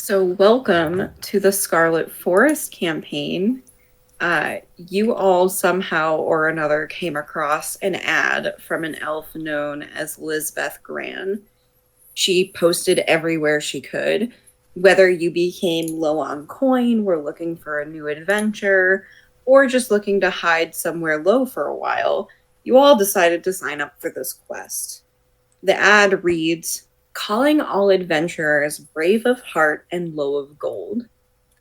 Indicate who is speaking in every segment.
Speaker 1: So, welcome to the Scarlet Forest campaign. You all somehow or another came across an ad from an elf known as Lisbeth Gran. She posted everywhere she could. Whether you became low on coin, were looking for a new adventure, or just looking to hide somewhere low for a while, you all decided to sign up for this quest. The ad reads, calling all adventurers brave of heart and low of gold.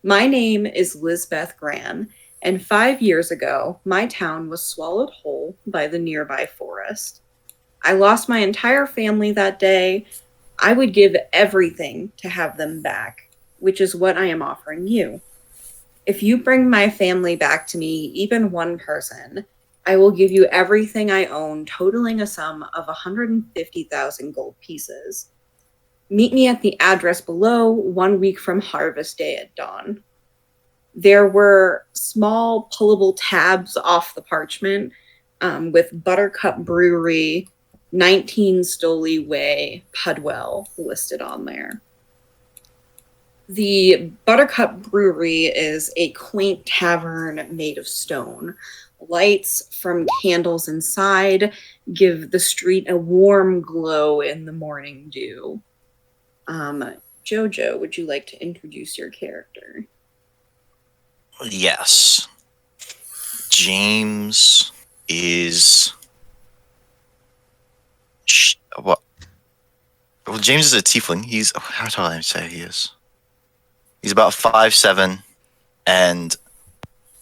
Speaker 1: My name is Lisbeth Gran, and 5 years ago, my town was swallowed whole by the nearby forest. I lost my entire family that day. I would give everything to have them back, which is what I am offering you. If you bring my family back to me, even one person, I will give you everything I own, totaling a sum of 150,000 gold pieces. Meet me at the address below 1 week from harvest day at dawn. There were small pullable tabs off the parchment with Buttercup Brewery, 19 Stoley Way, Pudwell listed on there. The Buttercup Brewery is a quaint tavern made of stone. Lights from candles inside give the street a warm glow in the morning dew. Jojo, would you like to introduce your character?
Speaker 2: Yes. James is... What? Well, James is a tiefling. How tall did I say he is? He's about 5'7", and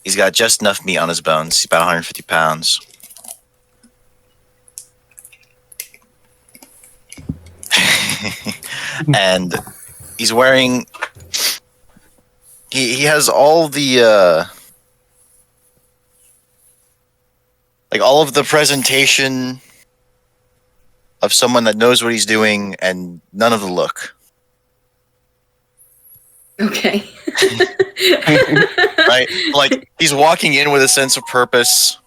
Speaker 2: he's got just enough meat on his bones. He's about 150 pounds. And he's wearing... He has all the... all of the presentation of someone that knows what he's doing and none of the look.
Speaker 1: Okay.
Speaker 2: Right? He's walking in with a sense of purpose,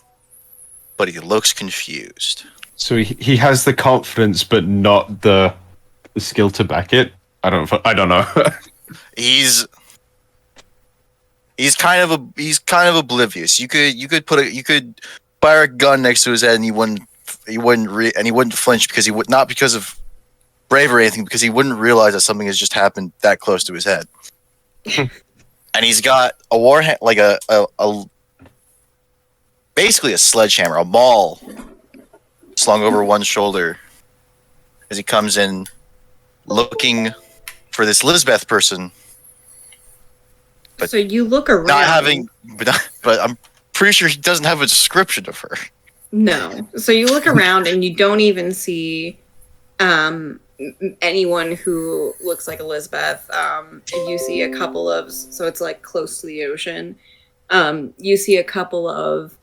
Speaker 2: but he looks confused.
Speaker 3: So he has the confidence, but not the skill to back it. I don't know.
Speaker 2: He's kind of oblivious. You could fire a gun next to his head and he wouldn't flinch because not because of bravery or anything, because he wouldn't realize that something has just happened that close to his head. And he's got a warhammer, basically a sledgehammer, a maul slung over one shoulder as he comes in looking for this Lisbeth person.
Speaker 1: But so you look around.
Speaker 2: But I'm pretty sure he doesn't have a description of her.
Speaker 1: No. So you look around and you don't even see anyone who looks like Elizabeth. You see a couple of, so it's close to the ocean. You see a couple of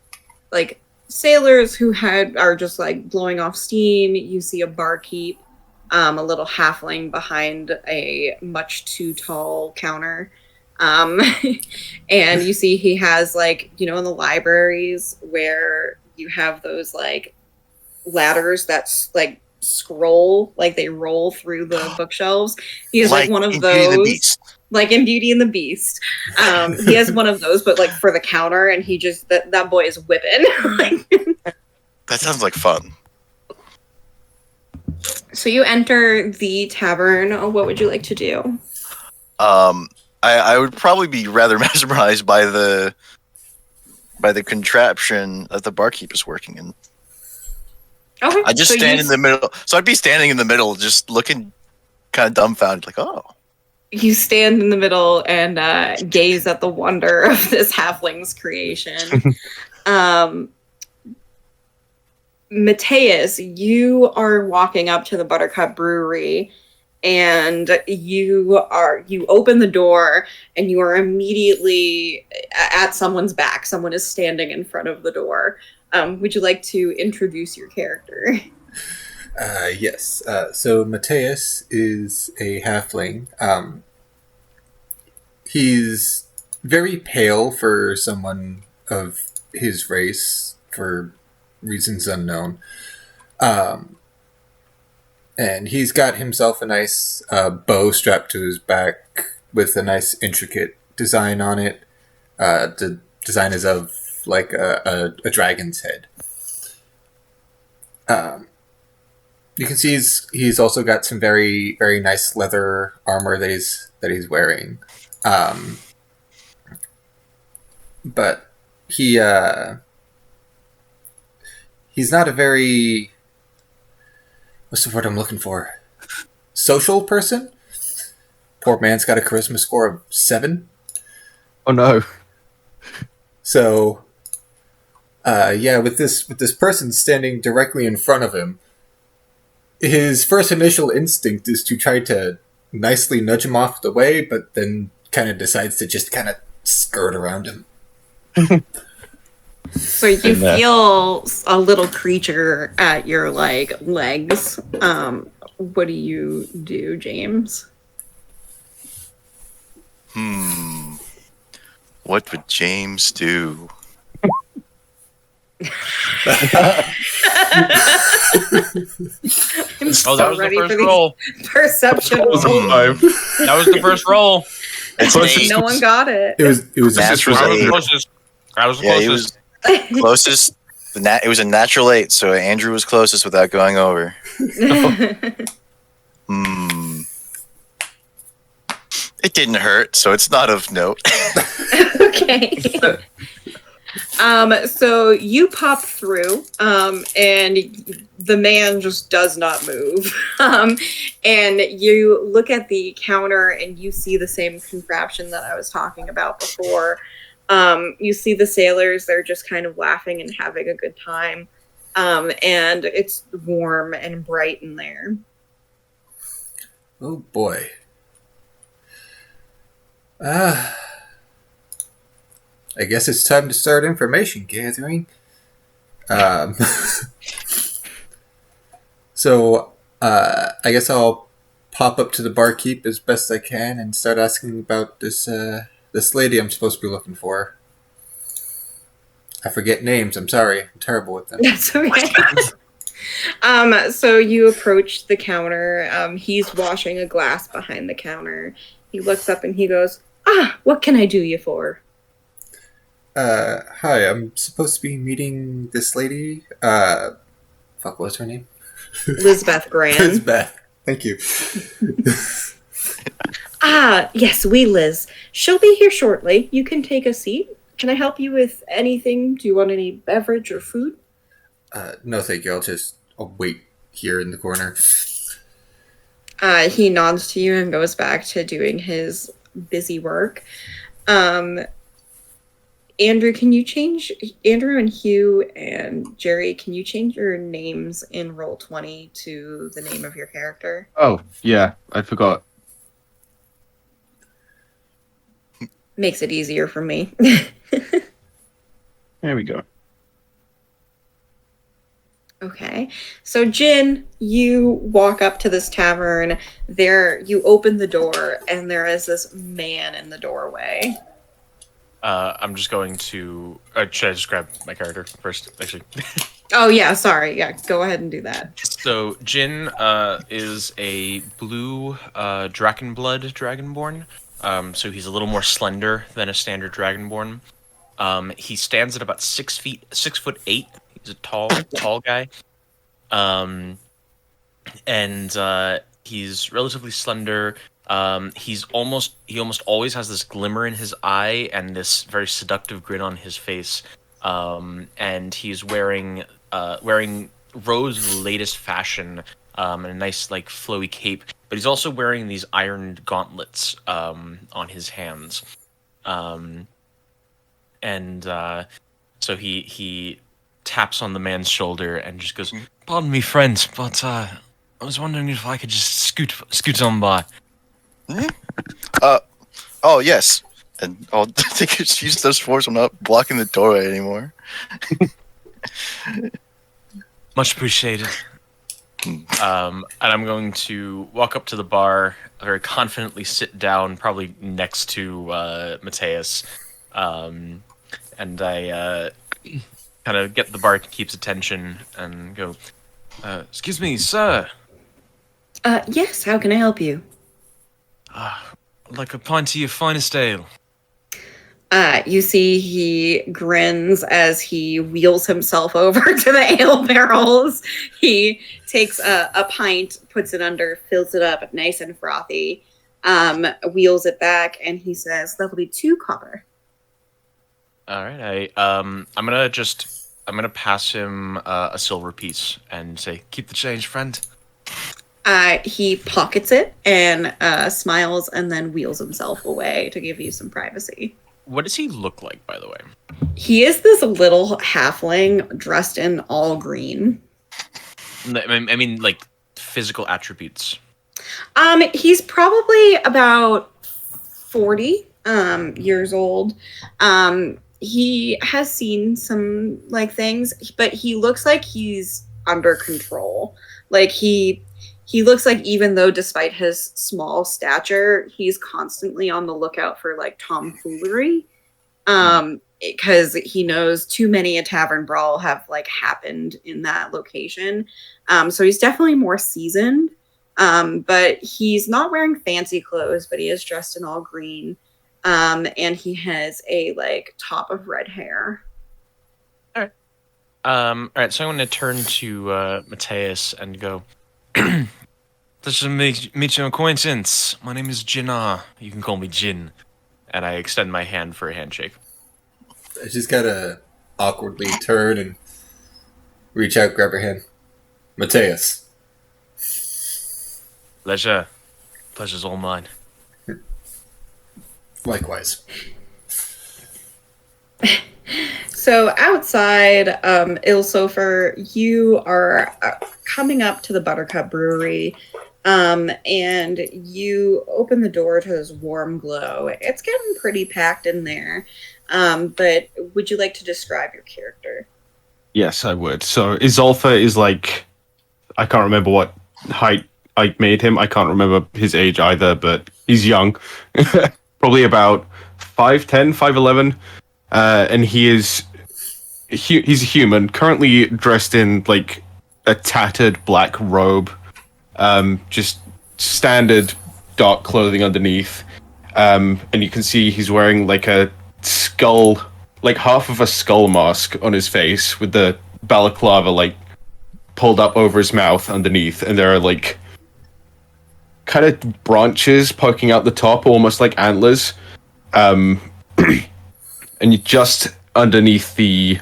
Speaker 1: sailors who are just blowing off steam. You see a barkeep, a little halfling behind a much too tall counter. And you see he has in the libraries where you have those ladders that scroll, they roll through the bookshelves. He has one of those, in Beauty and the Beast. He has one of those, but for the counter, and he just that boy is whipping.
Speaker 2: That sounds like fun.
Speaker 1: So you enter the tavern. What would you like to do?
Speaker 2: I would probably be rather mesmerized by the contraption that the barkeep is working in.
Speaker 1: Okay.
Speaker 2: I just stand in the middle. So I'd be standing in the middle, just looking kind of dumbfounded, oh.
Speaker 1: You stand in the middle and gaze at the wonder of this halfling's creation. Mateus, you are walking up to the Buttercup Brewery, and you open the door and you are immediately at someone's back. Someone is standing in front of the door. Would you like to introduce your character?
Speaker 4: Yes. So Mateus is a halfling. He's very pale for someone of his race for reasons unknown. And he's got himself a nice bow strapped to his back, with a nice intricate design on it. The design is of like a dragon's head. You can see he's also got some very very nice leather armor that he's wearing, but he's not a very, what's the word I'm looking for? Social person. Poor man's got a charisma score of 7.
Speaker 3: Oh no.
Speaker 4: So, yeah, with this person standing directly in front of him, his first initial instinct is to try to nicely nudge him off the way, but then kind of decides to just kind of skirt around him.
Speaker 1: So you feel a little creature at your legs. What do you do, James?
Speaker 2: What would James do?
Speaker 1: I'm
Speaker 5: Oh, that was the first roll.
Speaker 1: perception rolls.
Speaker 5: That was the first roll.
Speaker 2: It's an 8.
Speaker 1: No one got it.
Speaker 4: It was
Speaker 2: Natural
Speaker 5: I was the
Speaker 2: 8.
Speaker 5: closest. I was the
Speaker 2: Yeah, he
Speaker 5: closest.
Speaker 2: was closest. It was a natural 8, so Andrew was closest without going over. It didn't hurt, so it's not of note.
Speaker 1: Okay. So you pop through, and the man just does not move. And you look at the counter and you see the same contraption that I was talking about before. You see the sailors, they're just kind of laughing and having a good time. And it's warm and bright in there.
Speaker 4: Oh boy. I guess it's time to start information gathering. So, I guess I'll pop up to the barkeep as best I can and start asking about this lady I'm supposed to be looking for. I forget names. I'm sorry. I'm terrible with them.
Speaker 1: That's okay. So you approach the counter. He's washing a glass behind the counter. He looks up and he goes, what can I do you for?
Speaker 4: Hi, I'm supposed to be meeting this lady. Fuck, what's her name?
Speaker 1: Lisbeth Grant.
Speaker 4: Lisbeth. Thank you.
Speaker 1: Yes, Liz. She'll be here shortly. You can take a seat. Can I help you with anything? Do you want any beverage or food?
Speaker 4: No, thank you. I'll wait here in the corner.
Speaker 1: He nods to you and goes back to doing his busy work. Andrew, Andrew and Hugh and Jerry, can you change your names in Roll20 to the name of your character?
Speaker 3: Oh, yeah, I forgot.
Speaker 1: Makes it easier for me.
Speaker 3: There we go.
Speaker 1: Okay. So, Jin, you walk up to this tavern. You open the door, and there is this man in the doorway.
Speaker 5: I'm just going to. Should I just grab my character first? Actually.
Speaker 1: Oh, yeah, sorry. Yeah, go ahead and do that.
Speaker 5: So Jin is a blue Drakenblood Dragonborn. So he's a little more slender than a standard Dragonborn. He stands at about 6'8". He's a tall guy. And he's relatively slender. He almost always has this glimmer in his eye and this very seductive grin on his face. And he's wearing Rose's latest fashion, and a nice like flowy cape. But he's also wearing these ironed gauntlets on his hands. So he taps on the man's shoulder and just goes, "Pardon me, friend, but I was wondering if I could just scoot on by."
Speaker 2: Oh yes, and I'll take use those force. I'm not blocking the doorway anymore.
Speaker 5: Much appreciated. And I'm going to walk up to the bar, very confidently sit down, probably next to Mateus, and I kind of get the barkeep's attention and go, "Excuse me, sir."
Speaker 1: Yes, how can I help you?
Speaker 5: like a pint of your finest ale.
Speaker 1: You see he grins as he wheels himself over to the ale barrels. He takes a pint, puts it under, fills it up nice and frothy, wheels it back, and he says, "That'll be 2 copper."
Speaker 5: All right, I'm gonna pass him a silver piece and say, "Keep the change, friend."
Speaker 1: He pockets it and smiles, and then wheels himself away to give you some privacy.
Speaker 5: What does he look like, by the way?
Speaker 1: He is this little halfling dressed in all green.
Speaker 5: I mean, like physical attributes.
Speaker 1: He's probably about 40 years old. He has seen some like things, but he looks like he's under control. Like he looks like, even though despite his small stature, he's constantly on the lookout for like tomfoolery. Because he knows too many a tavern brawl have like happened in that location. So he's definitely more seasoned. But he's not wearing fancy clothes, but he is dressed in all green. And he has a like top of red hair.
Speaker 5: All right. So I'm going to turn to Mateus and go. Pleasure to meet your acquaintance. My name is Jinnah. You can call me Jin. And I extend my hand for a handshake.
Speaker 4: I just gotta awkwardly turn and reach out, grab her hand. Mateus.
Speaker 5: Pleasure. Pleasure's all mine.
Speaker 4: Likewise.
Speaker 1: So outside Ilsofer, you are coming up to the Buttercup Brewery, and you open the door to this warm glow. It's getting pretty packed in there, but would you like to describe your character?
Speaker 3: Yes, I would. So Isolfa is like, I can't remember what height I made him. I can't remember his age either, but he's young. Probably about 5'10", 5'11". And he's a human, currently dressed in like a tattered black robe. Just standard dark clothing underneath. And you can see he's wearing like a skull, like half of a skull mask on his face with the balaclava like pulled up over his mouth underneath, and there are like kind of branches poking out the top, almost like antlers. And you just underneath the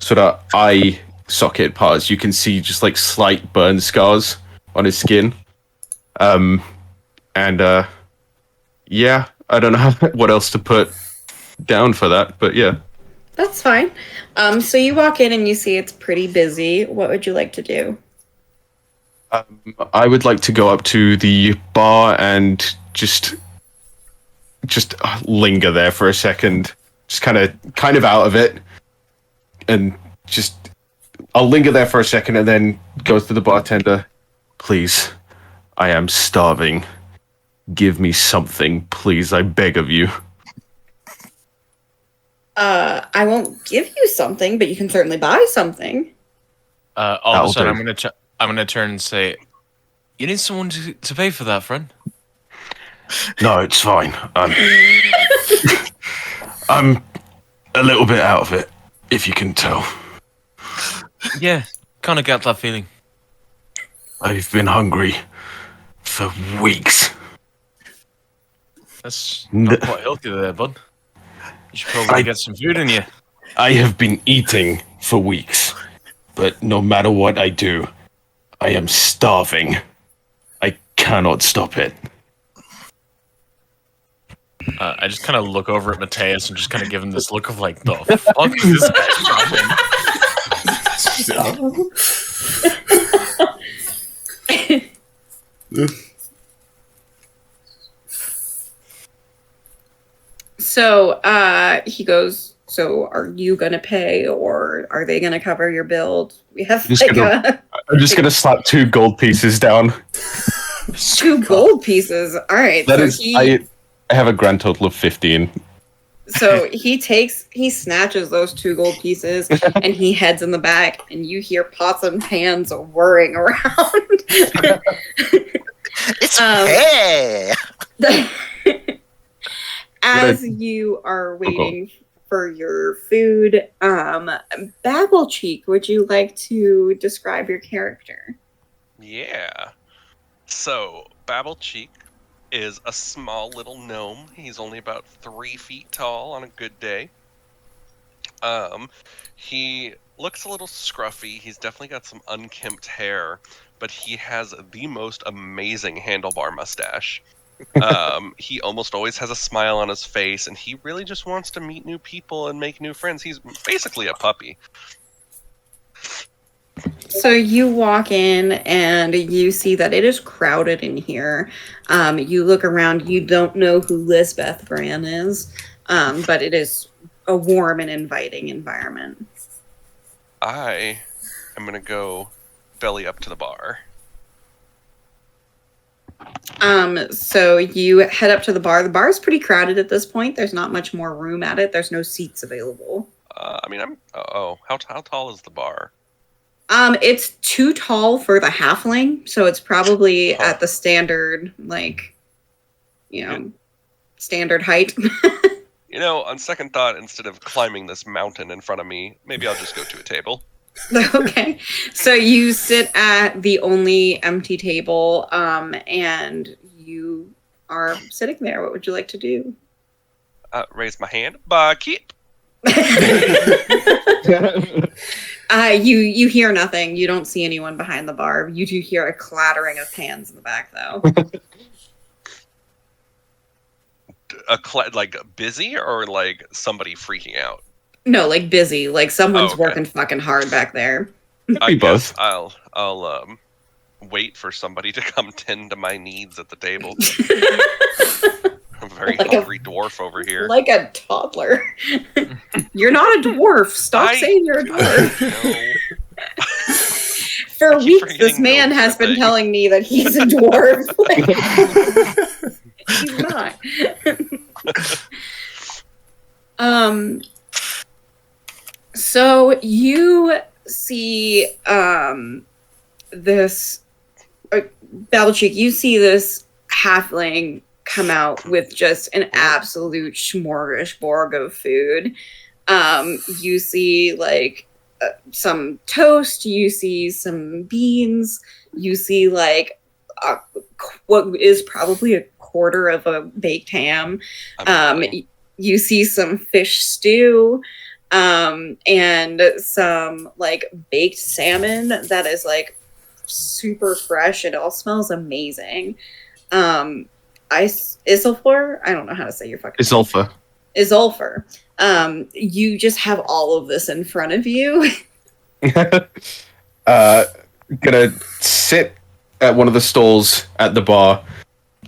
Speaker 3: sort of eye socket parts, you can see just like slight burn scars on his skin. Yeah, I don't know what else to put down for that, but yeah.
Speaker 1: That's fine. So you walk in and you see it's pretty busy. What would you like to do?
Speaker 3: I would like to go up to the bar and just linger there for a second, just kind of out of it, and just I'll linger there for a second and then go to the bartender. Please, I am starving. Give me something, please. I beg of you.
Speaker 1: I won't give you something, but you can certainly buy something.
Speaker 5: All of a sudden, I'm gonna turn and say, "You need someone to pay for that, friend."
Speaker 3: No, it's fine. I'm a little bit out of it, if you can tell.
Speaker 5: Yeah, kind of got that feeling.
Speaker 3: I've been hungry for weeks.
Speaker 5: That's not quite healthy there, bud. You should probably get some food in you.
Speaker 3: I have been eating for weeks, but no matter what I do, I am starving. I cannot stop it.
Speaker 5: I just kind of look over at Mateus and just kind of give him this look of like, the fuck is this guy dropping?
Speaker 1: So he goes, so are you going to pay, or are they going to cover your bill? We have
Speaker 3: I'm just going to slap 2 gold pieces down.
Speaker 1: 2 gold pieces. All right.
Speaker 3: That
Speaker 1: so
Speaker 3: is, I have a grand total of 15.
Speaker 1: So he snatches those 2 gold pieces and he heads in the back, and you hear pots and pans whirring around.
Speaker 2: It's hey.
Speaker 1: as you are waiting for your food, Babble Cheek, would you like to describe your character?
Speaker 6: Yeah. So, Babble Cheek is a small little gnome. He's only about 3 feet tall on a good day. He looks a little scruffy. He's definitely got some unkempt hair, but he has the most amazing handlebar mustache. He almost always has a smile on his face, and he really just wants to meet new people and make new friends. He's basically a puppy.
Speaker 1: So you walk in and you see that it is crowded in here. You look around, you don't know who Lisbeth Gran is, but it is a warm and inviting environment.
Speaker 6: I am gonna go belly up to the bar.
Speaker 1: So you head up to the bar. The bar is pretty crowded at this point. There's not much more room at it. There's no seats available.
Speaker 6: How tall is the bar?
Speaker 1: It's too tall for the halfling, so it's probably at the standard, standard height.
Speaker 6: On second thought, instead of climbing this mountain in front of me, maybe I'll just go to a table.
Speaker 1: Okay, so you sit at the only empty table, and you are sitting there. What would you like to do?
Speaker 6: Raise my hand. Barkeep.
Speaker 1: You hear nothing. You don't see anyone behind the bar. You do hear a clattering of pans in the back, though.
Speaker 6: Like busy or like somebody freaking out?
Speaker 1: No, like busy. Like someone's
Speaker 6: okay.
Speaker 1: working fucking hard back there.
Speaker 6: I
Speaker 3: both.
Speaker 6: guess I'll wait for somebody to come tend to my needs at the table. I'm a very hungry dwarf over here.
Speaker 1: Like a toddler. You're not a dwarf. Stop saying you're a dwarf.
Speaker 6: No.
Speaker 1: For weeks, this man has been telling me that he's a dwarf. He's not. So you see this Battlecheek, you see this halfling come out with just an absolute smorgasbord of food. You see some toast, you see some beans, you see what is probably a quarter of a baked ham. You see some fish stew, and some baked salmon that is super fresh. It all smells amazing. Isilfur? I don't know how to say your fucking
Speaker 3: Isolfa.
Speaker 1: Isolfur. You just have all of this in front of you.
Speaker 3: Gonna sit at one of the stalls at the bar,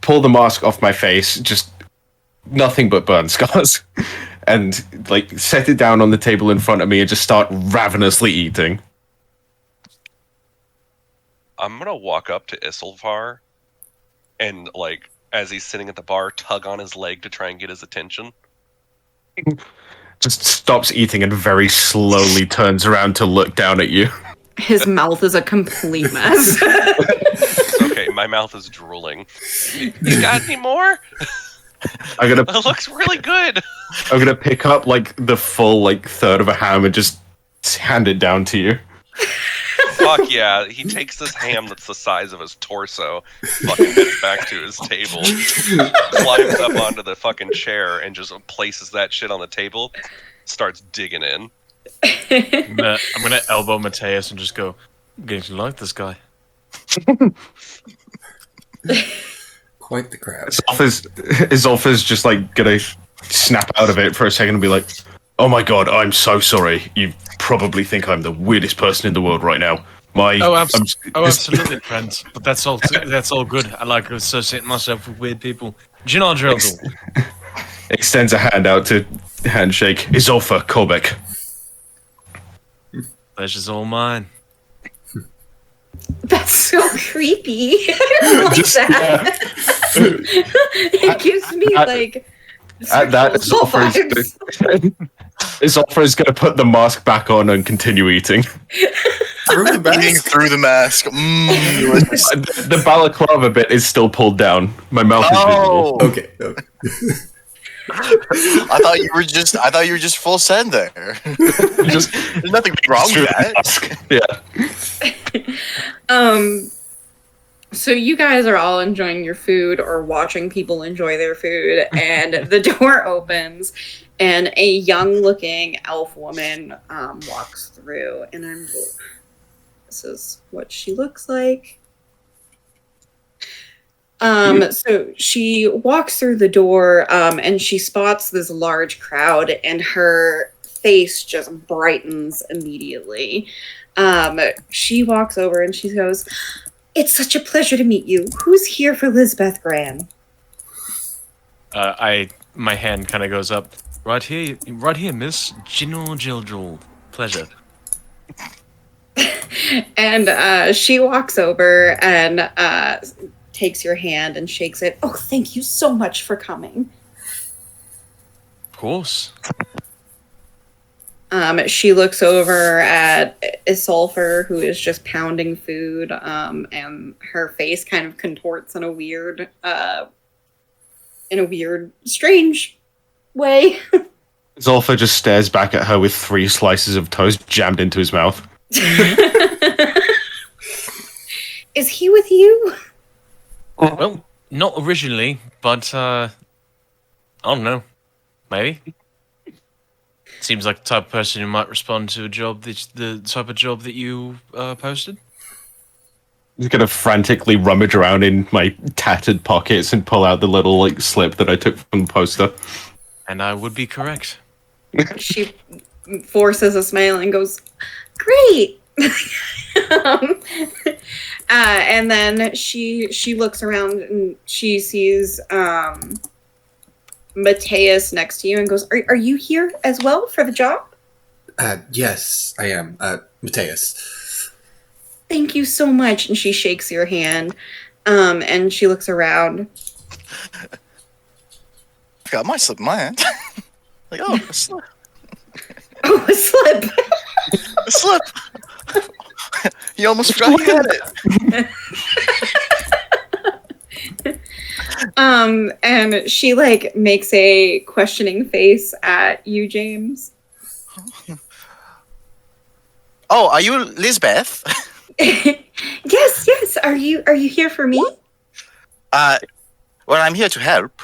Speaker 3: pull the mask off my face, just nothing but burn scars, and set it down on the table in front of me and just start ravenously eating.
Speaker 6: I'm gonna walk up to Isilfar and as he's sitting at the bar, tug on his leg to try and get his attention.
Speaker 3: Just stops eating and very slowly turns around to look down at you.
Speaker 1: His mouth is a complete mess.
Speaker 6: Okay, my mouth is drooling. You got any more? It looks really good.
Speaker 3: I'm gonna pick up the full third of a ham and just hand it down to you.
Speaker 6: Fuck yeah. He takes this ham that's the size of his torso, fucking heads back to his table, climbs up onto the fucking chair and just places that shit on the table, starts digging in.
Speaker 5: I'm gonna elbow Mateus and just go, I'm getting to like this guy.
Speaker 4: Quite the crowd.
Speaker 3: Isolfa's just gonna snap out of it for a second and be like, "Oh my god, I'm so sorry. You probably think I'm the weirdest person in the world right now.
Speaker 5: Absolutely, friends. But that's all good. I like associating myself with weird people. Do you know drill?
Speaker 3: Extends a hand out to handshake. Isolfa Kolbeck.
Speaker 5: Pleasure's all mine.
Speaker 1: That's so creepy. I don't like that. It gives me
Speaker 3: At that, Isolfa is going to put the mask back on and continue eating.
Speaker 2: Eating through the mask.
Speaker 3: The balaclava bit is still pulled down. My mouth is visible.
Speaker 4: Okay.
Speaker 2: I thought you were just full send there.
Speaker 3: Just
Speaker 2: There's nothing wrong with that.
Speaker 3: Yeah.
Speaker 1: So you guys are all enjoying your food or watching people enjoy their food, and the door opens, and a young-looking elf woman walks through, and this is what she looks like. So she walks through the door, and she spots this large crowd, and her face just brightens immediately. She walks over and she goes, "It's such a pleasure to meet you. Who's here for Lisbeth Gran?"
Speaker 5: My hand kind of goes up. Right here, Miss Jinul Jildrul. Pleasure.
Speaker 1: And she walks over and takes your hand and shakes it. "Oh, thank you so much for coming."
Speaker 5: Of course.
Speaker 1: She looks over at Isolfer, who is just pounding food, and her face kind of contorts in a weird, strange way.
Speaker 3: Zolfa just stares back at her with 3 slices of toast jammed into his mouth.
Speaker 1: Is he with you?
Speaker 5: Well, not originally, but I don't know. Maybe. Seems like the type of person who might respond to a job that's the type of job that you posted.
Speaker 3: I'm gonna frantically rummage around in my tattered pockets and pull out the little slip that I took from the poster.
Speaker 5: And I would be correct.
Speaker 1: She forces a smile and goes, "Great." And then she looks around and she sees Mateus next to you and goes, are you here as well for the job?"
Speaker 4: Yes, I am. Mateus.
Speaker 1: "Thank you so much." And she shakes your hand, and she looks around.
Speaker 2: Got my slip in my hand. Like, oh, a slip.
Speaker 1: "Oh, a slip."
Speaker 2: A slip. You almost forgot you had it.
Speaker 1: And she makes a questioning face at you, James.
Speaker 2: Oh, are you Lisbeth?
Speaker 1: Yes. Are you here for me?
Speaker 2: Well, I'm here to help.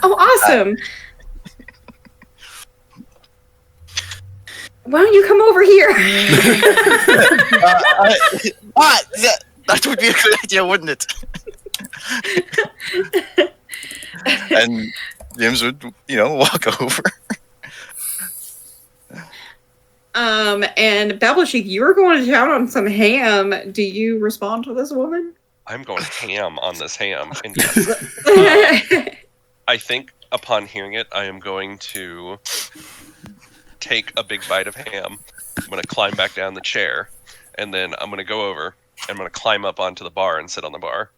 Speaker 1: Oh, awesome. Why don't you come over here?
Speaker 2: That would be a good idea, wouldn't it? And James would, walk over.
Speaker 1: And Babblesheik, you were going to town on some ham. Do you respond to this woman?
Speaker 6: I'm going ham on this ham. And yes, I think upon hearing it, I am going to take a big bite of ham. I'm going to climb back down the chair, and then I'm going to go over. I'm going to climb up onto the bar and sit on the bar.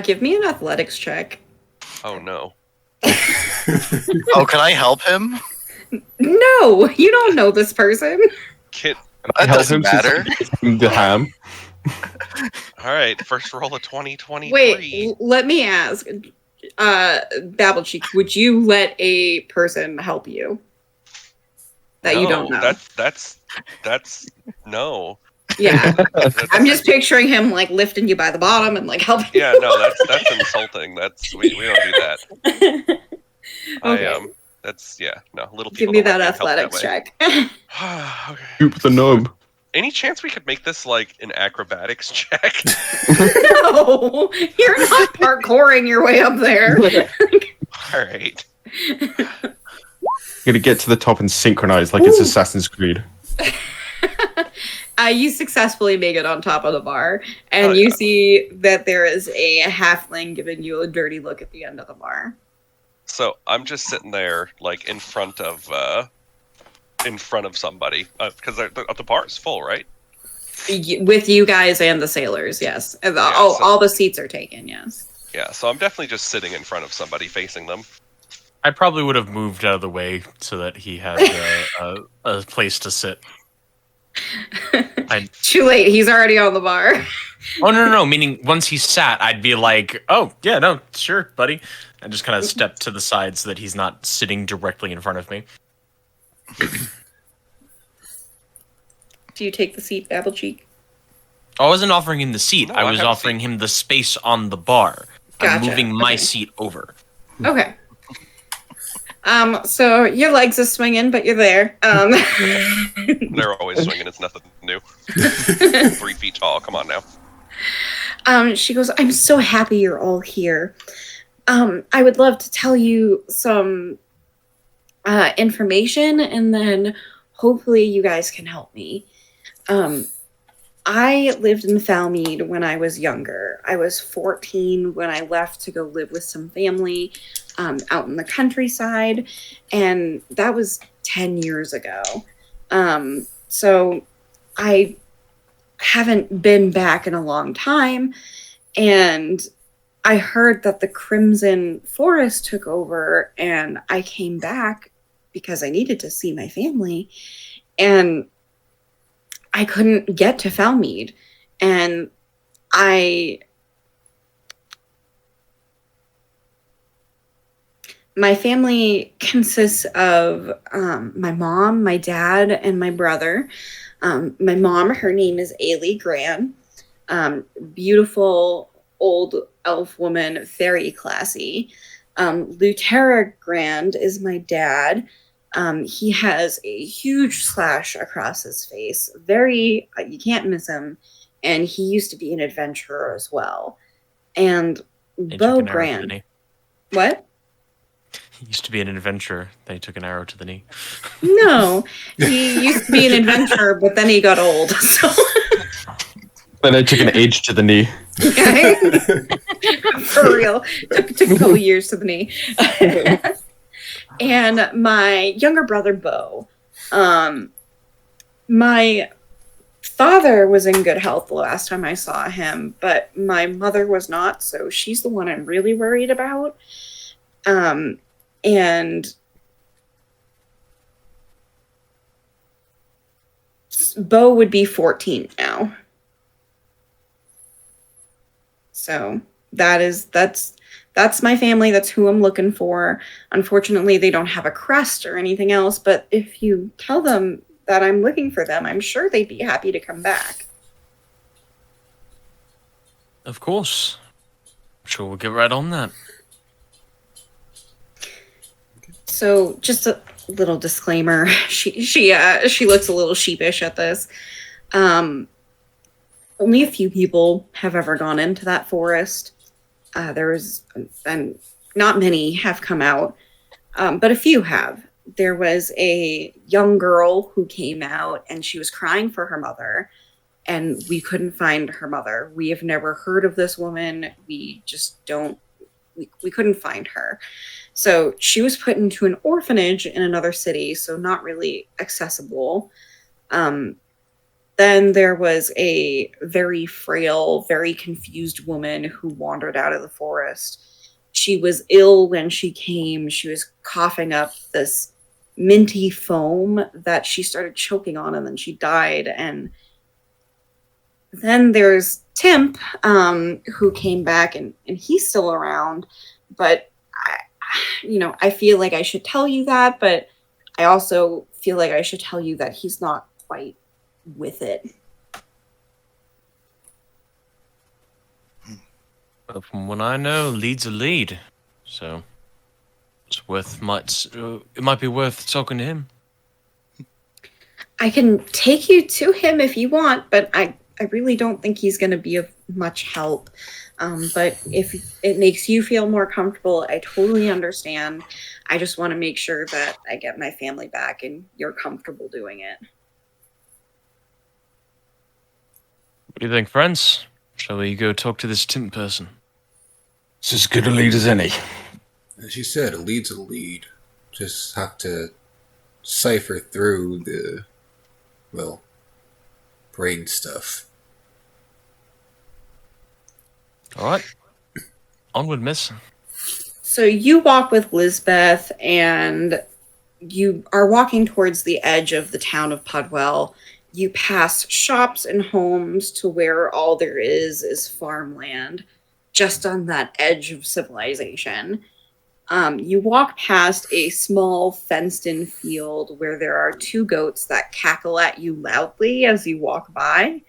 Speaker 1: Give me an athletics check.
Speaker 6: Oh, no.
Speaker 2: Oh, can I help him?
Speaker 1: No, you don't know this person.
Speaker 6: Kid.
Speaker 2: That doesn't matter.
Speaker 3: The ham.
Speaker 6: All right, first roll of 2023.
Speaker 1: Wait, let me ask. Babblesheik, would you let a person help you that you don't know?
Speaker 6: That's no.
Speaker 1: Yeah, I'm just picturing him lifting you by the bottom and helping.
Speaker 6: Yeah, no, that's insulting. We don't do that.
Speaker 1: Okay.
Speaker 6: Little people.
Speaker 1: Give me
Speaker 6: don't
Speaker 1: that
Speaker 6: like being helped
Speaker 1: athletics
Speaker 6: that
Speaker 1: check.
Speaker 6: Okay.
Speaker 3: Scoop the nub.
Speaker 6: Any chance we could make this an acrobatics check?
Speaker 1: No, you're not parkouring your way up there.
Speaker 6: All right.
Speaker 3: Gonna get to the top and synchronize like it's Assassin's Creed.
Speaker 1: You successfully make it on top of the bar, and you see that there is a halfling giving you a dirty look at the end of the bar.
Speaker 6: So I'm just sitting there, in front of somebody, because the bar is full, right?
Speaker 1: With you guys and the sailors, yes. And all the seats are taken, yes.
Speaker 6: Yeah, so I'm definitely just sitting in front of somebody, facing them.
Speaker 5: I probably would have moved out of the way so that he had a place to sit.
Speaker 1: Too late. He's already on the bar.
Speaker 5: Oh, no. Meaning once he sat, I'd be like, oh, yeah, no, sure, buddy. And just kind of step to the side so that he's not sitting directly in front of me.
Speaker 1: Do you take the seat, Babblecheek?
Speaker 5: I wasn't offering him the seat.
Speaker 6: No,
Speaker 5: I
Speaker 6: I
Speaker 5: was
Speaker 6: have a
Speaker 5: offering
Speaker 6: seat.
Speaker 5: him the space on the bar. I'm
Speaker 1: Gotcha.
Speaker 5: moving my
Speaker 1: Okay.
Speaker 5: seat over.
Speaker 1: Okay. So your legs are swinging, but you're there.
Speaker 6: They're always swinging. It's nothing new. 3 feet tall. Come on now.
Speaker 1: She goes, I'm so happy you're all here. I would love to tell you some information, and then hopefully you guys can help me. I lived in Falmead when I was younger. I was 14 when I left to go live with some family out in the countryside, and that was 10 years ago. So I haven't been back in a long time, and I heard that the Crimson Forest took over, and I came back because I needed to see my family, and I couldn't get to Falmead, and my family consists of my mom, my dad, and my brother. My mom, her name is Ailey Gran. Beautiful old elf woman, very classy. Lutera Grand is my dad. He has a huge slash across his face. Very, you can't miss him. And he used to be an adventurer as well. And
Speaker 5: He
Speaker 1: Bo
Speaker 5: took an arrow to the
Speaker 1: Grand.
Speaker 5: knee.
Speaker 1: What?
Speaker 5: He used to be an adventurer. Then he took an arrow to the knee.
Speaker 1: No, he used to be an adventurer, but then he got old. So
Speaker 3: Then I took an age to the knee.
Speaker 1: for real, took a couple years to the knee. And my younger brother Bo, my father was in good health the last time I saw him, but my mother was not, so she's the one I'm really worried about. And Bo would be 14 now. So that's my family. That's who I'm looking for. Unfortunately, they don't have a crest or anything else, but if you tell them that I'm looking for them, I'm sure they'd be happy to come back.
Speaker 5: Of course. I'm sure we'll get right on that.
Speaker 1: So just a little disclaimer. She looks a little sheepish at this. Only a few people have ever gone into that forest. And not many have come out, but a few have. There was a young girl who came out, and she was crying for her mother, and we couldn't find her mother. We have never heard of this woman. We just don't. We couldn't find her. So she was put into an orphanage in another city, so not really accessible. Then there was a very frail, very confused woman who wandered out of the forest. She was ill when she came. She was coughing up this minty foam that she started choking on, and then she died. And then there's Timp, who came back, and he's still around. But, I feel like I should tell you that, but I also feel like I should tell you that he's not quite with it.
Speaker 5: Well, from what I know, lead's a lead. So it might be worth talking to him.
Speaker 1: I can take you to him if you want, but I really don't think he's going to be of much help. But if it makes you feel more comfortable, I totally understand. I just want to make sure that I get my family back and you're comfortable doing it.
Speaker 5: What do you think, friends? Shall we go talk to this Tim person?
Speaker 3: It's as good a lead as any.
Speaker 4: As you said, a lead's a lead. Just have to cipher through the, brain stuff.
Speaker 5: All right. Onward, miss.
Speaker 1: So you walk with Lisbeth, and you are walking towards the edge of the town of Pudwell, You pass shops and homes to where all there is farmland, just on that edge of civilization. You walk past a small fenced in field where there are two goats that cackle at you loudly as you walk by.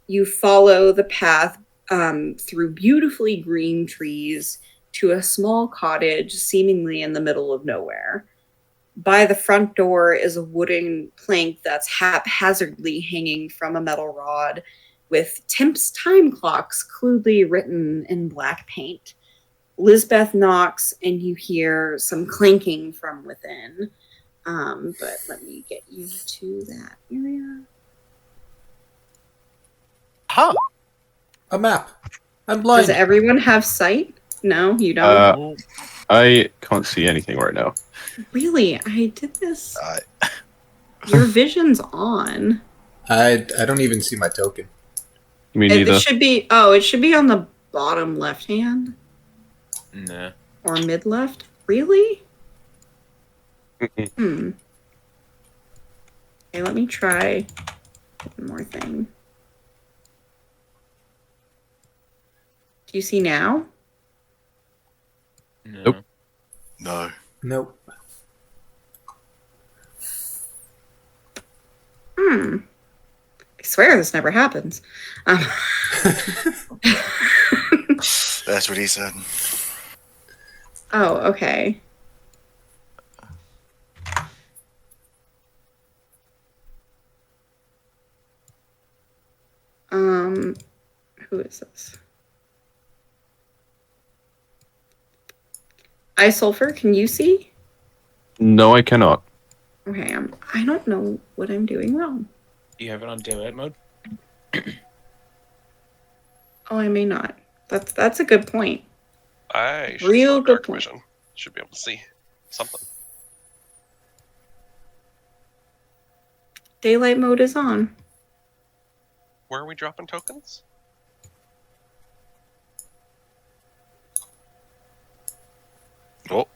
Speaker 1: You follow the path through beautifully green trees to a small cottage seemingly in the middle of nowhere. By the front door is a wooden plank that's haphazardly hanging from a metal rod with Temp's time clocks crudely written in black paint. Lisbeth knocks and you hear some clinking from within. But let me get you to that area.
Speaker 2: Huh.
Speaker 4: A map. I'm
Speaker 1: Does
Speaker 4: blind.
Speaker 1: everyone have sight? No, you don't?
Speaker 3: I can't see anything right now.
Speaker 1: Really? I did this.
Speaker 2: Uh,
Speaker 1: Your vision's on.
Speaker 4: I don't even see my token.
Speaker 3: Me
Speaker 1: It
Speaker 3: neither.
Speaker 1: should be. Oh, it should be on the bottom left hand
Speaker 5: Nah.
Speaker 1: or mid left. Really?
Speaker 3: Mm-mm.
Speaker 1: Okay, let me try one more thing. Do you see now?
Speaker 5: No.
Speaker 3: Nope.
Speaker 2: no.
Speaker 4: Nope.
Speaker 1: I swear this never happens.
Speaker 2: That's what he said.
Speaker 1: Oh, okay. Who is this? Sulfur, can you see?
Speaker 3: No, I cannot.
Speaker 1: Okay, I don't know what I'm doing wrong.
Speaker 5: Do you have it on daylight mode?
Speaker 1: Oh, I may not. That's a good point.
Speaker 6: I should
Speaker 1: Real
Speaker 6: still have
Speaker 1: good
Speaker 6: dark
Speaker 1: point.
Speaker 6: vision. Should be able to see something.
Speaker 1: Daylight mode is on.
Speaker 6: Where are we dropping tokens?
Speaker 2: Oh,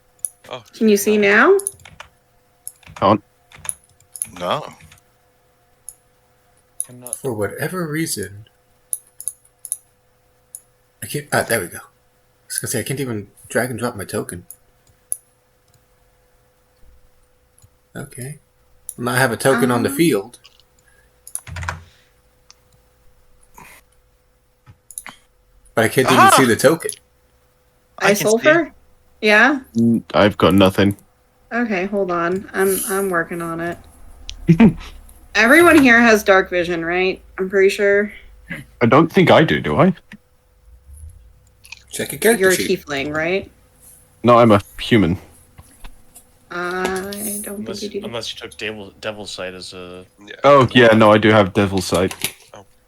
Speaker 6: Oh,
Speaker 1: Can you see now?
Speaker 3: Can't.
Speaker 2: no.
Speaker 5: I'm not.
Speaker 4: For whatever reason, I can't. Ah, there we go. I was gonna say I can't even drag and drop my token. Okay. Well, I have a token on the field. But I can't even see the token.
Speaker 2: I can
Speaker 1: Sulfur? Yeah?
Speaker 3: I've got nothing.
Speaker 1: Okay, hold on. I'm working on it. Everyone here has dark vision, right? I'm pretty sure.
Speaker 3: I don't think I do I?
Speaker 4: Check your character
Speaker 1: You're a
Speaker 4: sheet.
Speaker 1: tiefling, right?
Speaker 3: No, I'm a human.
Speaker 1: I don't
Speaker 5: Unless,
Speaker 1: think you do.
Speaker 5: unless you took Devil's Sight as a
Speaker 6: Yeah.
Speaker 3: Oh, yeah, no, I do have Devil's Sight.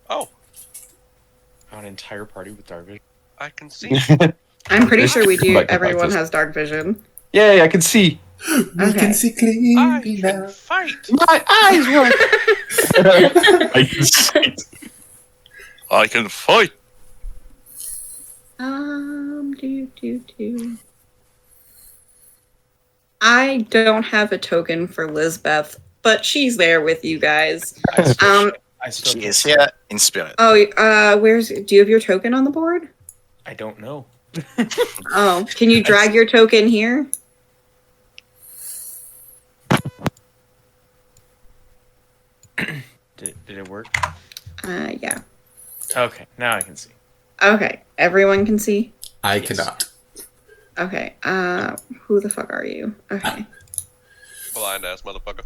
Speaker 6: Oh,
Speaker 5: an entire party with dark vision.
Speaker 6: I can see.
Speaker 1: I'm pretty sure we do.
Speaker 3: Back to
Speaker 1: Everyone
Speaker 3: practice.
Speaker 1: has dark vision.
Speaker 3: Yay, I can see.
Speaker 4: We
Speaker 1: Okay.
Speaker 4: can see
Speaker 6: I
Speaker 4: clearly
Speaker 6: can
Speaker 4: now.
Speaker 6: fight.
Speaker 3: My eyes work. I can see.
Speaker 2: I can fight.
Speaker 1: Do. I don't have a token for Lisbeth, but she's there with you guys.
Speaker 5: I still
Speaker 2: She
Speaker 5: can't
Speaker 2: is
Speaker 5: see.
Speaker 2: here in spirit.
Speaker 1: Oh, do you have your token on the board?
Speaker 5: I don't know.
Speaker 1: Oh, can you drag your token here?
Speaker 5: Did it work?
Speaker 1: Yeah.
Speaker 5: Okay, now I can see.
Speaker 1: Okay, everyone can see?
Speaker 4: I
Speaker 5: Yes.
Speaker 4: cannot.
Speaker 1: Okay, who the fuck are you? Okay.
Speaker 6: Blind ass motherfucker.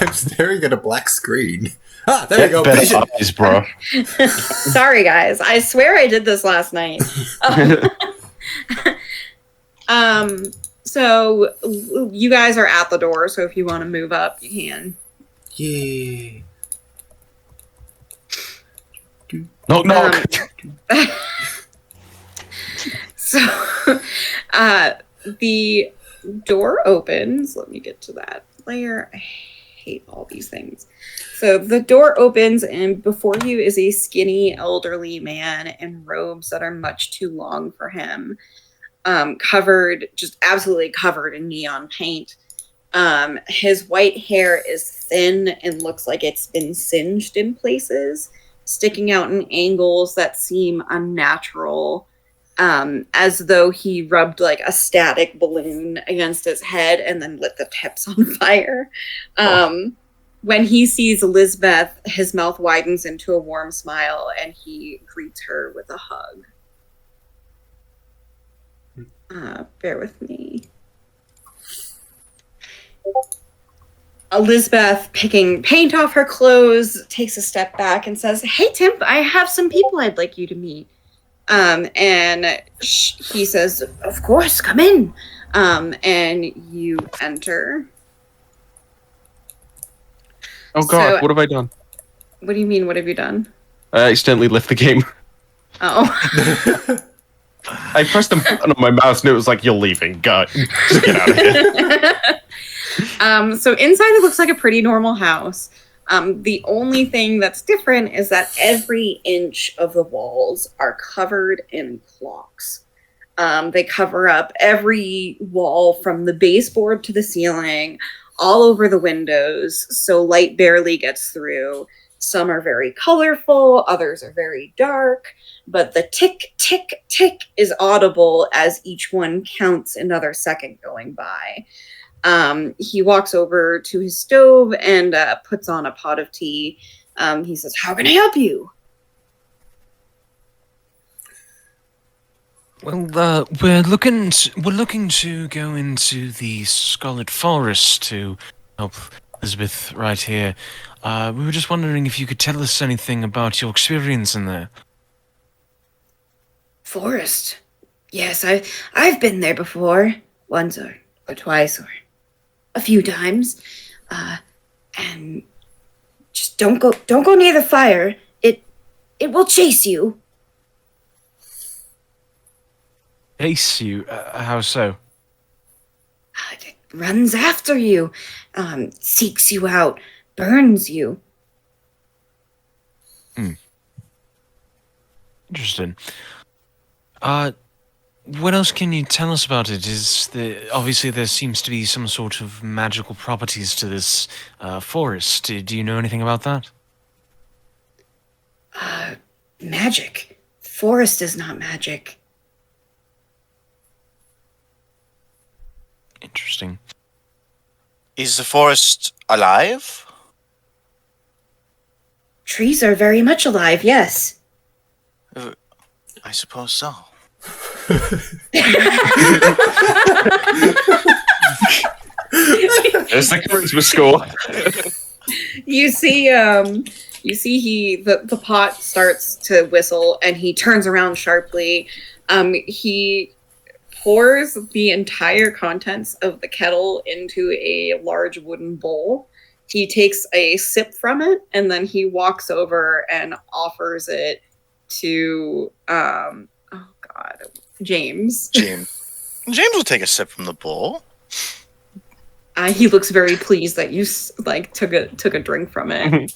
Speaker 4: I'm staring at a black screen. Ah, there we go.
Speaker 3: Better
Speaker 4: Vision.
Speaker 3: eyes, bro.
Speaker 1: Sorry, guys. I swear I did this last night. So you guys are at the door, so if you want to move up, you can.
Speaker 4: Yeah.
Speaker 3: Knock, knock.
Speaker 1: So the door opens. Let me get to that layer. I hate all these things. So the door opens, and before you is a skinny elderly man in robes that are much too long for him, just absolutely covered in neon paint. His white hair is thin and looks like it's been singed in places, sticking out in angles that seem unnatural, as though he rubbed like a static balloon against his head and then lit the tips on fire. When he sees Elizabeth, his mouth widens into a warm smile and he greets her with a hug. Bear with me. Elizabeth, picking paint off her clothes, takes a step back and says, "Hey, Tim, I have some people I'd like you to meet." And he says, "Of course, come in." And you enter.
Speaker 3: Oh god,
Speaker 1: So-
Speaker 3: what have I done?
Speaker 1: What do you mean, what have you done?
Speaker 3: I accidentally left the game.
Speaker 1: Oh.
Speaker 3: I pressed the button on my mouse and it was like, "You're leaving. Go. Just get out of here."
Speaker 1: So inside it looks like a pretty normal house. The only thing that's different is that every inch of the walls are covered in clocks. They cover up every wall from the baseboard to the ceiling, all over the windows, so light barely gets through. Some are very colorful, others are very dark, but the tick, tick, tick is audible as each one counts another second going by. He walks over to his stove and puts on a pot of tea. He says, "How can I help you?"
Speaker 5: Well, we're looking to go into the Scarlet Forest to help Elizabeth right here. We were just wondering if you could tell us anything about your experience in there.
Speaker 1: Forest. Yes, I've been there before, once or twice or a few times. And just don't go near the fire. It will chase you.
Speaker 5: Chase you? How so?
Speaker 1: It runs after you, seeks you out, burns you.
Speaker 5: Interesting. What else can you tell us about it? Obviously there seems to be some sort of magical properties to this forest. Do you know anything about that?
Speaker 1: Magic. Forest is not magic.
Speaker 5: Interesting.
Speaker 2: Is the forest alive?
Speaker 1: Trees are very much alive, yes.
Speaker 2: I suppose so.
Speaker 3: There's the charisma score.
Speaker 1: You see the pot starts to whistle and he turns around sharply. He pours the entire contents of the kettle into a large wooden bowl. He takes a sip from it and then he walks over and offers it to James.
Speaker 2: James will take a sip from the bowl.
Speaker 1: He looks very pleased that you took a drink from it.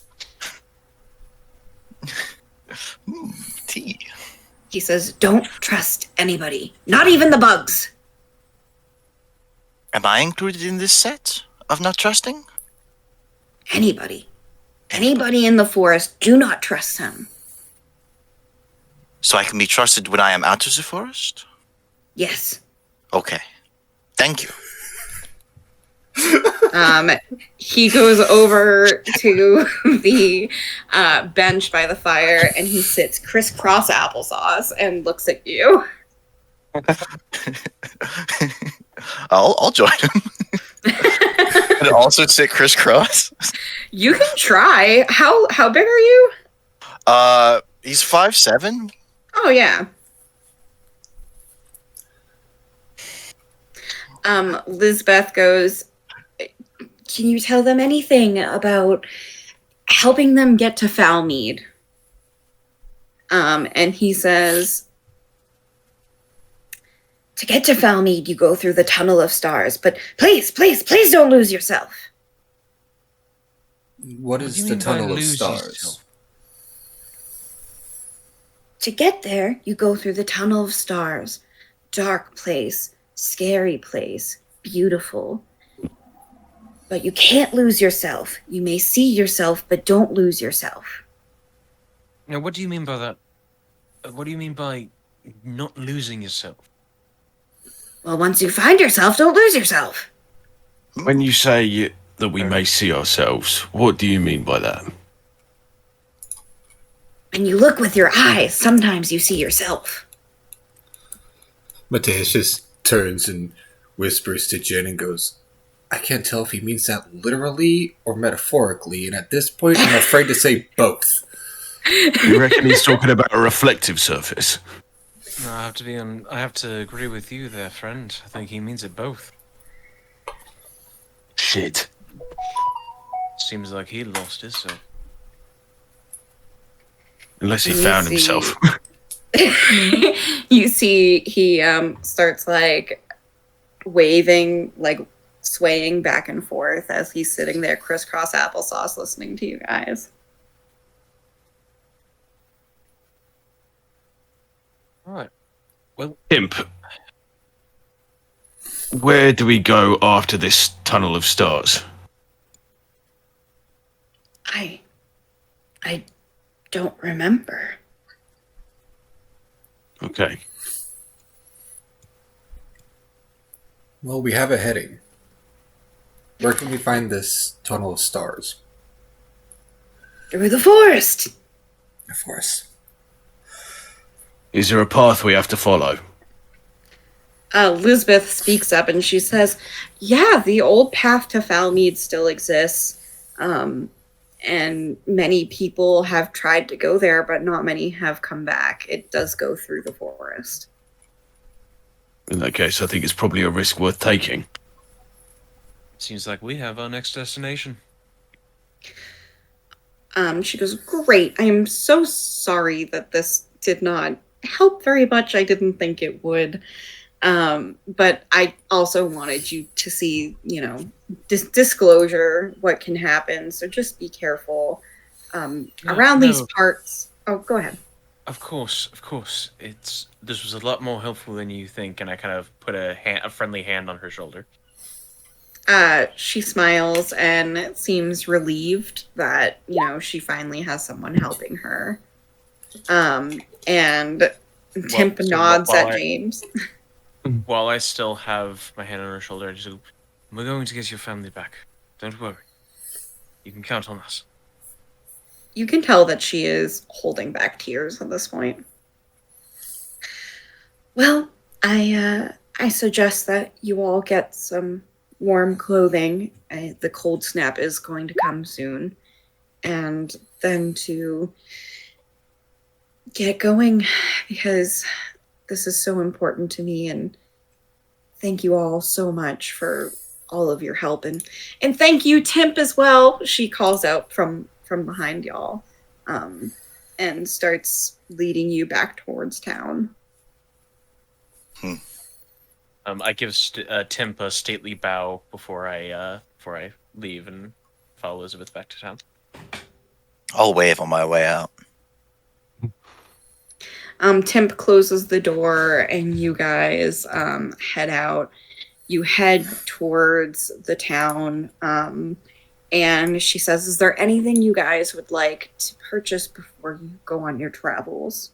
Speaker 2: Tea.
Speaker 1: He says, "Don't trust anybody, not even the bugs."
Speaker 2: Am I included in this set of not trusting?
Speaker 1: Anybody in the forest, do not trust them.
Speaker 2: So I can be trusted when I am out of the forest?
Speaker 1: Yes.
Speaker 2: Okay. Thank you.
Speaker 1: He goes over to the bench by the fire and he sits crisscross applesauce and looks at you.
Speaker 2: I'll join him. And also sit crisscross.
Speaker 1: You can try. How big are you?
Speaker 2: He's 5'7".
Speaker 1: Oh yeah. Lizbeth goes, "Can you tell them anything about helping them get to Falmead?" And he says, "To get to Falmead, you go through the Tunnel of Stars, but please don't lose yourself."
Speaker 4: What is the Tunnel of Stars?
Speaker 1: To get there, you go through the Tunnel of Stars. Dark place, scary place, beautiful. But you can't lose yourself. You may see yourself, but don't lose yourself.
Speaker 5: Now, what do you mean by that? What do you mean by not losing yourself?
Speaker 1: Well, once you find yourself, don't lose yourself.
Speaker 3: When you say that we may see ourselves, what do you mean by that?
Speaker 1: When you look with your eyes, sometimes you see yourself.
Speaker 4: Mateus just turns and whispers to Jen and goes, I can't tell if he means that literally or metaphorically, and at this point I'm afraid to say both.
Speaker 3: You reckon he's talking about a reflective surface?
Speaker 5: No, I have to agree with you there, friend. I think he means it both.
Speaker 3: Shit.
Speaker 5: Seems like he lost his soul.
Speaker 3: Unless he
Speaker 1: You
Speaker 3: found
Speaker 1: see-
Speaker 3: himself.
Speaker 1: You see he starts like waving, like swaying back and forth as he's sitting there crisscross applesauce listening to you guys.
Speaker 5: Right. Well,
Speaker 3: Imp. Where do we go after this tunnel of stars?
Speaker 1: I don't remember.
Speaker 3: Okay.
Speaker 4: Well, we have a heading. Where can we find this tunnel of stars?
Speaker 1: Through the forest.
Speaker 4: Of course.
Speaker 3: Is there a path we have to follow?
Speaker 1: Lisbeth speaks up and she says, yeah, the old path to Falmead still exists. And many people have tried to go there, but not many have come back. It does go through the forest.
Speaker 3: In that case, I think it's probably a risk worth taking.
Speaker 5: seems like we have our next destination.
Speaker 1: She goes, great. I am so sorry that this did not help very much. I didn't think it would. But I also wanted you to see, disclosure, what can happen. So just be careful. Around these parts. Oh, go ahead.
Speaker 5: Of course. This was a lot more helpful than you think, and I kind of put a friendly hand on her shoulder.
Speaker 1: She smiles and seems relieved that, she finally has someone helping her. And Timp nods at James.
Speaker 5: While I still have my hand on her shoulder, I just go, we're going to get your family back. Don't worry. You can count on us.
Speaker 1: You can tell that she is holding back tears at this point. Well, I suggest that you all get some warm clothing. The cold snap is going to come soon. And then to get going, because this is so important to me, and thank you all so much for all of your help, and thank you, Timp, as well. She calls out from behind y'all, and starts leading you back towards town.
Speaker 5: I give Timp a stately bow before I leave and follow Elizabeth back to town.
Speaker 2: I'll wave on my way out.
Speaker 1: Timp closes the door and you guys head out. You head towards the town, and she says, is there anything you guys would like to purchase before you go on your travels?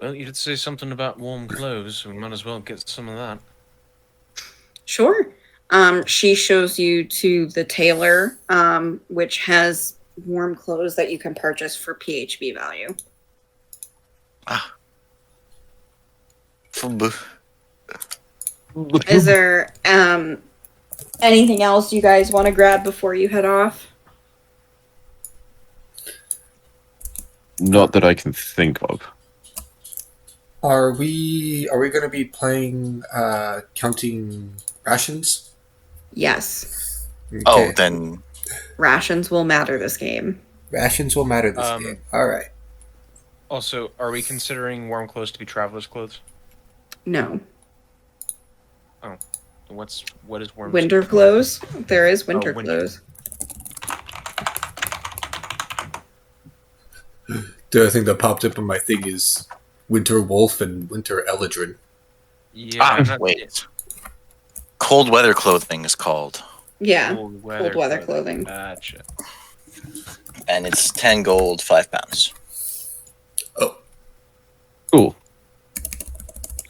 Speaker 5: Well, you did say something about warm clothes. We might as well get some of that.
Speaker 1: Sure. She shows you to the tailor, which has warm clothes that you can purchase for PHB value. Is there anything else you guys want to grab before you head off?
Speaker 3: Not that I can think of.
Speaker 4: Are we going to be playing counting rations?
Speaker 1: Yes.
Speaker 4: Okay.
Speaker 2: Oh, then
Speaker 1: Rations will matter this game.
Speaker 4: Rations will matter this game. All right.
Speaker 5: Also, are we considering warm clothes to be traveler's clothes?
Speaker 1: No.
Speaker 5: What is warm?
Speaker 1: Winter clothes? There is winter
Speaker 5: winter.
Speaker 1: clothes.
Speaker 4: The other thing that popped up on my thing is Winter Wolf and Winter Eladrin.
Speaker 5: Yeah.
Speaker 2: wait. Cold weather clothing is called.
Speaker 1: Yeah,
Speaker 5: Cold
Speaker 1: cold weather clothing.
Speaker 5: Gotcha.
Speaker 2: And it's 10 gold, 5 pounds.
Speaker 4: Oh,
Speaker 3: Cool.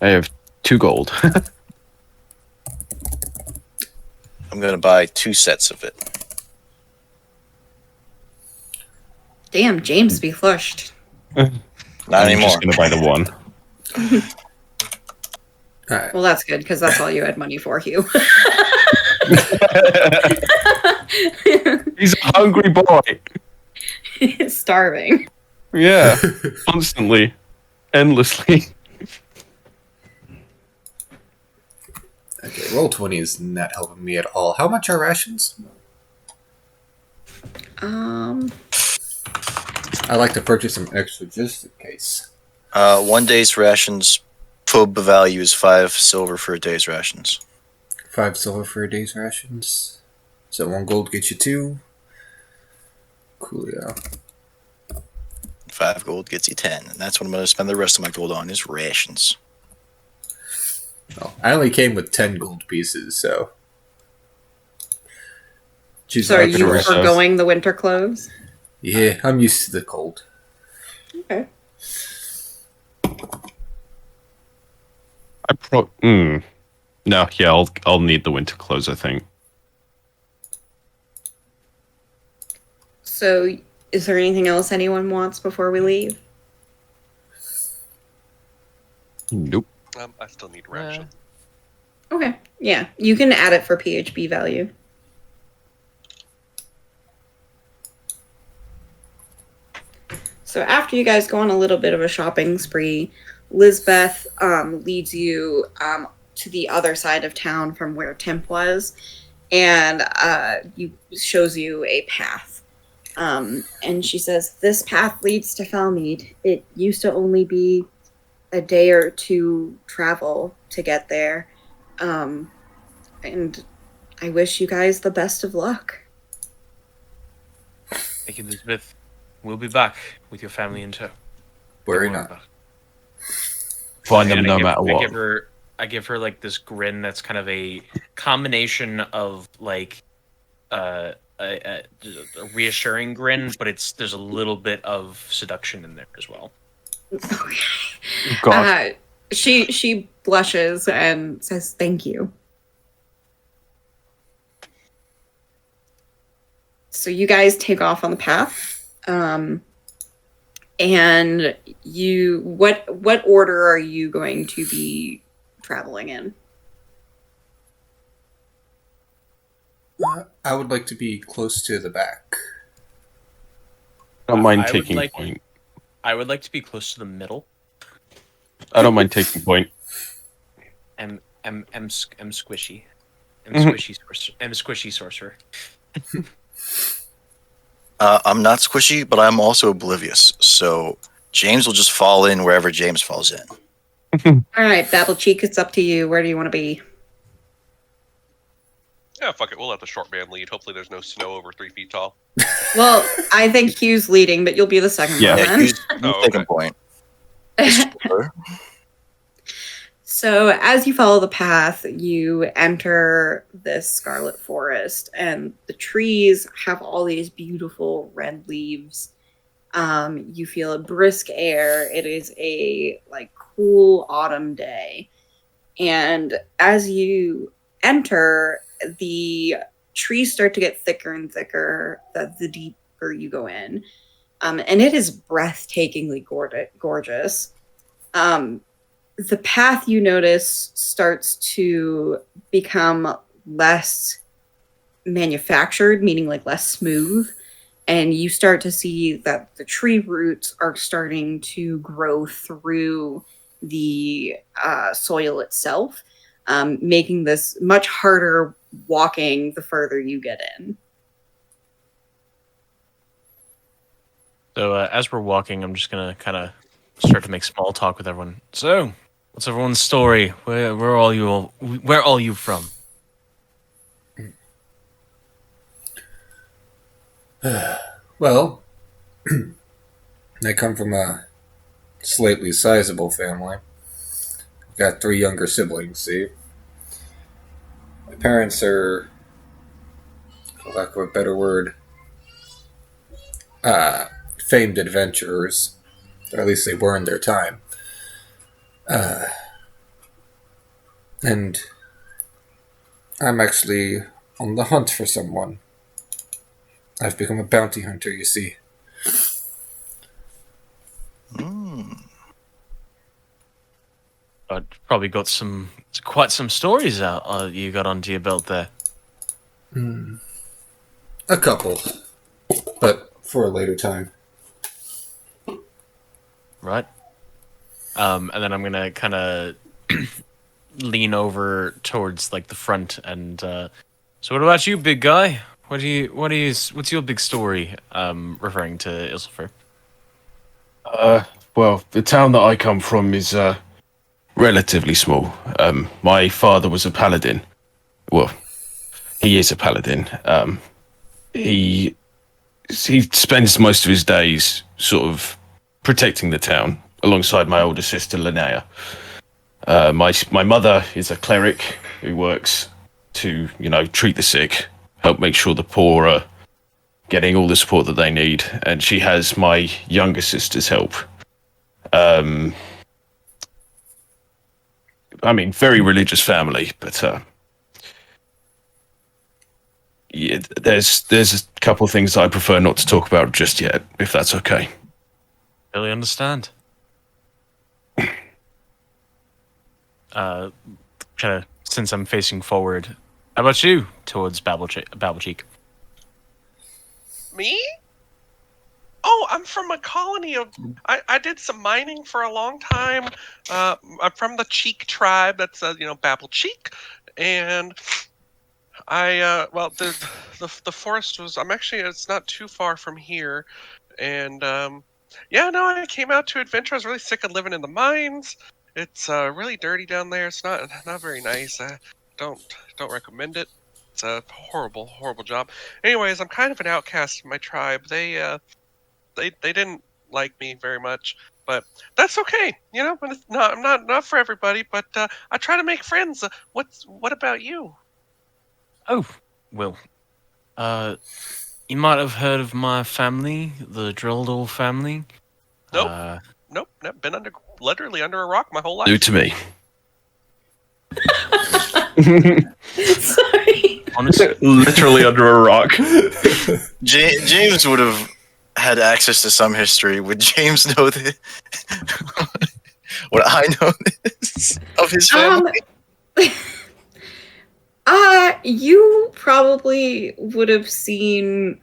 Speaker 3: I have 2 gold.
Speaker 2: I'm going to buy 2 sets of it.
Speaker 1: Damn, James be flushed.
Speaker 2: Not
Speaker 3: I'm
Speaker 2: anymore.
Speaker 3: just gonna buy the 1.
Speaker 4: all right.
Speaker 1: Well, that's good because that's all you had money for, Hugh.
Speaker 3: He's a hungry boy.
Speaker 1: Starving.
Speaker 3: Yeah, constantly, endlessly.
Speaker 4: Okay, Roll20 is not helping me at all. How much are rations? I like to purchase some extra just in case.
Speaker 2: 1 day's rations, pub value is 5 silver for a day's rations.
Speaker 4: 5 silver for a day's rations. So 1 gold gets you 2. Coolio.
Speaker 2: 5 gold gets you 10. And that's what I'm going to spend the rest of my gold on, is rations.
Speaker 4: Well, I only came with 10 gold pieces, so. Choose
Speaker 1: So are
Speaker 4: an
Speaker 1: you
Speaker 4: extra-
Speaker 1: foregoing the winter clothes?
Speaker 4: Yeah, I'm used to the cold.
Speaker 1: Okay.
Speaker 3: No, yeah, I'll need the winter clothes, I think.
Speaker 1: So is there anything else anyone wants before we leave?
Speaker 3: Nope.
Speaker 6: I still need ration.
Speaker 1: Okay. Yeah, you can add it for PHB value. So after you guys go on a little bit of a shopping spree, Lizbeth leads you to the other side of town from where Timp was, and shows you a path. And she says, "This path leads to Falmead. It used to only be a day or two travel to get there, and I wish you guys the best of luck."
Speaker 5: Thank you, Elizabeth. We'll be back with your family in tow.
Speaker 4: Worry
Speaker 5: Don't worry
Speaker 4: not.
Speaker 5: about it.
Speaker 3: Find them
Speaker 5: And
Speaker 3: no matter
Speaker 5: I
Speaker 3: what.
Speaker 5: give her like this grin that's kind of a combination of like a reassuring grin, but there's a little bit of seduction in there as well.
Speaker 3: God.
Speaker 1: She blushes and says, "Thank you." So you guys take off on the path, and what order are you going to be traveling in?
Speaker 4: I would like to be close to the back.
Speaker 3: I don't mind
Speaker 5: I would
Speaker 3: taking
Speaker 5: like-
Speaker 3: point.
Speaker 5: I would like to be close to the middle.
Speaker 3: I don't mind taking point.
Speaker 5: I'm squishy. I'm
Speaker 3: Mhm.
Speaker 5: squishy. I'm a squishy sorcerer.
Speaker 2: I'm not squishy, but I'm also oblivious. So James will just fall in wherever James falls in.
Speaker 1: All right, Battle Cheek, it's up to you. Where do you want to be?
Speaker 6: Yeah, fuck it. We'll let the short man lead. Hopefully, there's no snow over 3 feet tall.
Speaker 1: Well, I think Hugh's leading, but you'll be the second
Speaker 3: Yeah.
Speaker 1: one
Speaker 2: Yeah,
Speaker 1: then.
Speaker 2: use
Speaker 6: Oh,
Speaker 2: taking
Speaker 6: okay.
Speaker 2: point.
Speaker 1: So as you follow the path, you enter this Scarlet Forest, and the trees have all these beautiful red leaves. You feel a brisk air. It is a cool autumn day, and as you enter, the trees start to get thicker and thicker the deeper you go in, and it is breathtakingly gorgeous. The path, you notice, starts to become less manufactured, meaning less smooth, and you start to see that the tree roots are starting to grow through the soil itself, making this much harder walking the further you get in.
Speaker 5: So as we're walking, I'm just gonna kind of start to make small talk with everyone. So, what's everyone's story? Where are all you from?
Speaker 4: Well, I come from a slightly sizable family. Got 3 younger siblings, see? My parents are for lack of a better word, famed adventurers, or at least they were in their time. And I'm actually on the hunt for someone. I've become a bounty hunter, you see.
Speaker 5: Probably got quite some stories out you got under your belt there.
Speaker 4: A couple, but for a later time.
Speaker 5: Right. And then I'm gonna kind of lean over towards like the front and so what about you, big guy? What's your big story? Referring to Ilsifer.
Speaker 3: Well, the town that I come from is relatively small. My father was a paladin. Well, he is a paladin. He spends most of his days sort of protecting the town alongside my older sister Linnea. My mother is a cleric who works to treat the sick, help make sure the poor are getting all the support that they need, and she has my younger sister's help. I mean, very religious family, but yeah, there's a couple of things I prefer not to talk about just yet, if that's okay.
Speaker 5: Really understand. Kind of since I'm facing forward. How about you towards Babblecheek?
Speaker 6: Me? Oh, I'm from a colony of. I did some mining for a long time. I'm from the Cheek tribe. That's Babel Cheek, and well the forest was. It's not too far from here, and yeah, no, I came out to adventure. I was really sick of living in the mines. It's really dirty down there. It's not very nice. I don't recommend it. It's a horrible job. Anyways, I'm kind of an outcast in my tribe. They didn't like me very much, but that's okay. But I'm not for everybody. But I try to make friends. What about you?
Speaker 5: Oh, well, you might have heard of my family, the Drildle family.
Speaker 6: Nope. Nope. Been literally under a rock my whole life.
Speaker 3: New to me.
Speaker 1: Sorry.
Speaker 5: Honestly,
Speaker 3: Literally under a rock.
Speaker 2: James would have had access to some history. Would James know that? Would I know this of his family?
Speaker 1: You probably would have seen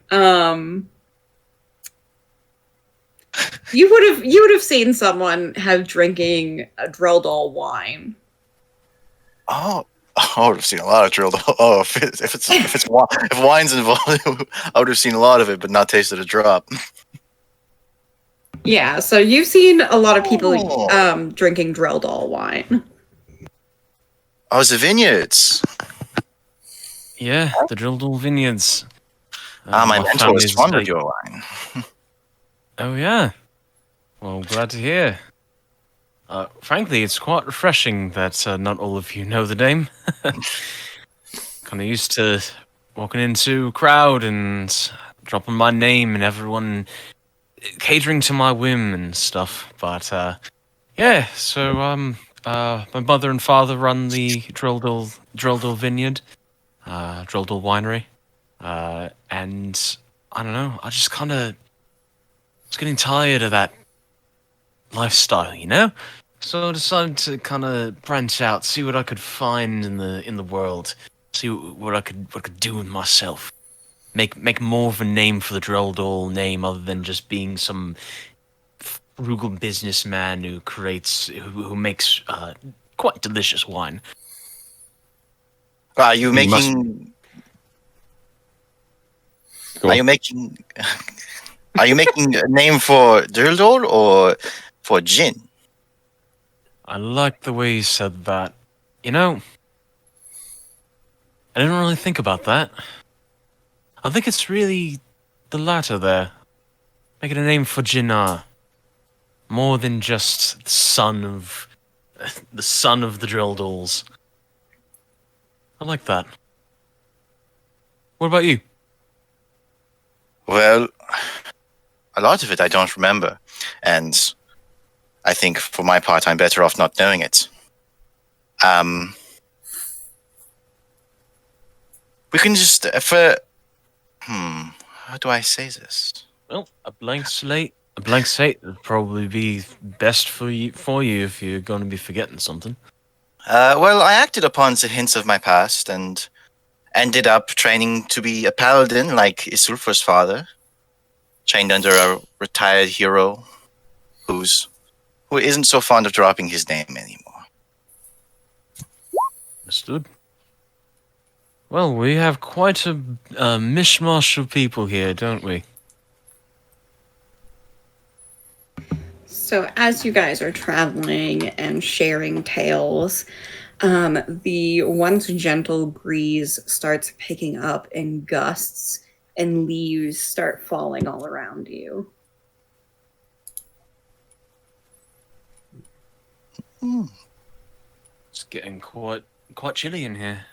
Speaker 1: you would have seen someone have drinking a Dreldal wine.
Speaker 2: Oh, I would have seen a lot of drilled. Oh, if wine's involved, I would have seen a lot of it, but not tasted a drop.
Speaker 1: Yeah, so you've seen a lot of people
Speaker 2: Oh.
Speaker 1: drinking Dreldal wine.
Speaker 2: Oh, the vineyards.
Speaker 5: yeah, the Drildle vineyards.
Speaker 2: My mentor was
Speaker 5: family's
Speaker 2: fond of
Speaker 5: like-
Speaker 2: your wine.
Speaker 5: Oh yeah. Well, glad to hear. Frankly, it's quite refreshing that not all of you know the name. Kind of used to walking into a crowd and dropping my name and everyone catering to my whim and stuff. But yeah, so my mother and father run the Drildle Vineyard, Drildle Winery, and I don't know. I just kind of was getting tired of that lifestyle, So I decided to kind of branch out, see what I could find in the world, see what I could do with myself, make more of a name for the Dreldal name other than just being some frugal businessman who makes quite delicious wine.
Speaker 2: Are you
Speaker 3: You must-
Speaker 2: making?
Speaker 3: Go
Speaker 2: Are
Speaker 3: on.
Speaker 2: you making? Are you making a name for Dildor or for Jin?
Speaker 5: I like the way you said that. I didn't really think about that. I think it's really the latter there. Making a name for Jinnah. More than just the son of the Drildals. I like that. What about you?
Speaker 2: Well, a lot of it I don't remember, and I think for my part I'm better off not knowing it. We can just how do I say this?
Speaker 5: Well, a blank slate. A blank slate would probably be best for you if you're going to be forgetting something.
Speaker 2: Well, I acted upon the hints of my past and ended up training to be a paladin like Isulfur's father. Trained under a retired hero who isn't so fond of dropping his name anymore.
Speaker 5: Understood. Well, we have quite a mishmash of people here, don't we?
Speaker 1: So, as you guys are traveling and sharing tales, the once gentle breeze starts picking up in gusts, and leaves start falling all around you.
Speaker 5: It's getting quite chilly in here.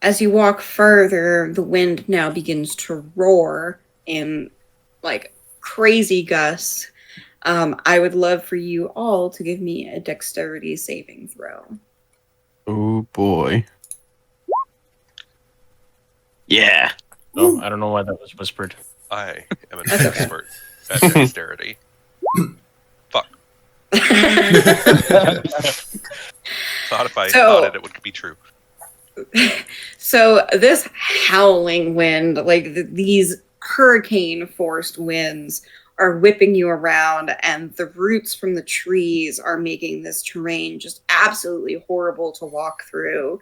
Speaker 1: As you walk further, the wind now begins to roar in like crazy gusts. I would love for you all to give me a dexterity saving throw.
Speaker 3: Oh boy. Yeah.
Speaker 5: Oh, I don't know why that was whispered.
Speaker 6: I am an
Speaker 1: That's okay.
Speaker 6: expert at dexterity. Fuck. Thought if I thought it would be true.
Speaker 1: So this howling wind, like these hurricane-forced winds, are whipping you around, and the roots from the trees are making this terrain just absolutely horrible to walk through.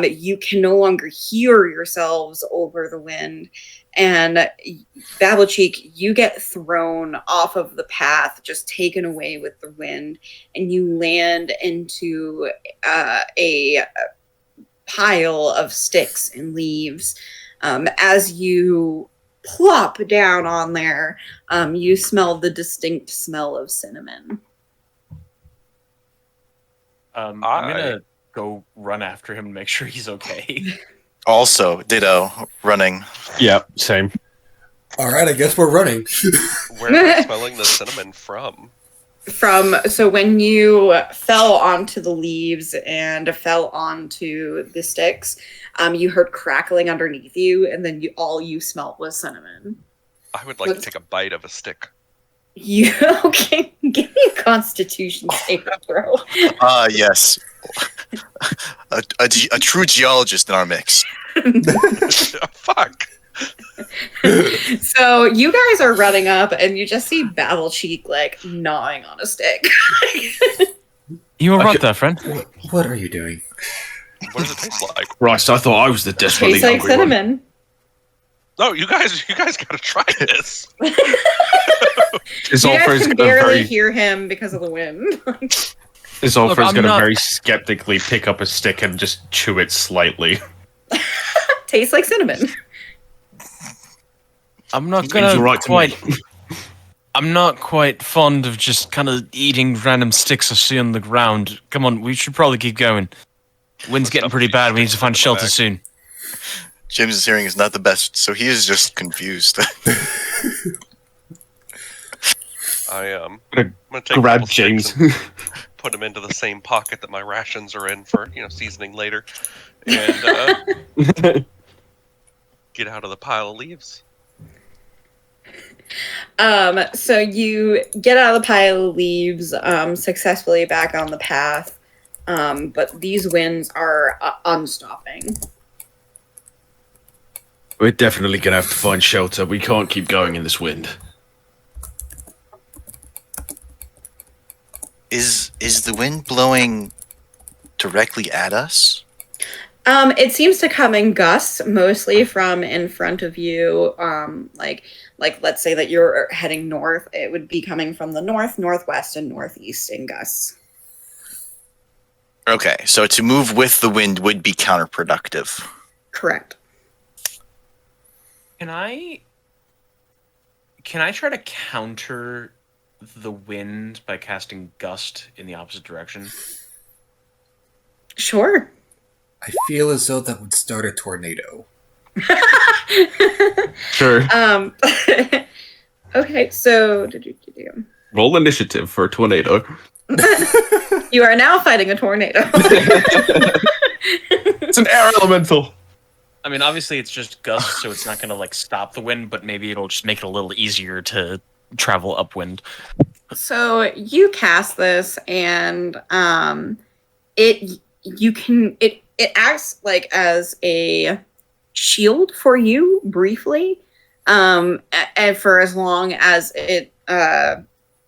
Speaker 1: You can no longer hear yourselves over the wind, and Babblecheek, you get thrown off of the path, just taken away with the wind, and you land into a pile of sticks and leaves. As you plop down on there, you smell the distinct smell of cinnamon.
Speaker 5: I'm gonna go run after him and make sure he's okay.
Speaker 2: Also, ditto, running.
Speaker 3: Yeah, same.
Speaker 4: All right, I guess we're running.
Speaker 6: Where am I smelling the cinnamon from?
Speaker 1: So when you fell onto the leaves and fell onto the sticks, you heard crackling underneath you, and then all you smelled was cinnamon.
Speaker 6: I would like to take a bite of a stick.
Speaker 1: You okay? Give me a Constitution saving throw.
Speaker 2: Yes. a true geologist in our mix.
Speaker 6: Fuck.
Speaker 1: So you guys are running up, and you just see Babblecheek like gnawing on a stick.
Speaker 5: You were right there, friend.
Speaker 4: What are you doing?
Speaker 6: What does it taste like?
Speaker 3: Christ, I thought I was the desperately
Speaker 1: Tastes like
Speaker 3: hungry one.
Speaker 1: cinnamon.
Speaker 6: No, you guys gotta try this.
Speaker 3: Is
Speaker 1: You
Speaker 3: Ulfra's
Speaker 1: guys can
Speaker 3: gonna
Speaker 1: barely
Speaker 3: very
Speaker 1: hear him because of the wind.
Speaker 3: is
Speaker 5: Look,
Speaker 3: Ulfra's
Speaker 5: I'm
Speaker 3: gonna
Speaker 5: not-
Speaker 3: very skeptically pick up a stick and just chew it slightly.
Speaker 1: Tastes like cinnamon.
Speaker 5: I'm not
Speaker 3: Seems
Speaker 5: gonna
Speaker 3: right to
Speaker 5: quite.
Speaker 3: me.
Speaker 5: I'm not quite fond of just kind of eating random sticks I see on the ground. Come on, we should probably keep going. Wind's getting pretty bad. We need to find shelter soon.
Speaker 2: James's hearing is not the best, so he is just confused.
Speaker 6: I'm gonna take
Speaker 3: Grab
Speaker 6: a couple sticks
Speaker 3: James.
Speaker 6: and put them into the same pocket that my rations are in for seasoning later, and get out of the pile of leaves.
Speaker 1: So you get out of the pile of leaves, successfully back on the path, but these winds are unstopping.
Speaker 3: We're definitely gonna have to find shelter. We can't keep going in this wind.
Speaker 2: Is the wind blowing directly at us?
Speaker 1: It seems to come in gusts, mostly from in front of you. Like let's say that you're heading north, it would be coming from the north, northwest, and northeast in gusts.
Speaker 2: Okay, so to move with the wind would be counterproductive.
Speaker 1: Correct.
Speaker 5: Can I try to counter the wind by casting gust in the opposite direction?
Speaker 1: Sure.
Speaker 4: I feel as though that would start a tornado.
Speaker 3: Sure.
Speaker 1: Okay, so
Speaker 3: Roll initiative for a tornado.
Speaker 1: you are now fighting a tornado.
Speaker 3: It's an air elemental.
Speaker 5: I mean, obviously it's just gusts, so it's not going to like stop the wind, but maybe it'll just make it a little easier to travel upwind.
Speaker 1: So you cast this, and it acts like as a shield for you briefly, and for as long as it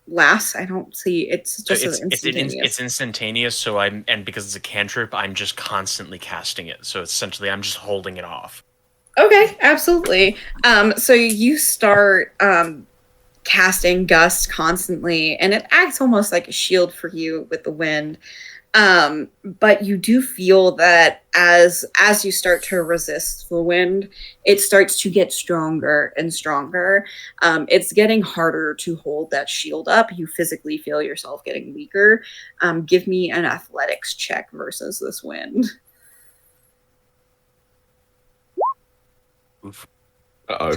Speaker 1: lasts. I don't see it's just
Speaker 5: It's instantaneous. So and because it's a cantrip, I'm just constantly casting it. So essentially, I'm just holding it off.
Speaker 1: Okay, absolutely. So you start casting gust constantly, and it acts almost like a shield for you with the wind. But you do feel that as you start to resist the wind, it starts to get stronger and stronger. It's getting harder to hold that shield up. You physically feel yourself getting weaker. Give me an athletics check versus this wind.
Speaker 3: Uh-oh.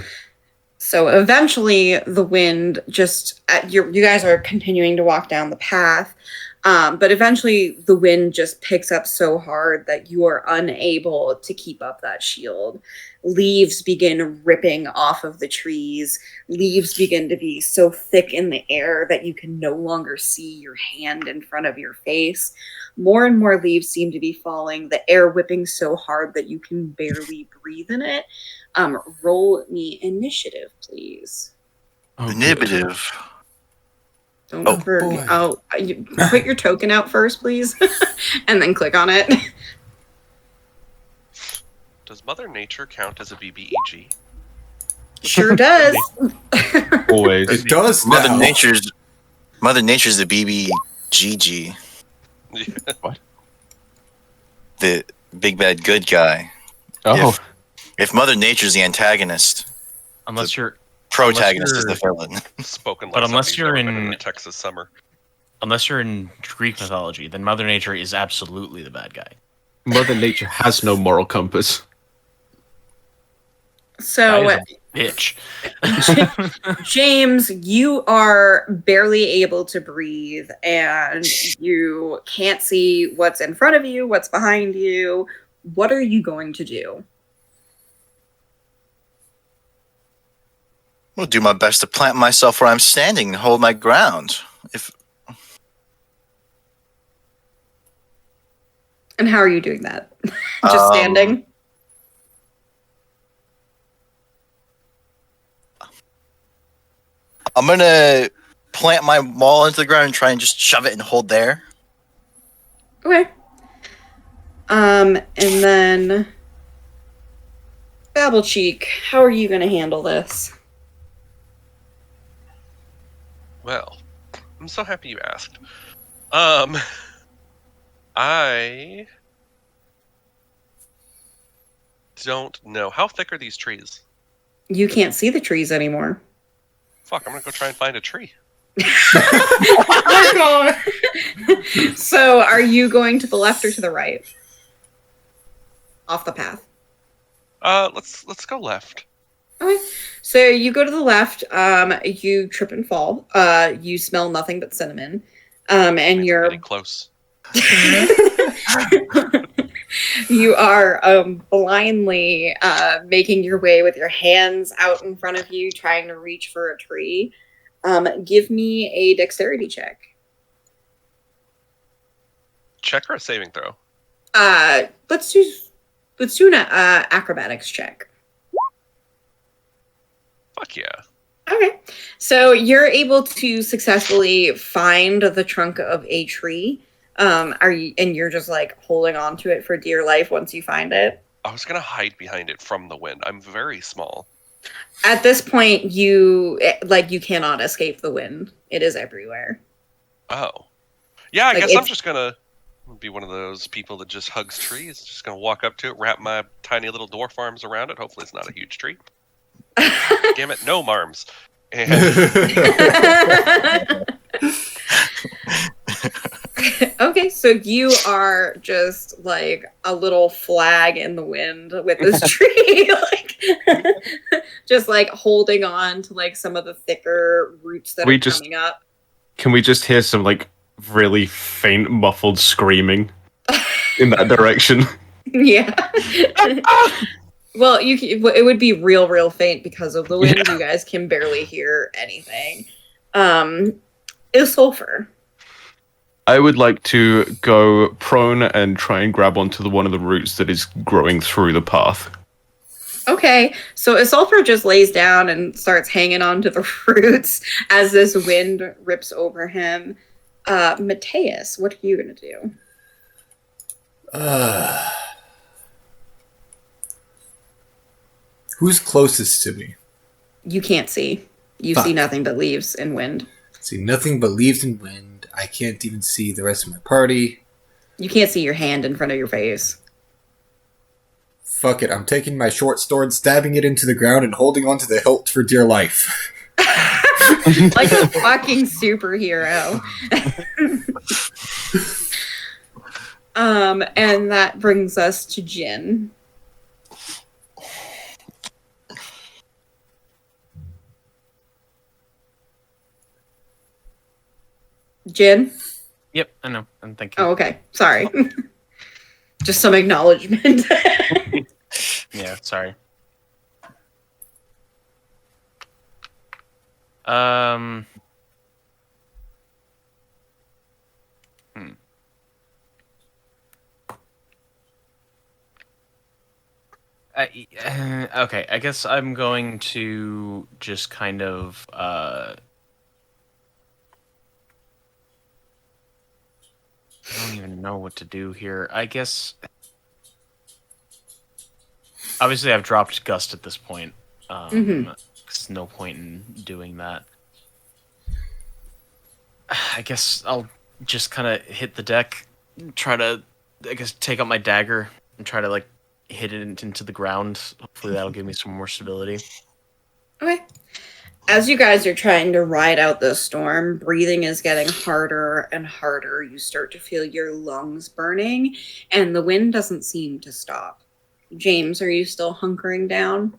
Speaker 1: So eventually the wind just, you guys are continuing to walk down the path. But eventually the wind just picks up so hard that you are unable to keep up that shield. Leaves begin ripping off of the trees. Leaves begin to be so thick in the air that you can no longer see your hand in front of your face. More and more leaves seem to be falling, the air whipping so hard that you can barely breathe in it. Roll me initiative, please.
Speaker 2: Initiative.
Speaker 1: Don't
Speaker 2: Oh,
Speaker 1: forget.
Speaker 4: boy.
Speaker 1: You put your token out first, please, and then click on it.
Speaker 6: Does Mother Nature count as a BBEG?
Speaker 1: Sure does.
Speaker 3: Always.
Speaker 4: It does
Speaker 2: Mother
Speaker 4: now.
Speaker 2: Nature's the BBGG,
Speaker 3: What?
Speaker 2: the big bad good guy.
Speaker 3: Oh.
Speaker 2: If Mother Nature's the antagonist,
Speaker 5: Unless you're
Speaker 2: protagonist is
Speaker 5: you're-
Speaker 2: the villain.
Speaker 6: Spoken
Speaker 5: But
Speaker 6: like
Speaker 5: unless
Speaker 6: something
Speaker 5: you're
Speaker 6: you've never been
Speaker 5: in-
Speaker 6: a Texas summer.
Speaker 5: unless you're in Greek mythology, then Mother Nature is absolutely the bad guy.
Speaker 3: Mother Nature has no moral compass.
Speaker 1: So,
Speaker 5: That is a bitch.
Speaker 1: James, you are barely able to breathe, and you can't see what's in front of you, what's behind you. What are you going to do?
Speaker 2: I'll do my best to plant myself where I'm standing and hold my ground. If
Speaker 1: And how are you doing that? Just standing?
Speaker 2: I'm gonna plant my maul into the ground and try and just shove it and hold there.
Speaker 1: Okay. And then Babble Cheek, how are you going to handle this?
Speaker 6: Well, I'm so happy you asked. I don't know. How thick are these trees?
Speaker 1: You can't see the trees anymore.
Speaker 6: Fuck, I'm gonna go try and find a tree.
Speaker 1: So, are you going to the left or to the right? Off the path.
Speaker 6: Let's go left.
Speaker 1: Okay. So you go to the left. You trip and fall. You smell nothing but cinnamon. And
Speaker 6: I'm
Speaker 1: you're
Speaker 6: getting close.
Speaker 1: you are blindly making your way with your hands out in front of you, trying to reach for a tree. Give me a dexterity check.
Speaker 6: Check or a saving throw?
Speaker 1: Let's do an acrobatics check.
Speaker 6: Fuck yeah.
Speaker 1: Okay. So you're able to successfully find the trunk of a tree. And you're just like holding on to it for dear life once you find it?
Speaker 6: I was gonna hide behind it from the wind. I'm very small.
Speaker 1: At this point, you cannot escape the wind. It is everywhere.
Speaker 6: Oh. Yeah, I
Speaker 1: Like,
Speaker 6: guess I'm
Speaker 1: it's-
Speaker 6: just gonna be one of those people that just hugs trees. Just gonna walk up to it, wrap my tiny little dwarf arms around it. Hopefully it's not a huge tree. Damn it, no arms. And
Speaker 1: Okay, so you are just like a little flag in the wind with this tree, just like holding on to like some of the thicker roots that
Speaker 3: We
Speaker 1: are
Speaker 3: just-
Speaker 1: coming up.
Speaker 3: Can we just hear some like really faint, muffled screaming in that direction?
Speaker 1: Yeah. Well, it would be real faint because of the wind.
Speaker 3: Yeah.
Speaker 1: You guys can barely hear anything. Is sulfur.
Speaker 3: I would like to go prone and try and grab onto one of the roots that is growing through the path.
Speaker 1: Okay, so Isulfur just lays down and starts hanging on to the roots as this wind rips over him. Mateus, what are you gonna do?
Speaker 4: Who's closest to me?
Speaker 1: You can't see. You
Speaker 4: Fuck.
Speaker 1: see nothing but leaves and wind.
Speaker 4: See nothing but leaves and wind. I can't even see the rest of my party.
Speaker 1: You can't see your hand in front of your face.
Speaker 4: Fuck it, I'm taking my short sword, stabbing it into the ground, and holding onto the hilt for dear life.
Speaker 1: Like a fucking superhero. And that brings us to Jin. Jin?
Speaker 5: Yep, I know. I'm thinking.
Speaker 1: Oh, okay. Sorry. Just some acknowledgement.
Speaker 5: Yeah, sorry. Hmm. Okay, I guess I'm going to just kind of I don't even know what to do here. I guess obviously I've dropped Gust at this point. There's no point in doing that. I guess I'll just kind of hit the deck, try to, I guess, take out my dagger and try to like hit it into the ground. Hopefully that'll give me some more stability.
Speaker 1: Okay. As you guys are trying to ride out the storm, breathing is getting harder and harder. You start to feel your lungs burning, and the wind doesn't seem to stop. James, are you still hunkering down?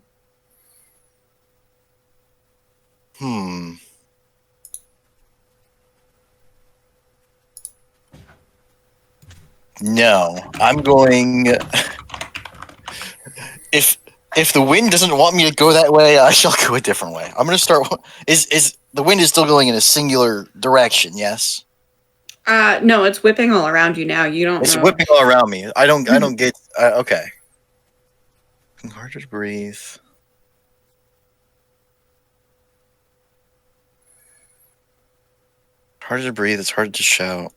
Speaker 2: No, I'm going. If the wind doesn't want me to go that way, I shall go a different way. I'm going to start. Is the wind is still going in a singular direction? Yes.
Speaker 1: No, it's whipping all around you now. You don't
Speaker 2: It's
Speaker 1: know.
Speaker 2: whipping all around me. I don't get. Okay. Harder to breathe. Harder to breathe. It's hard to shout.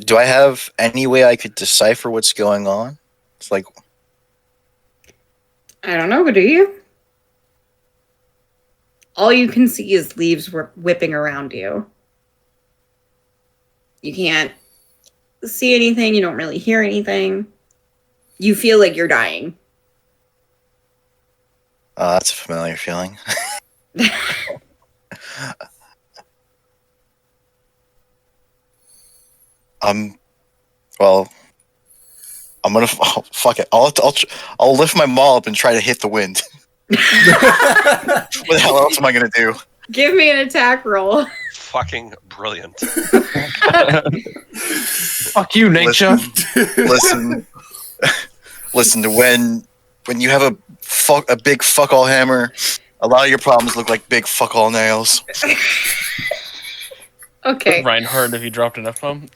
Speaker 2: Do I have any way I could decipher what's going on? It's like,
Speaker 1: I don't know, do you? All you can see is leaves whipping around you. You can't see anything. You don't really hear anything. You feel like you're dying.
Speaker 2: that's a familiar feeling. Well, I'm gonna fuck it. I'll lift my maul up and try to hit the wind. What the hell else am I gonna do?
Speaker 1: Give me an attack roll.
Speaker 6: Fucking brilliant.
Speaker 3: Fuck you, nature.
Speaker 2: Listen to when you have a big fuck all hammer, a lot of your problems look like big fuck all nails.
Speaker 1: Okay.
Speaker 5: Reinhardt, if you dropped an F-bomb.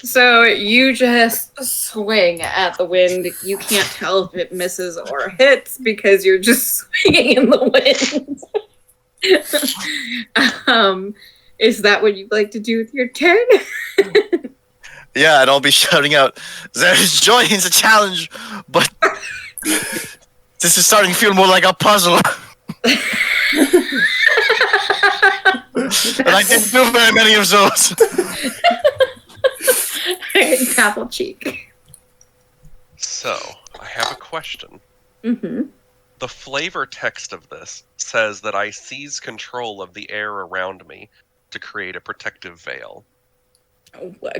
Speaker 1: So you just swing at the wind. You can't tell if it misses or hits because you're just swinging in the wind. Is that what you'd like to do with your turn?
Speaker 2: Yeah, and I'll be shouting out, "There's joy in the challenge," but this is starting to feel more like a puzzle. And I didn't do very many of those.
Speaker 1: apple cheek.
Speaker 6: So, I have a question.
Speaker 1: Mm-hmm.
Speaker 6: The flavor text of this says that I seize control of the air around me to create a protective veil.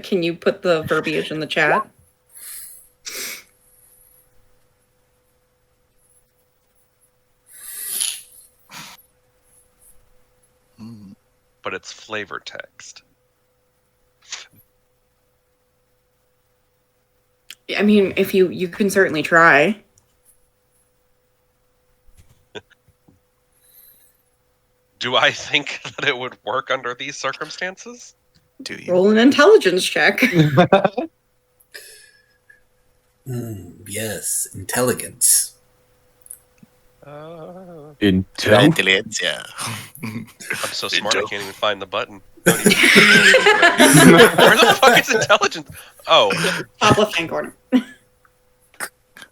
Speaker 1: Can you put the verbiage in the chat?
Speaker 6: But it's flavor text.
Speaker 1: I mean, if you can certainly try.
Speaker 6: Do I think that it would work under these circumstances?
Speaker 2: Do you?
Speaker 1: Roll an intelligence check.
Speaker 4: Yes, intelligence.
Speaker 6: I'm
Speaker 3: Intel.
Speaker 2: Intelligence, yeah.
Speaker 6: so smart I
Speaker 2: Intel.
Speaker 6: can't even find the button. Don't even- Where the fuck is intelligence? Oh,
Speaker 1: Top left hand corner.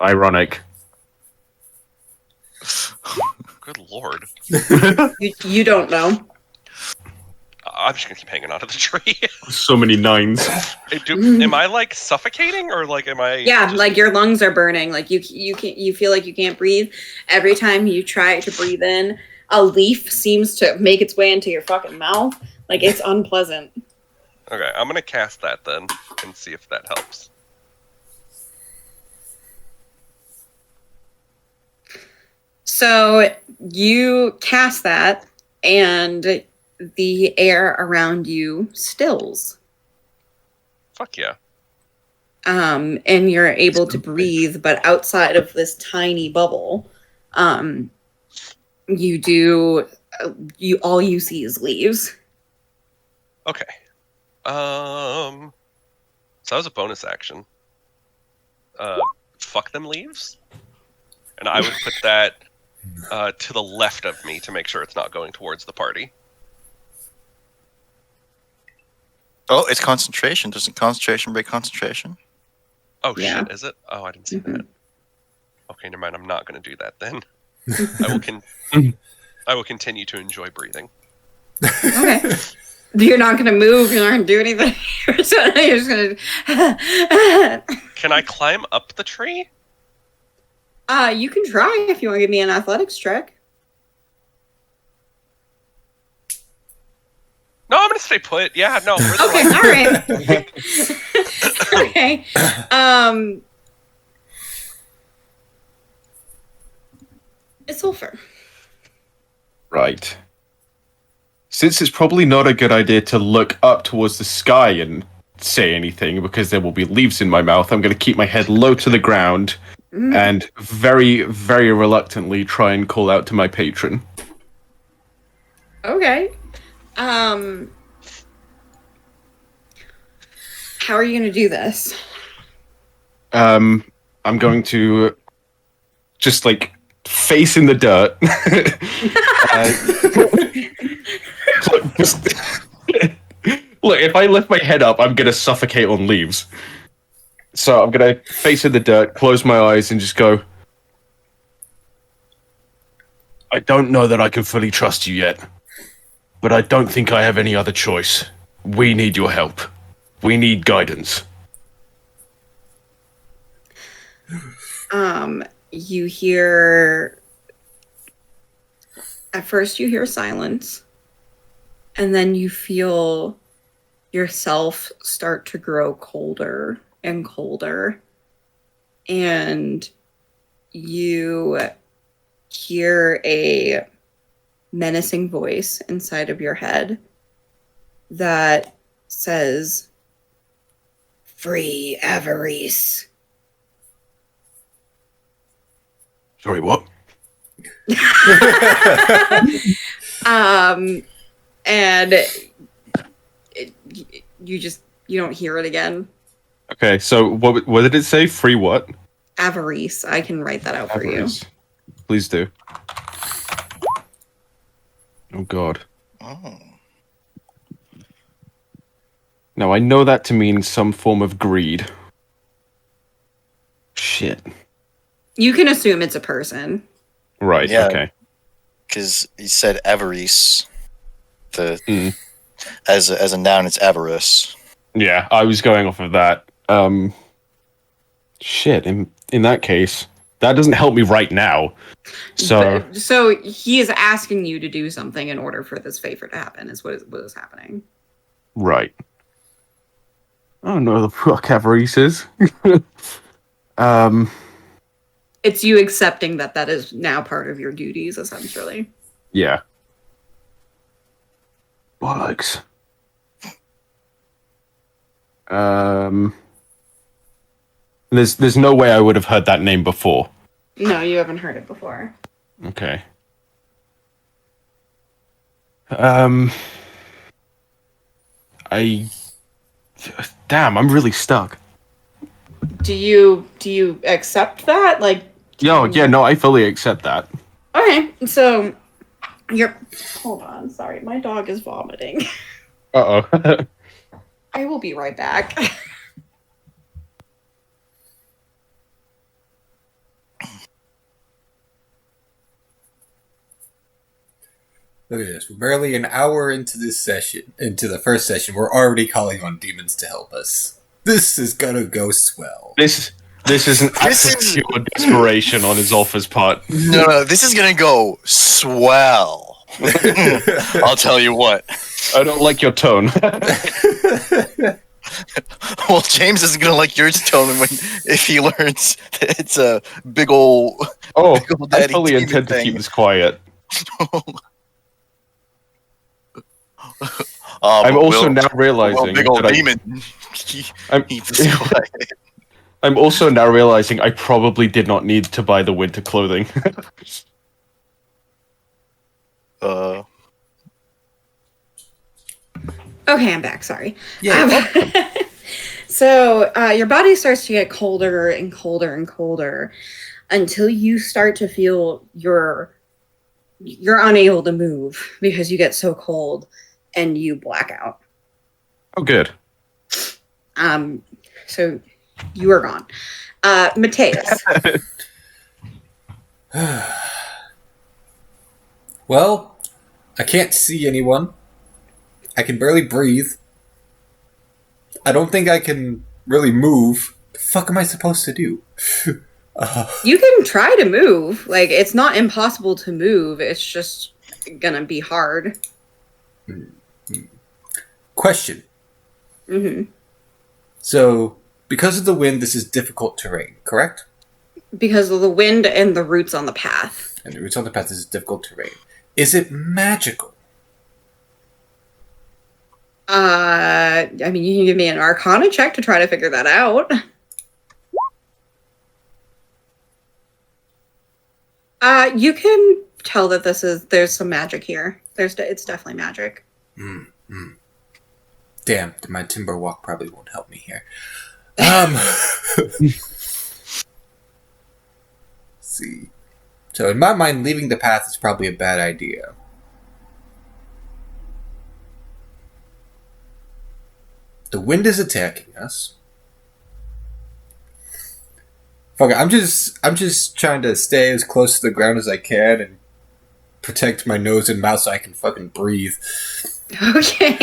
Speaker 3: Ironic.
Speaker 6: good lord.
Speaker 1: You don't know.
Speaker 6: I'm just gonna keep hanging onto the tree.
Speaker 3: So many nines.
Speaker 6: Am I like suffocating or like am I?
Speaker 1: Yeah,
Speaker 6: just-
Speaker 1: like your lungs are burning. Like you feel like you can't breathe. Every time you try to breathe in, a leaf seems to make its way into your fucking mouth. Like it's unpleasant.
Speaker 6: Okay, I'm gonna cast that then and see if that helps.
Speaker 1: So you cast that, and the air around you stills.
Speaker 6: Fuck yeah.
Speaker 1: And you're able to breathe, but outside of this tiny bubble, you all you see is leaves.
Speaker 6: Okay. So that was a bonus action. Fuck them leaves, and I would put that to the left of me to make sure it's not going towards the party.
Speaker 2: Oh, it's concentration. Doesn't concentration break concentration?
Speaker 6: Oh
Speaker 1: Yeah.
Speaker 6: shit, is it? Oh, I didn't see
Speaker 1: Mhm.
Speaker 6: that. Okay, never mind. I'm not going to do that then. I will continue to enjoy breathing.
Speaker 1: Okay. You're not gonna move. You're not gonna do anything. You're just gonna.
Speaker 6: Can I climb up the tree?
Speaker 1: You can try if you want to give me an athletics check.
Speaker 6: No, I'm going to stay put. Yeah, no. we're the
Speaker 1: Okay,
Speaker 6: one-
Speaker 1: all right. Okay. It's sulfur.
Speaker 3: Right. Since it's probably not a good idea to look up towards the sky and say anything because there will be leaves in my mouth, I'm going to keep my head low to the ground and very, very reluctantly try and call out to my patron.
Speaker 1: Okay. How are you gonna do this?
Speaker 3: I'm going to just like face in the dirt. Look, if I lift my head up, I'm gonna suffocate on leaves. So I'm gonna face in the dirt, close my eyes, and just go. I don't know that I can fully trust you yet, but I don't think I have any other choice. We need your help. We need guidance.
Speaker 1: You hear. At first, you hear silence, and then you feel yourself start to grow colder and colder, and you hear a menacing voice inside of your head that says, "Free Avarice."
Speaker 3: Sorry, what?
Speaker 1: And you don't hear it again.
Speaker 3: Okay, so what did it say? Free what?
Speaker 1: Avarice. I can write that out for you.
Speaker 3: Avarice. Please do. Oh god.
Speaker 2: Oh.
Speaker 3: Now I know that to mean some form of greed. Shit.
Speaker 1: You can assume it's a person.
Speaker 3: Right,
Speaker 2: Yeah.
Speaker 3: okay.
Speaker 2: Because you said avarice.
Speaker 3: Mm.
Speaker 2: As a noun, it's avarice.
Speaker 3: Yeah, I was going off of that. Shit. In that case, that doesn't help me right now. So
Speaker 1: So he is asking you to do something in order for this favor to happen. Is what is happening.
Speaker 3: right. I don't know the fuck Cavarese is.
Speaker 1: It's you accepting that is now part of your duties, essentially.
Speaker 3: Yeah. Bollocks. There's no way I would have heard that name before.
Speaker 1: No, you haven't heard it before.
Speaker 3: Okay. I damn, I'm really stuck.
Speaker 1: Do you accept that? Like,
Speaker 3: Yo, yeah, no, I fully accept that.
Speaker 1: okay, so you're. Hold on, sorry, my dog is vomiting.
Speaker 3: Uh-oh.
Speaker 1: I will be right back.
Speaker 4: Look at this. We're barely an hour into this session, into the first session. We're already calling on demons to help us. This is gonna go swell.
Speaker 3: This is an act of pure desperation on Izolfa's part.
Speaker 2: No, this is gonna go swell. I'll tell you what.
Speaker 3: I don't like your tone.
Speaker 2: Well, James isn't gonna like your tone if he learns that it's a big old.
Speaker 3: Oh,
Speaker 2: big old
Speaker 3: I
Speaker 2: daddy
Speaker 3: fully
Speaker 2: demon
Speaker 3: intend to
Speaker 2: thing.
Speaker 3: keep this quiet. I'm
Speaker 2: but
Speaker 3: also
Speaker 2: Will-
Speaker 3: now realizing
Speaker 2: big old
Speaker 3: that
Speaker 2: demon.
Speaker 3: I'm,
Speaker 2: Keep this quiet.
Speaker 3: I'm also now realizing I probably did not need to buy the winter clothing.
Speaker 1: Okay, I'm back. Sorry.
Speaker 4: Yeah.
Speaker 1: So your body starts to get colder and colder and colder until you start to feel you're unable to move because you get so cold and you black out.
Speaker 3: Oh, good.
Speaker 1: So you are gone. Mateus.
Speaker 4: Well, I can't see anyone. I can barely breathe. I don't think I can really move. The fuck am I supposed to do?
Speaker 1: You can try to move. Like, it's not impossible to move. It's just gonna be hard.
Speaker 4: Question.
Speaker 1: Mm-hmm.
Speaker 4: So, because of the wind, this is difficult terrain, correct?
Speaker 1: Because of the wind and the roots on the path.
Speaker 4: And the roots on the path is difficult terrain. Is it magical?
Speaker 1: I mean, you can give me an Arcana check to try to figure that out. You can tell that there's some magic here. It's definitely magic.
Speaker 4: Damn, my timber walk probably won't help me here. See. So in my mind, leaving the path is probably a bad idea. The wind is attacking us. Fuck it, I'm just trying to stay as close to the ground as I can and protect my nose and mouth so I can fucking breathe.
Speaker 1: Okay.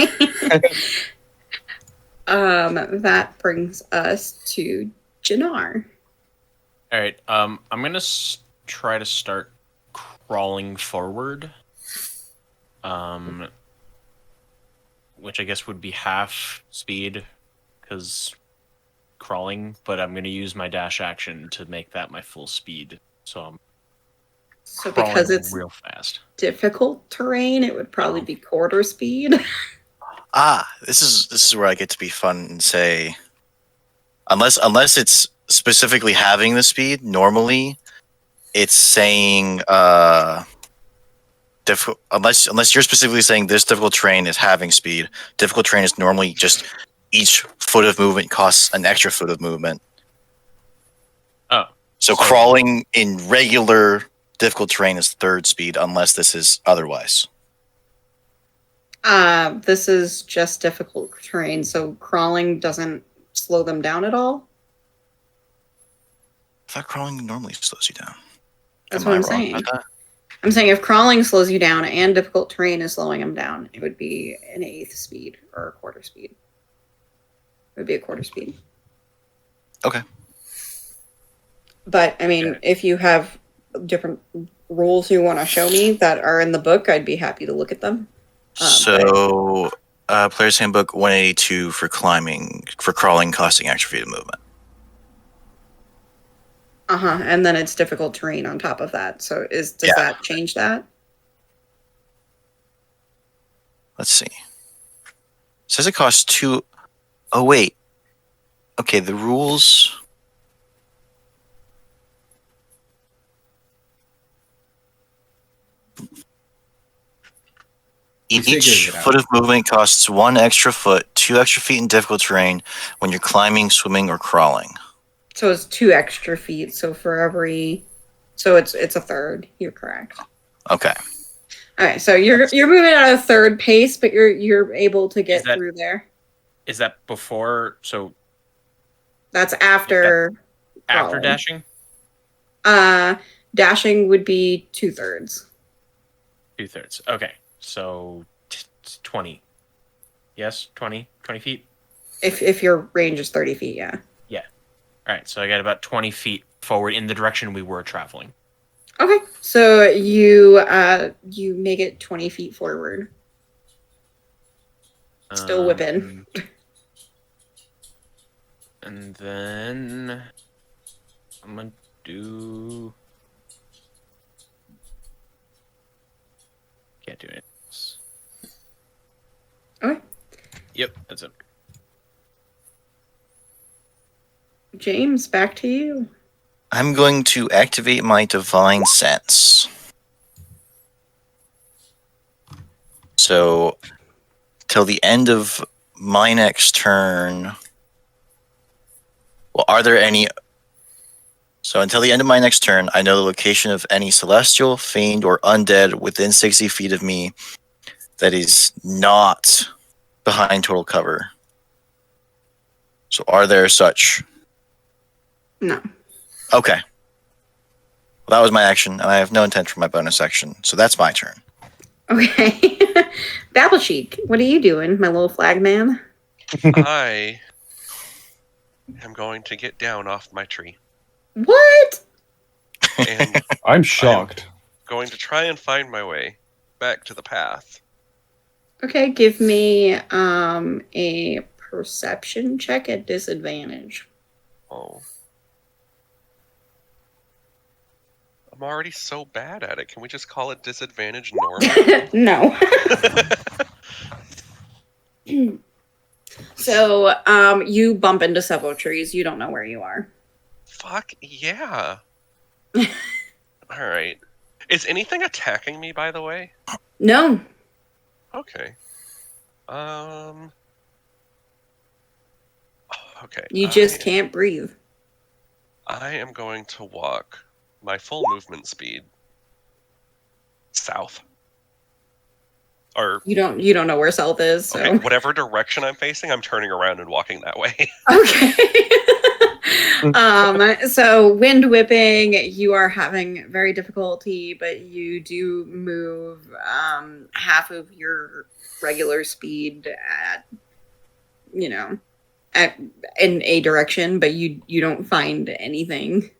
Speaker 1: That brings us to Jannar.
Speaker 5: All right. I'm gonna try to start crawling forward. Which I guess would be half speed, because crawling. But I'm gonna use my dash action to make that my full speed. So I'm crawling
Speaker 1: Because it's
Speaker 5: real fast.
Speaker 1: difficult terrain, it would probably be quarter speed.
Speaker 2: This is where I get to be fun and say, unless it's specifically having the speed. Normally, it's saying unless you're specifically saying this difficult terrain is having speed. Difficult terrain is normally just each foot of movement costs an extra foot of movement.
Speaker 5: Oh,
Speaker 2: so crawling in regular difficult terrain is third speed, unless this is otherwise.
Speaker 1: This is just difficult terrain, so crawling doesn't slow them down at all.
Speaker 2: I thought crawling normally slows you down.
Speaker 1: That's
Speaker 2: Am
Speaker 1: what
Speaker 2: I
Speaker 1: I'm
Speaker 2: wrong
Speaker 1: saying.
Speaker 2: about that?
Speaker 1: I'm saying if crawling slows you down and difficult terrain is slowing them down, it would be an eighth speed or a quarter speed. It would be a quarter speed.
Speaker 2: Okay.
Speaker 1: But I mean, if you have different rules you want to show me that are in the book, I'd be happy to look at them.
Speaker 2: So, Player's Handbook 182 for crawling, costing extra feet of movement.
Speaker 1: And then it's difficult terrain on top of that. So does that change that?
Speaker 2: Let's see. It says it costs 2. Oh, wait. Okay, the rules.
Speaker 4: We figured
Speaker 2: Each
Speaker 4: it out.
Speaker 2: foot of movement costs 1 extra foot, 2 extra feet in difficult terrain when you're climbing, swimming, or crawling.
Speaker 1: So it's 2 extra feet. So for every, so it's a third. You're correct.
Speaker 2: Okay.
Speaker 1: All right. So you're moving at a third pace, but you're able to get through there.
Speaker 5: Is that before? So
Speaker 1: That's after
Speaker 5: after
Speaker 1: crawling.
Speaker 5: dashing?
Speaker 1: Dashing would be 2/3.
Speaker 5: 2/3. Okay. So 20. Yes, 20 feet.
Speaker 1: If your range is 30 feet, yeah.
Speaker 5: All right. So I got about 20 feet forward in the direction we were traveling.
Speaker 1: Okay. So you make it 20 feet forward. Still whipping.
Speaker 5: And then I'm gonna do. Can't do anything else.
Speaker 1: Okay.
Speaker 5: Yep, that's it.
Speaker 1: James, back to you.
Speaker 2: I'm going to activate my Divine Sense. So, till the end of my next turn. Well, are there any? So, until the end of my next turn, I know the location of any celestial, fiend, or undead within 60 feet of me that is not behind total cover. So, are there such?
Speaker 1: No.
Speaker 2: Okay. Well, that was my action, and I have no intent for my bonus action, so that's my turn.
Speaker 1: Okay. Babble Cheek, what are you doing, my little flag man?
Speaker 6: I am going to get down off my tree
Speaker 1: What?
Speaker 6: and
Speaker 3: I'm shocked.
Speaker 6: going to try and find my way back to the path.
Speaker 1: Okay, give me a perception check at disadvantage.
Speaker 6: Oh. I'm already so bad at it. Can we just call it disadvantage normal?
Speaker 1: No. So, you bump into several trees. You don't know where you are.
Speaker 6: Fuck yeah. Alright. Is anything attacking me, by the way?
Speaker 1: No.
Speaker 6: Okay. Okay.
Speaker 1: You just can't breathe.
Speaker 6: I am going to walk my full movement speed south. Or
Speaker 1: You don't know where south is, so
Speaker 6: okay, whatever direction I'm facing, I'm turning around and walking that way.
Speaker 1: Okay. So wind whipping, you are having very difficulty, but you do move half of your regular speed at in a direction, but you don't find anything.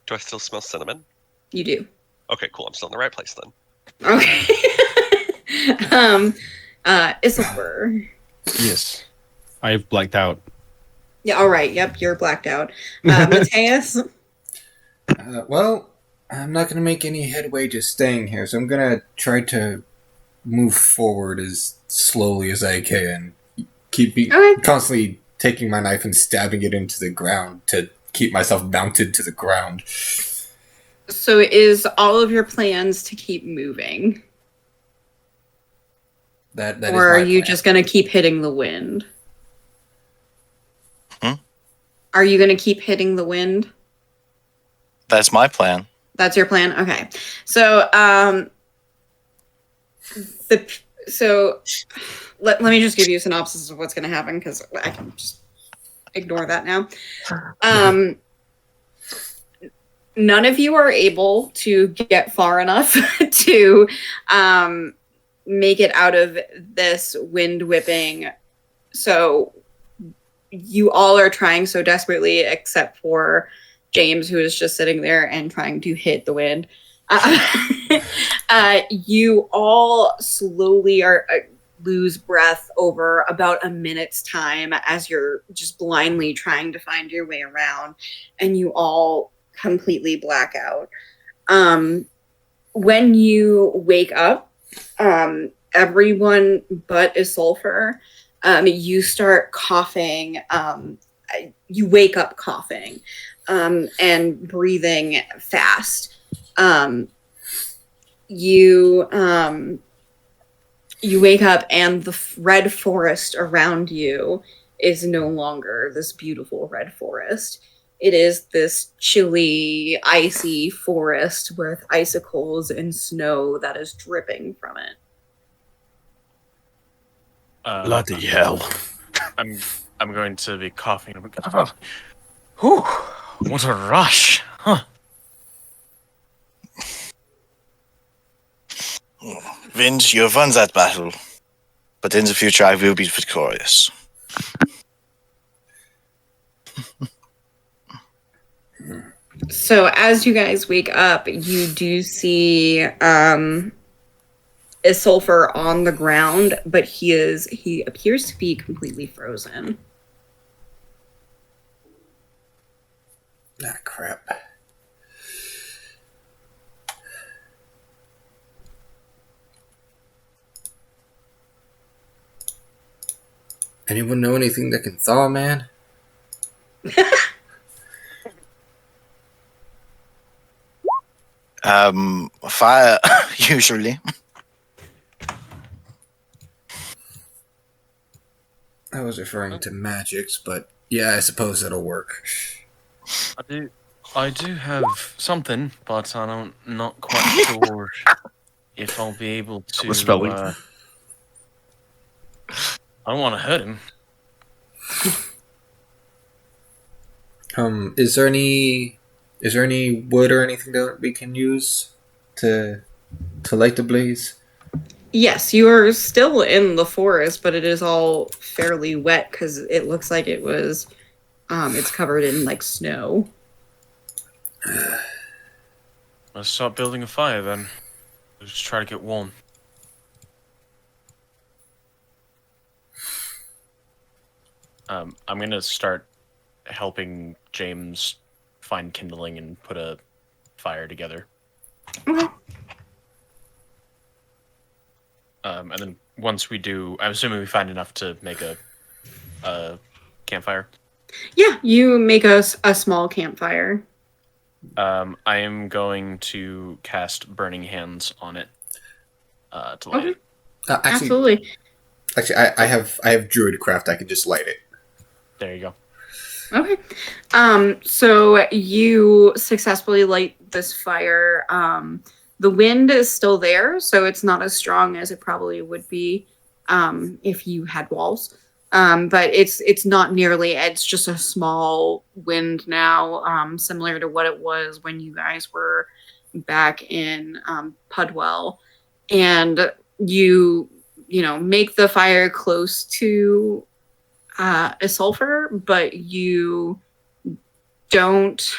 Speaker 6: Do I still smell cinnamon?
Speaker 1: You do.
Speaker 6: Okay, cool. I'm still in the right place then.
Speaker 1: Okay. Isildur.
Speaker 3: Yes. I've blacked out.
Speaker 1: Yeah, all right. Yep, you're blacked out. Mateus?
Speaker 4: Well, I'm not going to make any headway just staying here, so I'm going to try to move forward as slowly as I can. Constantly taking my knife and stabbing it into the ground to keep myself mounted to the ground.
Speaker 1: So is all of your plans to keep moving?
Speaker 4: That
Speaker 1: or are you
Speaker 4: plan.
Speaker 1: just going to keep hitting the wind?
Speaker 2: Hmm?
Speaker 1: Are you going to keep hitting the wind?
Speaker 2: That's my plan.
Speaker 1: That's your plan? Okay. So, let me just give you a synopsis of what's going to happen, because I can just ignore that now. None of you are able to get far enough to make it out of this wind whipping. So you all are trying so desperately, except for James, who is just sitting there and trying to hit the wind. You all slowly lose breath over about a minute's time as you're just blindly trying to find your way around, and you all completely black out. When you wake up, everyone but Isolfer, you start coughing. You wake up coughing and breathing fast. You wake up and the red forest around you is no longer this beautiful red forest. It is this chilly, icy forest with icicles and snow that is dripping from it.
Speaker 3: Bloody hell.
Speaker 5: I'm going to be coughing. Oh, whew, what a rush! Huh.
Speaker 2: Vince, you have won that battle, but in the future I will be victorious.
Speaker 1: So as you guys wake up, you do see Isolfer on the ground, but he appears to be completely frozen.
Speaker 4: Ah, crap. Anyone know anything that can thaw a man?
Speaker 2: Fire, usually.
Speaker 4: I was referring to magics, but yeah, I suppose that'll work.
Speaker 5: I do have something, but I'm not quite sure if I'll be able to.
Speaker 3: Spelling.
Speaker 5: I don't want to hurt him.
Speaker 4: Is there any wood or anything that we can use to light the blaze?
Speaker 1: Yes, you are still in the forest, but it is all fairly wet because it looks like it was. It's covered in like snow.
Speaker 5: Let's start building a fire then. Just try to get warm. I'm gonna start helping James find kindling and put a fire together.
Speaker 1: Okay.
Speaker 5: And then once we do, I'm assuming we find enough to make a campfire.
Speaker 1: Yeah, you make a small campfire.
Speaker 5: I am going to cast Burning Hands on it to light
Speaker 1: Okay.
Speaker 5: it.
Speaker 1: Absolutely.
Speaker 4: Actually, I have Druidcraft. I can just light it.
Speaker 5: There you go.
Speaker 1: Okay. So you successfully light this fire. The wind is still there, so it's not as strong as it probably would be if you had walls. But it's not nearly. It's just a small wind now, similar to what it was when you guys were back in Pudwell, and you make the fire close to Isolfer, but you don't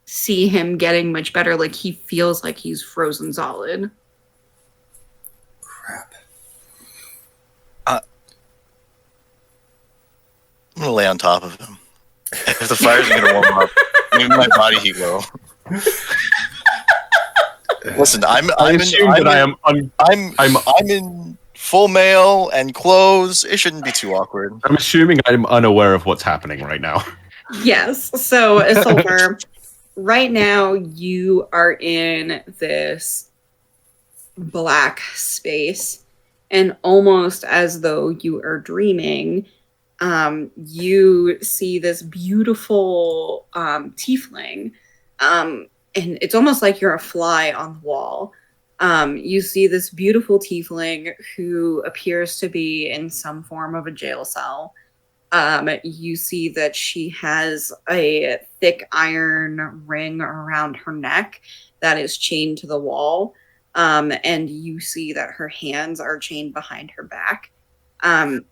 Speaker 1: see him getting much better. Like, he feels like he's frozen solid.
Speaker 4: Crap.
Speaker 2: I'm gonna lay on top of him. If the fire's gonna warm up, maybe my body heat will. Listen, I'm in full mail and clothes. It shouldn't be too awkward.
Speaker 3: I'm assuming I'm unaware of what's happening right now.
Speaker 1: Yes. So, Isolfer, right now you are in this black space, and almost as though you are dreaming, you see this beautiful tiefling, and it's almost like you're a fly on the wall. You see this beautiful tiefling who appears to be in some form of a jail cell. You see that she has a thick iron ring around her neck that is chained to the wall. And you see that her hands are chained behind her back.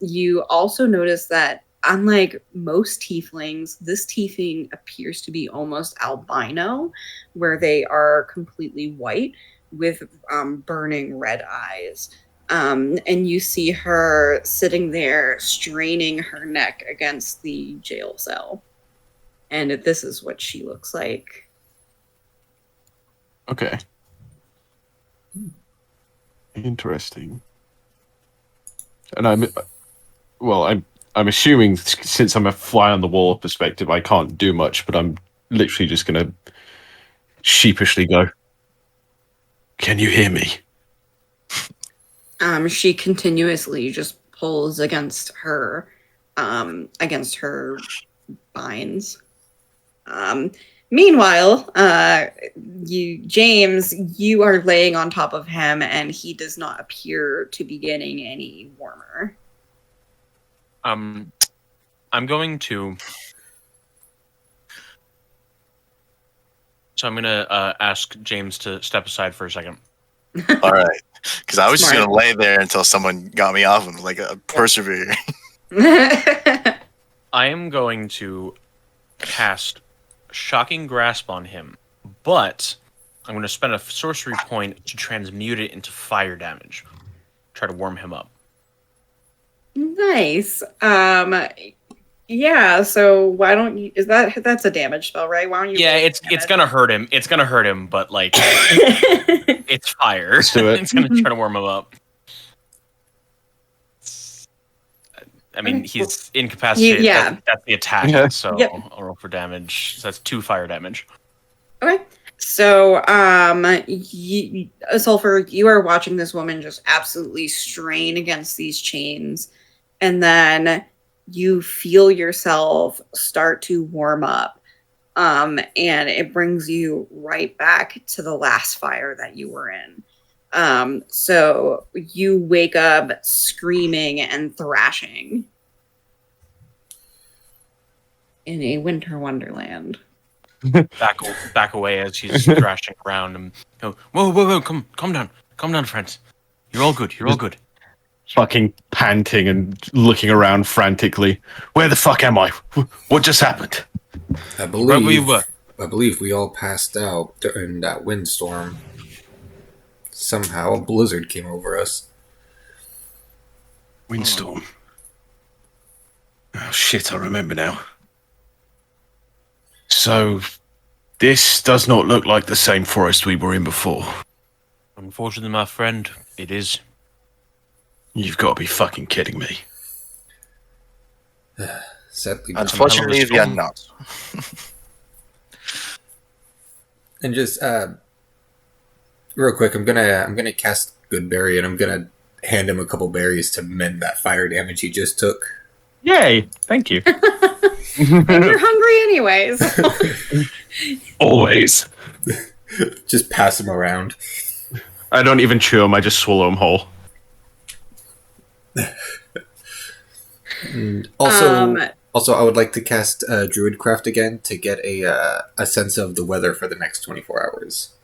Speaker 1: You also notice that unlike most tieflings, this tiefling appears to be almost albino, where they are completely white with burning red eyes. And you see her sitting there, straining her neck against the jail cell. And this is what she looks like.
Speaker 3: Okay. Interesting. And I'm assuming since I'm a fly on the wall perspective, I can't do much, but I'm literally just gonna sheepishly go, "Can you hear me?"
Speaker 1: She continuously just pulls against her binds. Meanwhile, James, you are laying on top of him, and he does not appear to be getting any warmer.
Speaker 5: I'm going to. So I'm gonna ask James to step aside for a second.
Speaker 2: All right, because I was just
Speaker 1: Smart.
Speaker 2: gonna lay there until someone got me off him, like a persevere.
Speaker 5: I am going to cast Shocking Grasp on him, but I'm going to spend a sorcery point to transmute it into fire damage. Try to warm him up.
Speaker 1: Nice. Yeah, so why don't you that's a damage spell, right? Why don't you
Speaker 5: Yeah, it's gonna hurt him. It's gonna hurt him, but like it's fire.
Speaker 3: Let's do it.
Speaker 5: It's gonna try to warm him up. I mean, he's incapacitated.
Speaker 1: Yeah.
Speaker 5: That's the attack.
Speaker 3: Yeah.
Speaker 5: So
Speaker 1: Yep.
Speaker 5: I'll roll for damage. So that's 2 fire damage.
Speaker 1: Okay. So, Sulfur, you are watching this woman just absolutely strain against these chains, and then you feel yourself start to warm up, and it brings you right back to the last fire that you were in. So you wake up screaming and thrashing in a winter wonderland.
Speaker 5: Back away as he's thrashing around and go, whoa, calm down, friends. You're all good.
Speaker 3: Fucking panting and looking around frantically. Where the fuck am I? What just happened?
Speaker 4: I
Speaker 5: Right where you were.
Speaker 4: believe we all passed out during that windstorm. Somehow a blizzard came over us.
Speaker 3: Windstorm. Oh shit, I remember now. So, this does not look like the same forest we were in before.
Speaker 5: Unfortunately, my friend, it is.
Speaker 3: You've got to be fucking kidding me.
Speaker 4: Sadly,
Speaker 2: Unfortunately,
Speaker 5: Some
Speaker 2: we are
Speaker 5: hell of a
Speaker 2: not.
Speaker 4: and just real quick, I'm gonna cast Goodberry, and I'm gonna hand him a couple berries to mend that fire damage he just took.
Speaker 3: Yay! Thank you.
Speaker 1: And you're hungry anyways.
Speaker 3: Always.
Speaker 4: Just pass him around.
Speaker 3: I don't even chew them, I just swallow them whole.
Speaker 4: And also, I would like to cast Druidcraft again to get a sense of the weather for the next 24 hours.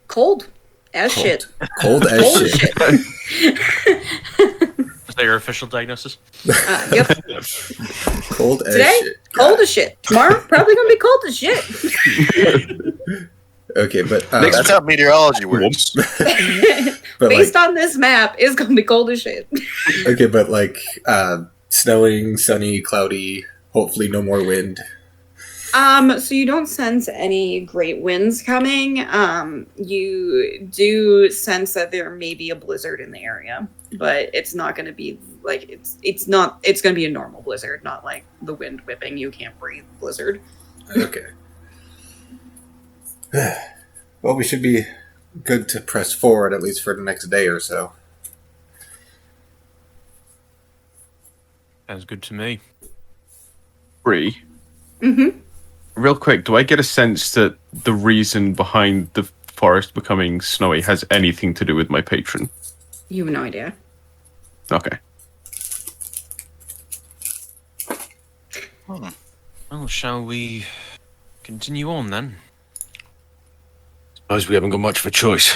Speaker 1: Cold as
Speaker 4: Cold.
Speaker 1: shit.
Speaker 4: Cold as
Speaker 1: Cold
Speaker 4: shit.
Speaker 5: Is that your official diagnosis?
Speaker 1: Yep.
Speaker 4: Cold as
Speaker 1: Today,
Speaker 4: shit.
Speaker 1: cold as shit. Tomorrow, probably gonna be cold as shit.
Speaker 4: Okay, but
Speaker 2: That's how meteorology works.
Speaker 4: but
Speaker 1: Based on this map, it's gonna be cold as shit.
Speaker 4: okay, but like snowing, sunny, cloudy. Hopefully, no more wind.
Speaker 1: So you don't sense any great winds coming. You do sense that there may be a blizzard in the area, but it's not going to be like it's going to be a normal blizzard, not like the wind whipping you can't breathe blizzard.
Speaker 4: Okay. Well, we should be good to press forward at least for the next day or so.
Speaker 5: Sounds good to me.
Speaker 3: Bree,
Speaker 1: Mm-hmm.
Speaker 3: real quick, do I get a sense that the reason behind the forest becoming snowy has anything to do with my patron?
Speaker 1: You have no idea.
Speaker 3: Okay.
Speaker 5: Well, shall we continue on then?
Speaker 3: Suppose we haven't got much of a choice.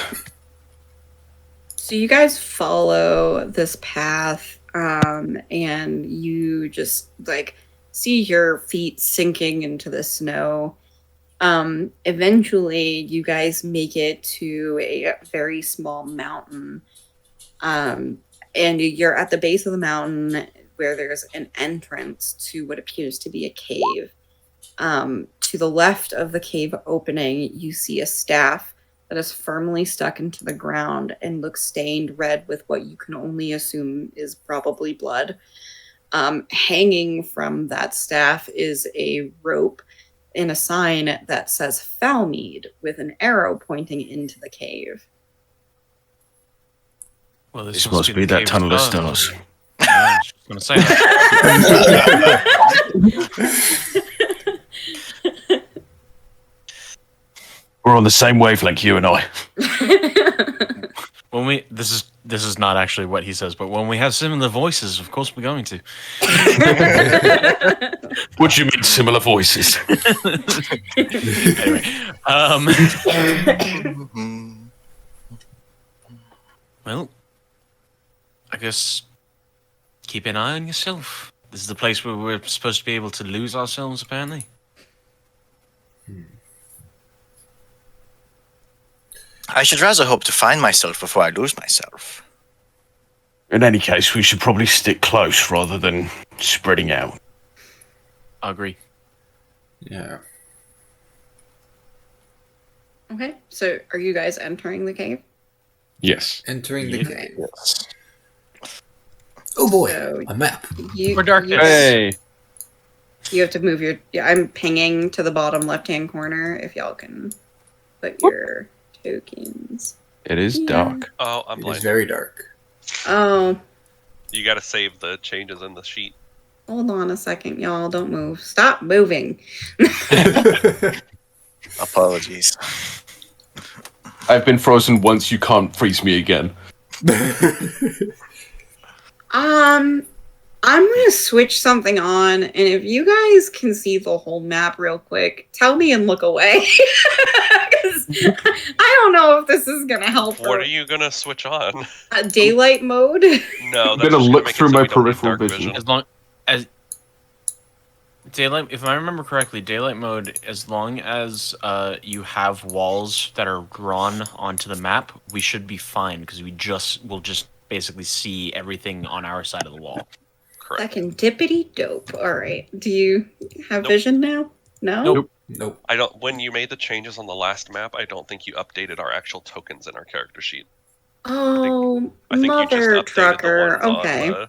Speaker 1: So you guys follow this path and you just like see your feet sinking into the snow. Eventually, you guys make it to a very small mountain, and you're at the base of the mountain where there's an entrance to what appears to be a cave. To the left of the cave opening, you see a staff that is firmly stuck into the ground and looks stained red with what you can only assume is probably blood. Hanging from that staff is a rope and a sign that says Falmead with an arrow pointing into the cave.
Speaker 5: Well,
Speaker 3: This must be
Speaker 5: the
Speaker 3: that
Speaker 5: cave
Speaker 3: tunnel of
Speaker 5: above.
Speaker 3: stars.
Speaker 5: Yeah, I was just gonna say that.
Speaker 3: We're on the same wavelength, you and I.
Speaker 5: When we this is not actually what he says, but when we have similar voices, of course we're going to.
Speaker 3: What do you mean, similar voices?
Speaker 5: Anyway,
Speaker 2: Mhm.
Speaker 5: well, I guess keep an eye on yourself. This is the place where we're supposed to be able to lose ourselves, apparently.
Speaker 2: I should rather hope to find myself before I lose myself.
Speaker 3: In any case, we should probably stick close rather than spreading out.
Speaker 5: I agree.
Speaker 4: Yeah.
Speaker 1: Okay, so are you guys entering the cave?
Speaker 3: Yes.
Speaker 4: Entering the
Speaker 5: Yeah.
Speaker 4: cave.
Speaker 2: Yes.
Speaker 4: Oh boy,
Speaker 1: So
Speaker 4: a map.
Speaker 5: We're dark
Speaker 1: you,
Speaker 5: days.
Speaker 1: you have to move your. Yeah, I'm pinging to the bottom left-hand corner. If y'all can put your tokens.
Speaker 3: It is
Speaker 1: Yeah.
Speaker 3: dark.
Speaker 6: Oh, I'm
Speaker 4: It is
Speaker 6: blind.
Speaker 4: very dark.
Speaker 1: Oh,
Speaker 6: You got to save the changes in the sheet.
Speaker 1: hold on a second, y'all. Don't move. Stop moving.
Speaker 2: Apologies.
Speaker 3: I've been frozen once, you can't freeze me again.
Speaker 1: I'm gonna switch something on, and if you guys can see the whole map real quick, tell me and look away. 'Cause I don't know if this is gonna help.
Speaker 6: What are you gonna switch on?
Speaker 1: Daylight mode?
Speaker 6: No,
Speaker 3: I'm
Speaker 6: that's
Speaker 3: gonna
Speaker 6: just
Speaker 3: look
Speaker 6: make it
Speaker 3: through
Speaker 6: so
Speaker 3: my
Speaker 6: we don't need
Speaker 3: peripheral
Speaker 6: dark
Speaker 3: vision.
Speaker 5: As long as daylight, if I remember correctly, daylight mode, as long as you have walls that are drawn onto the map, we should be fine because we'll just basically see everything on our side of the wall.
Speaker 6: Correct.
Speaker 1: Second dippity dope. All right. Do you have
Speaker 6: Nope.
Speaker 1: vision now? No.
Speaker 5: Nope.
Speaker 4: Nope.
Speaker 6: I don't. When you made the changes on the last map, I don't think you updated our actual tokens in our character sheet.
Speaker 1: Oh,
Speaker 6: I think you just
Speaker 1: mother
Speaker 6: updated
Speaker 1: trucker.
Speaker 6: the ones
Speaker 1: Okay.
Speaker 6: on.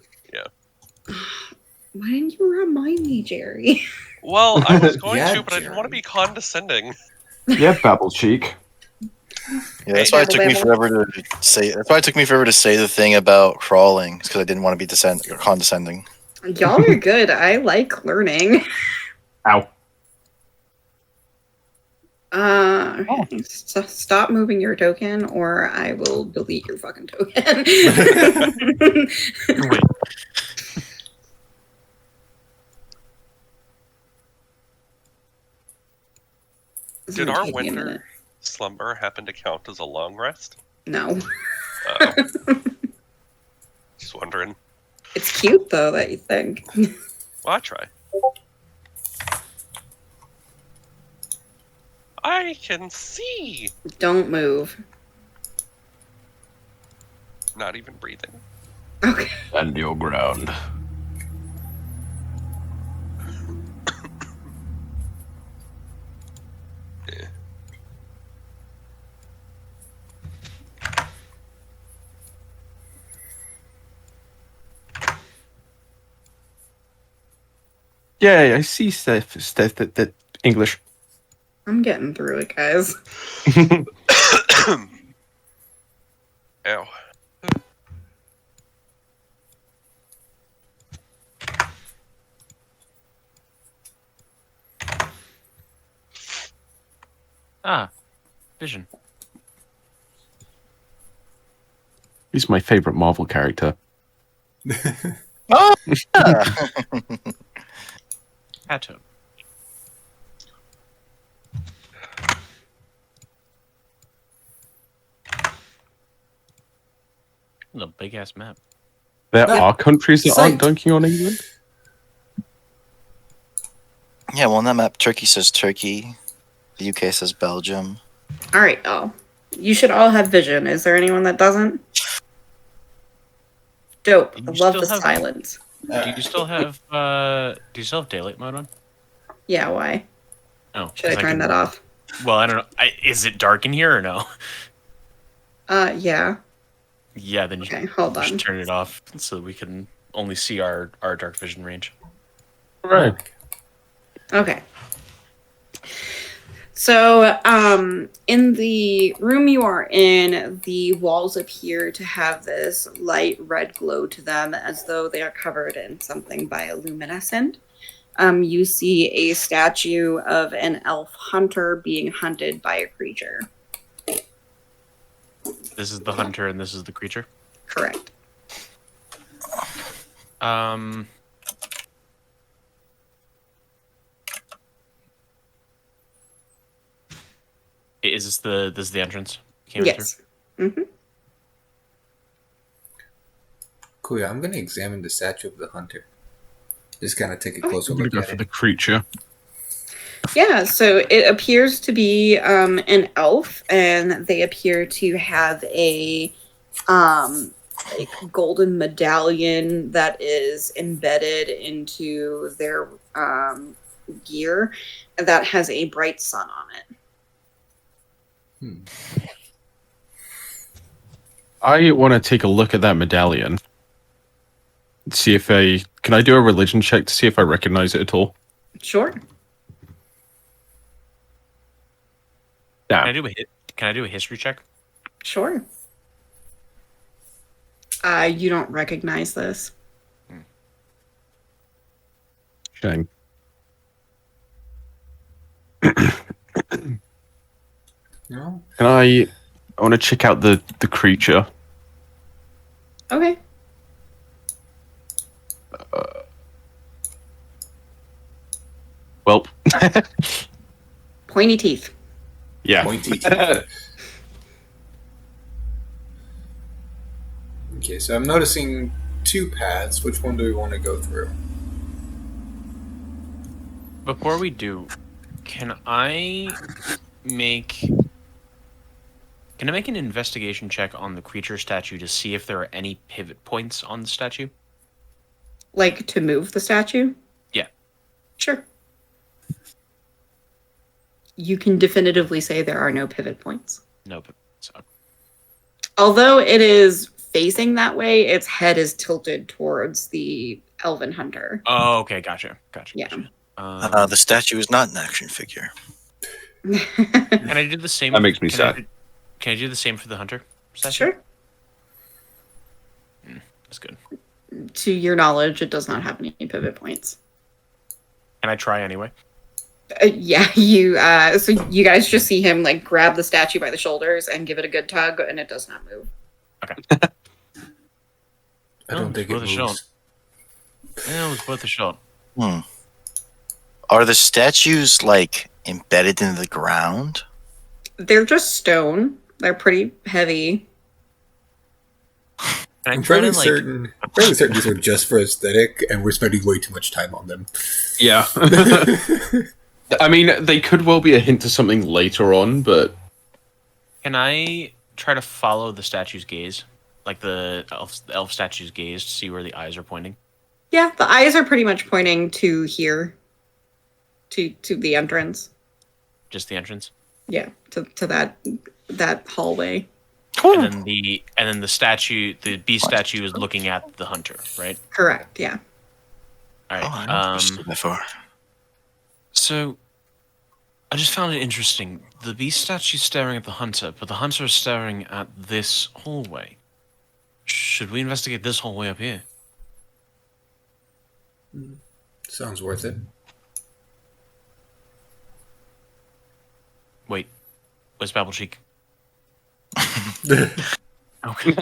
Speaker 1: Why didn't you remind me, Jerry?
Speaker 6: Well, I was going
Speaker 4: Yeah,
Speaker 6: to, but I didn't want to
Speaker 4: Jerry.
Speaker 6: be condescending.
Speaker 3: Yeah, Babble Cheek.
Speaker 2: Yeah, that's why it took me forever to say. That's why it took me forever to say the thing about crawling, because I didn't want to be condescending.
Speaker 1: Y'all are good. I like learning.
Speaker 3: Ow.
Speaker 1: Stop moving your token, or I will delete your fucking token.
Speaker 5: Wait.
Speaker 1: This is
Speaker 6: Did
Speaker 1: gonna
Speaker 6: our
Speaker 1: take me a
Speaker 6: winter
Speaker 1: minute.
Speaker 6: slumber happen to count as a long rest?
Speaker 1: No.
Speaker 6: Just wondering.
Speaker 1: It's cute though that you think.
Speaker 6: Well, I try. I can see.
Speaker 1: Don't move.
Speaker 6: Not even breathing.
Speaker 1: Okay.
Speaker 3: And your ground. Yeah, I see stuff that English.
Speaker 1: I'm getting through it, guys.
Speaker 6: Ow.
Speaker 5: Vision.
Speaker 3: He's my favorite Marvel character.
Speaker 2: Oh, yeah.
Speaker 5: Atom. A big ass map.
Speaker 3: There
Speaker 4: Yeah.
Speaker 3: are countries that aren't
Speaker 4: Sight.
Speaker 3: dunking on England.
Speaker 2: Yeah, well, on that map, Turkey says Turkey. The UK says Belgium.
Speaker 1: All right, y'all. You should all have vision. Is there anyone that doesn't? Dope.
Speaker 5: Do
Speaker 1: I
Speaker 5: you
Speaker 1: love
Speaker 5: still
Speaker 1: the
Speaker 5: have-
Speaker 1: silence.
Speaker 5: Do you still have daylight mode on?
Speaker 1: Yeah, why?
Speaker 5: Oh,
Speaker 1: Should I
Speaker 5: 'cause
Speaker 1: turn
Speaker 5: can-
Speaker 1: that off?
Speaker 5: Well, I don't know. Is it dark in here or no?
Speaker 1: Yeah.
Speaker 5: Yeah, then you
Speaker 1: Okay, hold
Speaker 5: should
Speaker 1: on.
Speaker 5: turn it off so that we can only see our dark vision range.
Speaker 3: Right.
Speaker 1: Okay. So, in the room you are in, the walls appear to have this light red glow to them as though they are covered in something bioluminescent. You see a statue of an elf hunter being hunted by a creature.
Speaker 5: This is the hunter and this is the creature.
Speaker 1: Correct.
Speaker 5: Is this is the entrance? Came
Speaker 1: Yes. Mm-hmm.
Speaker 4: Cool. Yeah, I'm gonna examine the statue of the hunter. Just kind of take a
Speaker 1: Okay.
Speaker 4: closer
Speaker 3: I'm gonna
Speaker 4: look
Speaker 3: go
Speaker 4: at
Speaker 3: for
Speaker 4: it.
Speaker 3: the creature.
Speaker 1: Yeah, so it appears to be an elf, and they appear to have a like golden medallion that is embedded into their gear that has a bright sun on it.
Speaker 4: Hmm.
Speaker 3: I want to take a look at that medallion. See if can I do a religion check to see if I recognize it at all?
Speaker 1: Sure.
Speaker 3: Yeah.
Speaker 5: Can I do a history check?
Speaker 1: Sure. You don't recognize this.
Speaker 3: Shame.
Speaker 4: No.
Speaker 3: Can I want to check out the creature.
Speaker 1: Okay.
Speaker 3: Well,
Speaker 1: Pointy teeth.
Speaker 3: yeah.
Speaker 4: Pointy teeth. Okay, so I'm noticing two paths. Which one do we want to go through?
Speaker 5: Before we do, can I make an investigation check on the creature statue to see if there are any pivot points on the statue?
Speaker 1: Like to move the statue?
Speaker 5: Yeah.
Speaker 1: Sure. You can definitively say there are no pivot points.
Speaker 5: No pivot points.
Speaker 1: Although it is facing that way, its head is tilted towards the elven hunter.
Speaker 5: Oh, okay, gotcha.
Speaker 1: Yeah.
Speaker 5: Gotcha.
Speaker 2: The statue is not an action figure.
Speaker 5: Can I do the same?
Speaker 3: That makes me
Speaker 5: can I
Speaker 3: sad.
Speaker 5: do- Can I do the same for the hunter statue?
Speaker 1: Sure.
Speaker 5: That's good.
Speaker 1: To your knowledge, it does not have any pivot points.
Speaker 5: Can I try anyway?
Speaker 1: Yeah, you. So you guys just see him like grab the statue by the shoulders and give it a good tug, and it does not move.
Speaker 4: I
Speaker 5: Oh,
Speaker 4: don't think it
Speaker 5: worth a shot.
Speaker 4: moves.
Speaker 5: Yeah, it was worth a shot.
Speaker 2: Are the statues like embedded in the ground?
Speaker 1: They're just stone. They're pretty heavy.
Speaker 5: Can I
Speaker 4: I'm
Speaker 5: try
Speaker 4: fairly
Speaker 5: to, like,
Speaker 4: certain these are just for aesthetic, and we're spending way too much time on them.
Speaker 3: Yeah. I mean, they could well be a hint to something later on, but
Speaker 5: Can I try to follow the statue's gaze? Like the elf statue's gaze to see where the eyes are pointing?
Speaker 1: Yeah, the eyes are pretty much pointing to here, to the entrance.
Speaker 5: Just the entrance?
Speaker 1: Yeah, to that hallway.
Speaker 5: And then the statue, the beast statue is looking at the hunter, right?
Speaker 1: Correct. Yeah.
Speaker 5: All
Speaker 2: Oh, I
Speaker 5: right.
Speaker 2: never understood that far.
Speaker 5: So I just found it interesting. The beast statue's staring at the hunter, but the hunter is staring at this hallway. Should we investigate this hallway up here?
Speaker 4: Sounds worth it.
Speaker 5: Wait, where's Babble Cheek? Okay.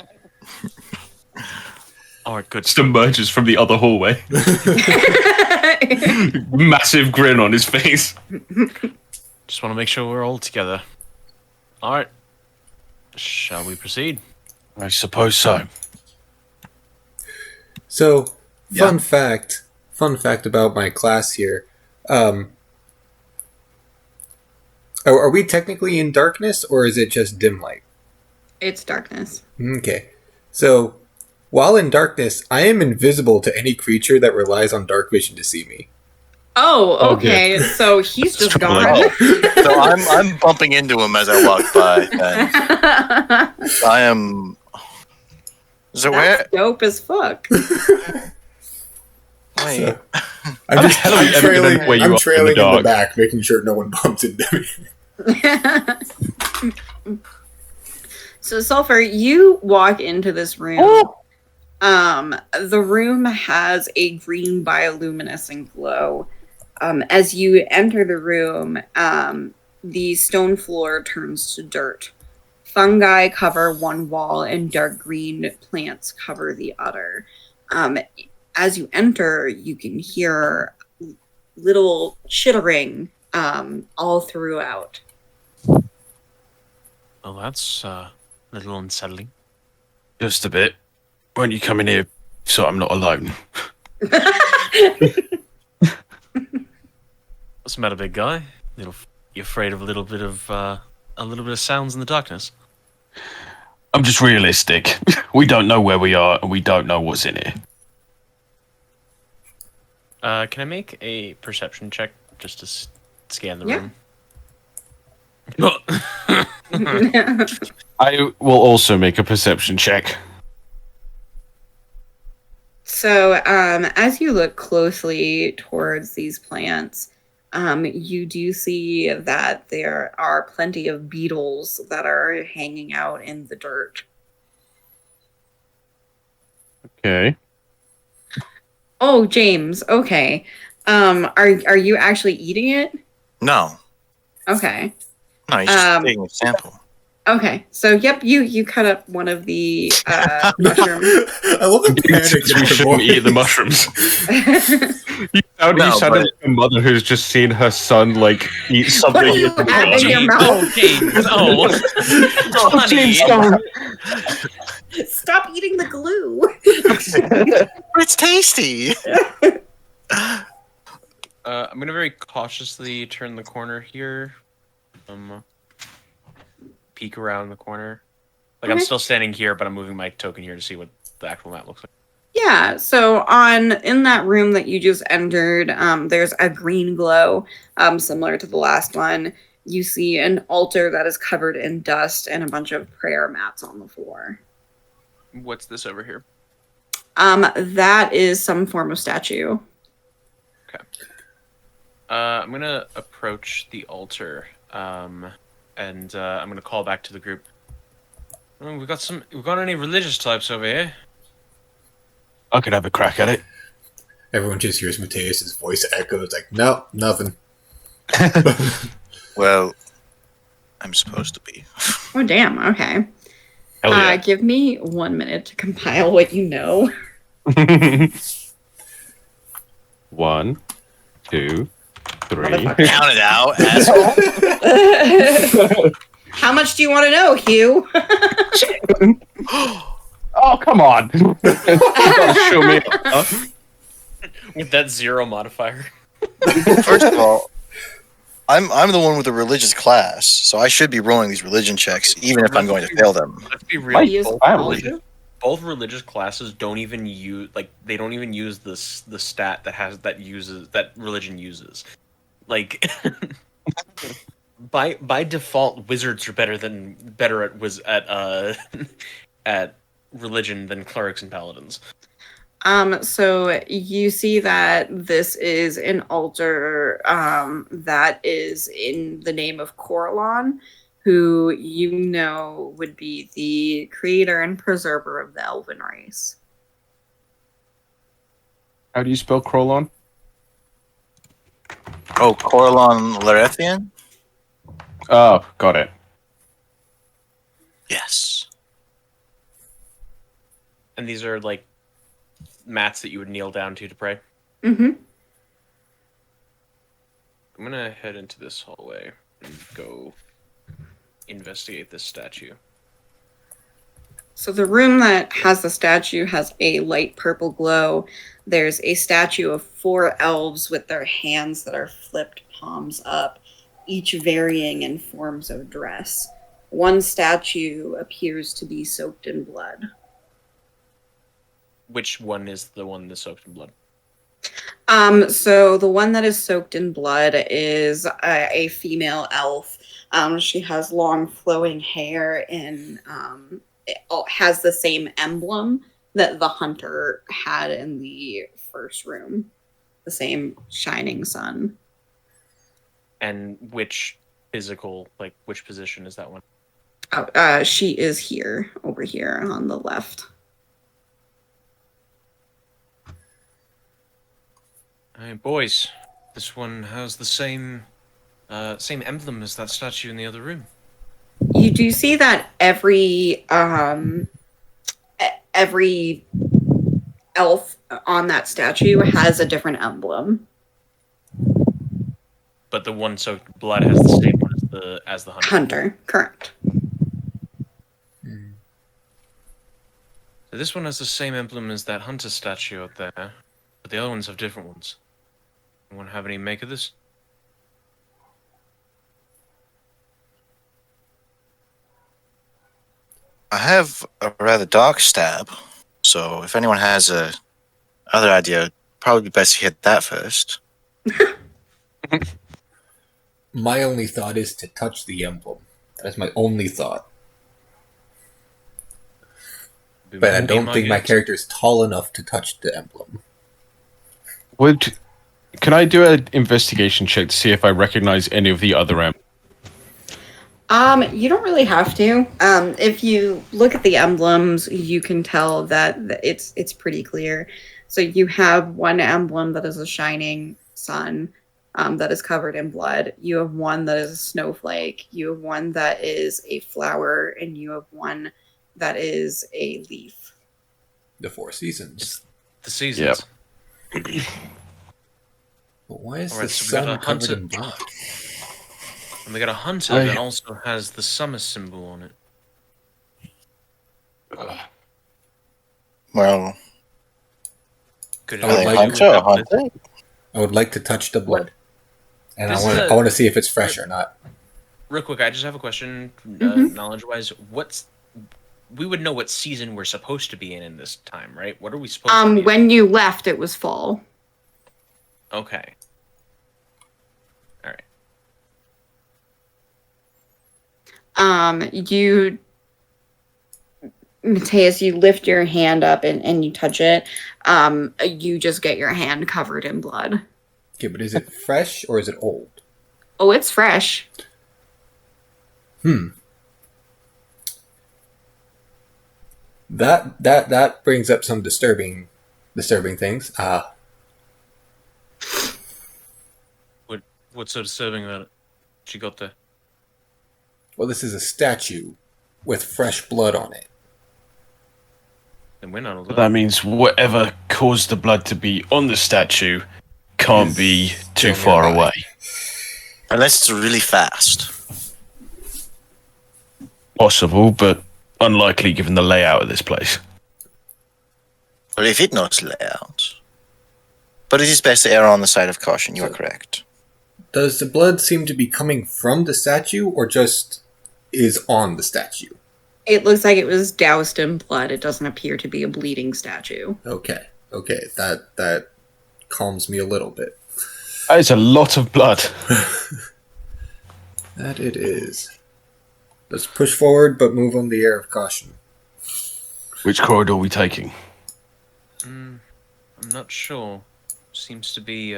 Speaker 5: All right, good.
Speaker 3: just emerges from the other hallway. Massive grin on his face.
Speaker 5: Just want to make sure we're all together. All right. Shall we proceed?
Speaker 2: I suppose so.
Speaker 4: So,
Speaker 2: Yeah.
Speaker 4: fun fact about my class here. Are we technically in darkness, or is it just dim light?
Speaker 1: It's darkness.
Speaker 4: Okay. So, while in darkness, I am invisible to any creature that relies on dark vision to see me.
Speaker 1: Oh,
Speaker 3: Okay.
Speaker 1: okay. So he's
Speaker 3: That's
Speaker 1: just
Speaker 3: troubling.
Speaker 1: gone.
Speaker 2: So I'm bumping into him as I walk by. Then I am. So
Speaker 1: That's
Speaker 2: where?
Speaker 1: dope as fuck.
Speaker 2: Wait.
Speaker 4: So,
Speaker 3: How the hell are we ever gonna know where you are in the
Speaker 4: trailing in the
Speaker 3: dark?
Speaker 4: back, making sure no one bumps into me.
Speaker 1: So Sulfur, you walk into this room. The room has a green bioluminescent glow. As you enter the room, the stone floor turns to dirt. Fungi cover one wall, and dark green plants cover the other. As you enter, you can hear little chittering all throughout.
Speaker 5: Oh, that's a little unsettling.
Speaker 3: Just a bit. Won't you come in here so I'm not alone?
Speaker 5: What's the matter, big guy? You afraid of a little bit of sounds in the darkness?
Speaker 3: I'm just realistic. We don't know where we are and we don't know what's in here.
Speaker 5: Can I make a perception check just to scan the
Speaker 1: Yeah.
Speaker 5: room?
Speaker 3: I will also make a perception check.
Speaker 1: So, as you look closely towards these plants, you do see that there are plenty of beetles that are hanging out in the dirt.
Speaker 3: Okay.
Speaker 1: Oh, James. Okay. Are you actually eating it?
Speaker 2: No.
Speaker 1: Okay.
Speaker 2: No, he's just taking a sample.
Speaker 1: Okay. So, yep, you cut up one of the mushrooms.
Speaker 4: I love the panic in
Speaker 3: We
Speaker 4: her
Speaker 3: shouldn't eat the
Speaker 4: voice.
Speaker 3: mushrooms.
Speaker 2: No,
Speaker 3: You sounded
Speaker 2: but-
Speaker 3: like a mother who's just seen her son like eat something.
Speaker 1: What do you have in your mouth?
Speaker 5: Oh, James! Oh,
Speaker 3: Oh, James,
Speaker 5: honey.
Speaker 3: no.
Speaker 1: Stop eating the glue.
Speaker 2: It's tasty.
Speaker 5: I'm gonna very cautiously turn the corner here. Peek around the corner. Like I'm
Speaker 1: Okay.
Speaker 5: still standing here, but I'm moving my token here to see what the actual map looks like.
Speaker 1: Yeah, so in that room that you just entered, there's a green glow, similar to the last one. You see an altar that is covered in dust and a bunch of prayer mats on the floor.
Speaker 5: What's this over here?
Speaker 1: That is some form of statue.
Speaker 5: I'm gonna approach the altar, and I'm gonna call back to the group. Oh, we've got any religious types over here?
Speaker 3: I could have a crack at it.
Speaker 4: Everyone just hears Mateus's voice echo. It's like, no, nothing.
Speaker 2: Well, I'm supposed to be.
Speaker 1: Oh, damn. Okay.
Speaker 3: Hell yeah.
Speaker 1: Give me 1 minute to compile what you know.
Speaker 3: 1, 2, 3.
Speaker 1: Motherfucker.
Speaker 2: Count it out, asshole.
Speaker 1: How much do you want to know, Hugh?
Speaker 3: Oh, come on. You gotta show me. Huh?
Speaker 5: With that 0 modifier.
Speaker 2: First of all, I'm the one with the religious class, so I should be rolling these religion checks, even if I'm going to fail them.
Speaker 5: Let's be real.
Speaker 3: Mike,
Speaker 1: He is
Speaker 3: family.
Speaker 1: also-
Speaker 5: Both religious classes don't even use they don't even use the stat that religion uses. Like by default, wizards are better at religion than clerics and paladins.
Speaker 1: So you see that this is an altar that is in the name of Coralon, who you know would be the creator and preserver of the elven race.
Speaker 3: How do you spell Krolon?
Speaker 2: Oh, Coralon Larethian?
Speaker 3: Oh, got it.
Speaker 2: Yes.
Speaker 5: And these are like mats that you would kneel down to pray.
Speaker 1: Mm-hmm.
Speaker 5: I'm gonna head into this hallway and go investigate this statue.
Speaker 1: So the room that has the statue has a light purple glow. There's a statue of 4 elves with their hands that are flipped palms up, each varying in forms of dress. One statue appears to be soaked in blood.
Speaker 5: Which one is the one that's soaked in blood?
Speaker 1: So the one that is soaked in blood is a female elf. She has long flowing hair and it has the same emblem that the hunter had in the first room, the same shining sun.
Speaker 5: And which physical, like which position is that one?
Speaker 1: She is here, over here on the left.
Speaker 5: Hey, boys, this one has the same emblem as that statue in the other room.
Speaker 1: You do see that every elf on that statue has a different emblem.
Speaker 5: But the one soaked in blood has the same one as the hunter.
Speaker 1: Hunter, correct.
Speaker 5: So this one has the same emblem as that hunter statue out there, but the other ones have different ones. Anyone have any make of this?
Speaker 2: I have a rather dark stab, so if anyone has a other idea, probably be best to hit that first.
Speaker 4: My only thought is to touch the emblem. That's my only thought. But I don't think my character is tall enough to touch the emblem.
Speaker 3: Can I do an investigation check to see if I recognize any of the other emblems?
Speaker 1: You don't really have to. If you look at the emblems, you can tell that it's pretty clear. So you have one emblem that is a shining sun, that is covered in blood. You have one that is a snowflake. You have one that is a flower, and you have one that is a leaf.
Speaker 4: The 4 seasons.
Speaker 5: The seasons.
Speaker 3: Yep.
Speaker 4: But why is
Speaker 5: Alright,
Speaker 4: the
Speaker 5: so we got
Speaker 4: sun
Speaker 5: a
Speaker 4: covered
Speaker 5: hunter.
Speaker 4: in blood?
Speaker 5: And we got a hunter that also has the summer symbol on it.
Speaker 2: Well,
Speaker 5: Could it
Speaker 4: I would
Speaker 5: have
Speaker 4: like-
Speaker 5: to do with
Speaker 2: hunter,
Speaker 5: that
Speaker 2: hunter.
Speaker 4: I would like to touch the blood. And
Speaker 5: This
Speaker 4: I
Speaker 5: is
Speaker 4: want to see if it's fresh or not.
Speaker 5: Real quick, I just have a question,
Speaker 1: Mhm.
Speaker 5: knowledge-wise. We would know what season we're supposed to be in this time, right? What are we supposed to be in?
Speaker 1: When you left, it was fall.
Speaker 5: Okay. All right.
Speaker 1: You, Mateus, you lift your hand up and you touch it. You just get your hand covered in blood.
Speaker 4: Okay, but is it fresh or is it old?
Speaker 1: Oh, it's fresh.
Speaker 4: That brings up some disturbing things.
Speaker 5: What's so disturbing about it? She got there.
Speaker 4: Well, this is a statue with fresh blood on it.
Speaker 5: Then we're not allowed.
Speaker 3: That means whatever caused the blood to be on the statue can't be too
Speaker 4: still
Speaker 3: far
Speaker 4: nearby.
Speaker 3: away.
Speaker 2: Unless it's really fast.
Speaker 3: Possible, but unlikely given the layout of this place.
Speaker 2: Or if it knows layout. But it is best to err on the side of caution, you are
Speaker 4: So-
Speaker 2: correct.
Speaker 4: Does the blood seem to be coming from the statue or just is on the statue?
Speaker 1: It looks like it was doused in blood. It doesn't appear to be a bleeding statue.
Speaker 4: Okay. That calms me a little bit.
Speaker 3: That is a lot of blood.
Speaker 4: That it is. Let's push forward, but move on the air of caution.
Speaker 3: Which corridor are we taking?
Speaker 5: I'm not sure. Seems to be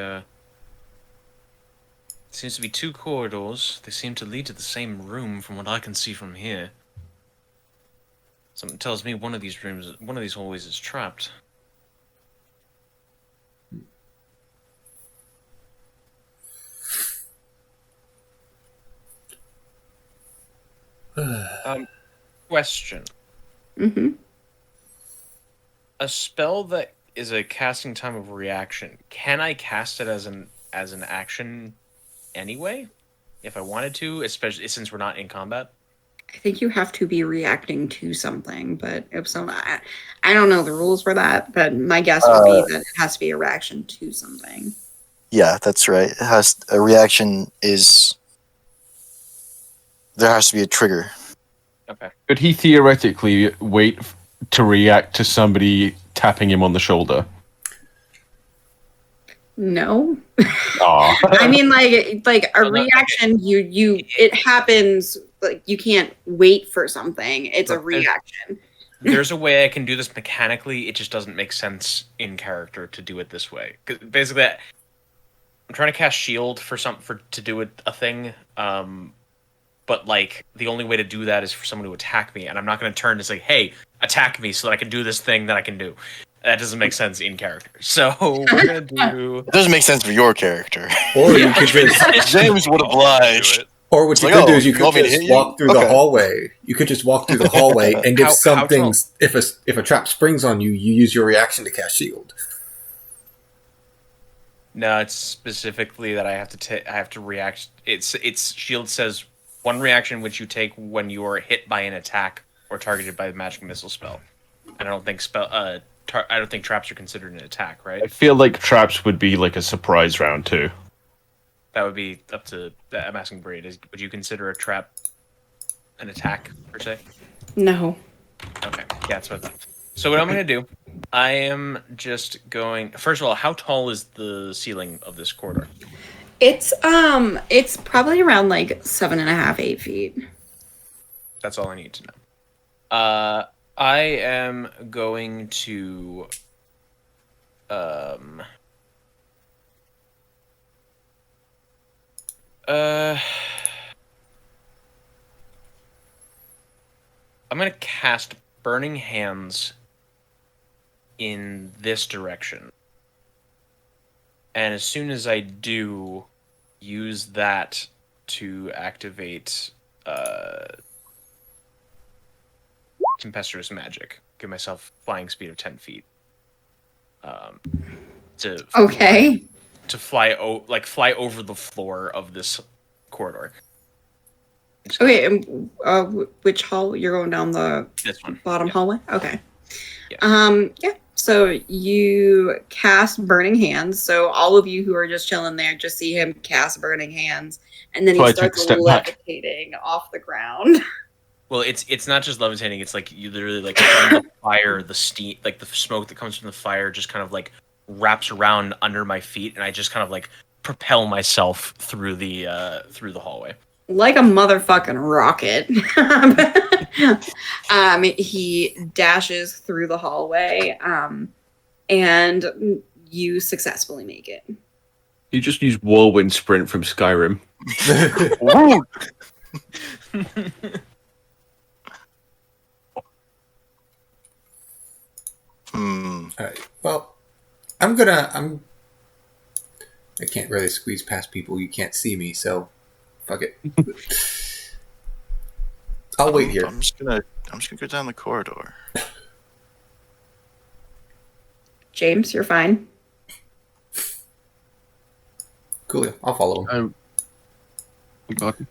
Speaker 5: 2 corridors. They seem to lead to the same room from what I can see from here. Something tells me one of these hallways is trapped. Question.
Speaker 1: Mm-hmm.
Speaker 5: A spell that is a casting time of reaction, can I cast it as an action anyway? If I wanted to, especially since we're not in combat?
Speaker 1: I think you have to be reacting to something, but if so, I don't know the rules for that, but my guess would be that it has to be a reaction to something.
Speaker 2: Yeah, that's right. It has a reaction is there has to be a trigger.
Speaker 5: Okay.
Speaker 3: Could he theoretically wait to react to somebody tapping him on the shoulder?
Speaker 1: No.
Speaker 3: Aw.
Speaker 1: I mean, like a
Speaker 5: Well, no, okay.
Speaker 1: reaction, it happens. Like you can't wait for something. It's a
Speaker 5: Look, there's-
Speaker 1: reaction.
Speaker 5: There's a way I can do this mechanically. It just doesn't make sense in character to do it this way. 'Cause basically, I'm trying to cast shield to do a thing. But like the only way to do that is for someone to attack me, and I'm not going to turn to say, "Hey, attack me," so that I can do this thing that I can do. That doesn't make sense in character. So we're gonna do.
Speaker 2: It doesn't make sense for your character.
Speaker 4: Or you could just,
Speaker 2: James would oblige.
Speaker 6: Do it.
Speaker 4: or what
Speaker 2: It's
Speaker 4: you
Speaker 2: like,
Speaker 4: could do
Speaker 2: oh,
Speaker 4: is you
Speaker 2: you
Speaker 4: could
Speaker 2: want me to
Speaker 4: just
Speaker 2: hit you?
Speaker 4: walk through the
Speaker 2: Okay.
Speaker 4: hallway. You could just walk through the hallway, and if
Speaker 5: How
Speaker 4: something,
Speaker 5: tall?
Speaker 4: if a trap springs on you, you use your reaction to cast shield.
Speaker 5: No, it's specifically that I have to react. It's shield says one reaction which you take when you are hit by an attack or targeted by the magic missile spell. And I don't think I don't think traps are considered an attack, right?
Speaker 3: I feel like traps would be like a surprise round too.
Speaker 5: That would be up to. I'm asking Braid. Would you consider a trap an attack per se?
Speaker 1: No.
Speaker 5: Okay, yeah, that's what I thought. So what I'm going to do, I am just going. First of all, how tall is the ceiling of this corridor?
Speaker 1: It's probably around like 7.5, 8 feet.
Speaker 5: That's all I need to know. I am going to. I'm going to cast Burning Hands in this direction. And as soon as I do, use that to activate Tempestuous Magic. Give myself flying speed of 10 feet. To
Speaker 1: Okay.
Speaker 5: to fly over the floor of this corridor.
Speaker 1: Okay. And which hall you're going down the
Speaker 5: This one.
Speaker 1: bottom
Speaker 5: Yeah.
Speaker 1: hallway? Okay.
Speaker 5: Yeah.
Speaker 1: Yeah. So you cast Burning Hands. So all of you who are just chilling there just see him cast Burning Hands, and then
Speaker 3: So I
Speaker 1: he
Speaker 3: take a
Speaker 1: starts
Speaker 3: step back.
Speaker 1: levitating off the ground.
Speaker 5: Well, it's not just levitating. It's like you literally like from the fire, the steam, like the smoke that comes from the fire, just kind of like wraps around under my feet, and I just kind of like propel myself through the hallway.
Speaker 1: Like a motherfucking rocket. He dashes through the hallway, and you successfully make it.
Speaker 3: You just use whirlwind sprint from Skyrim.
Speaker 2: Woo!
Speaker 4: All right. Well, I can't really squeeze past people. You can't see me, so fuck it. I'll wait here.
Speaker 2: I'm just gonna go down the corridor.
Speaker 1: James, you're fine.
Speaker 4: Cool. I'll follow him.
Speaker 3: God.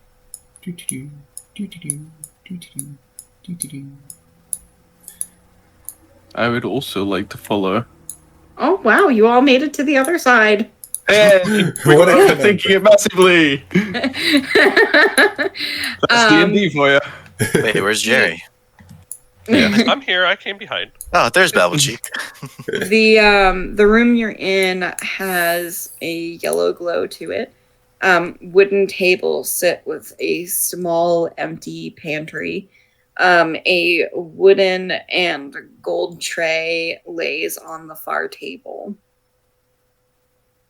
Speaker 3: I would also like to follow.
Speaker 1: Oh wow, you all made it to the other side.
Speaker 3: Hey,
Speaker 4: What a
Speaker 3: we're
Speaker 4: conundrum.
Speaker 3: thinking it massively. That's D&D for you.
Speaker 2: Wait, where's Jerry?
Speaker 6: I'm here. I came behind.
Speaker 2: Oh, there's Babble Cheek.
Speaker 1: The room you're in has a yellow glow to it. Wooden tables sit with a small empty pantry. A wooden and gold tray lays on the far table.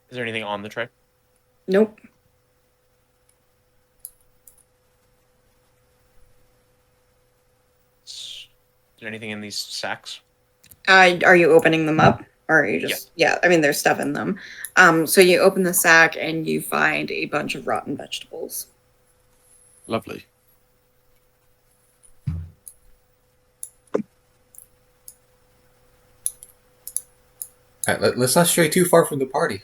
Speaker 5: Is there anything on the tray?
Speaker 1: Nope.
Speaker 5: Is there anything in these sacks?
Speaker 1: Are you opening them up? Or are you just yeah, I mean there's stuff in them. So you open the sack and you find a bunch of rotten vegetables.
Speaker 3: Lovely.
Speaker 4: All right, let's not stray too far from the party.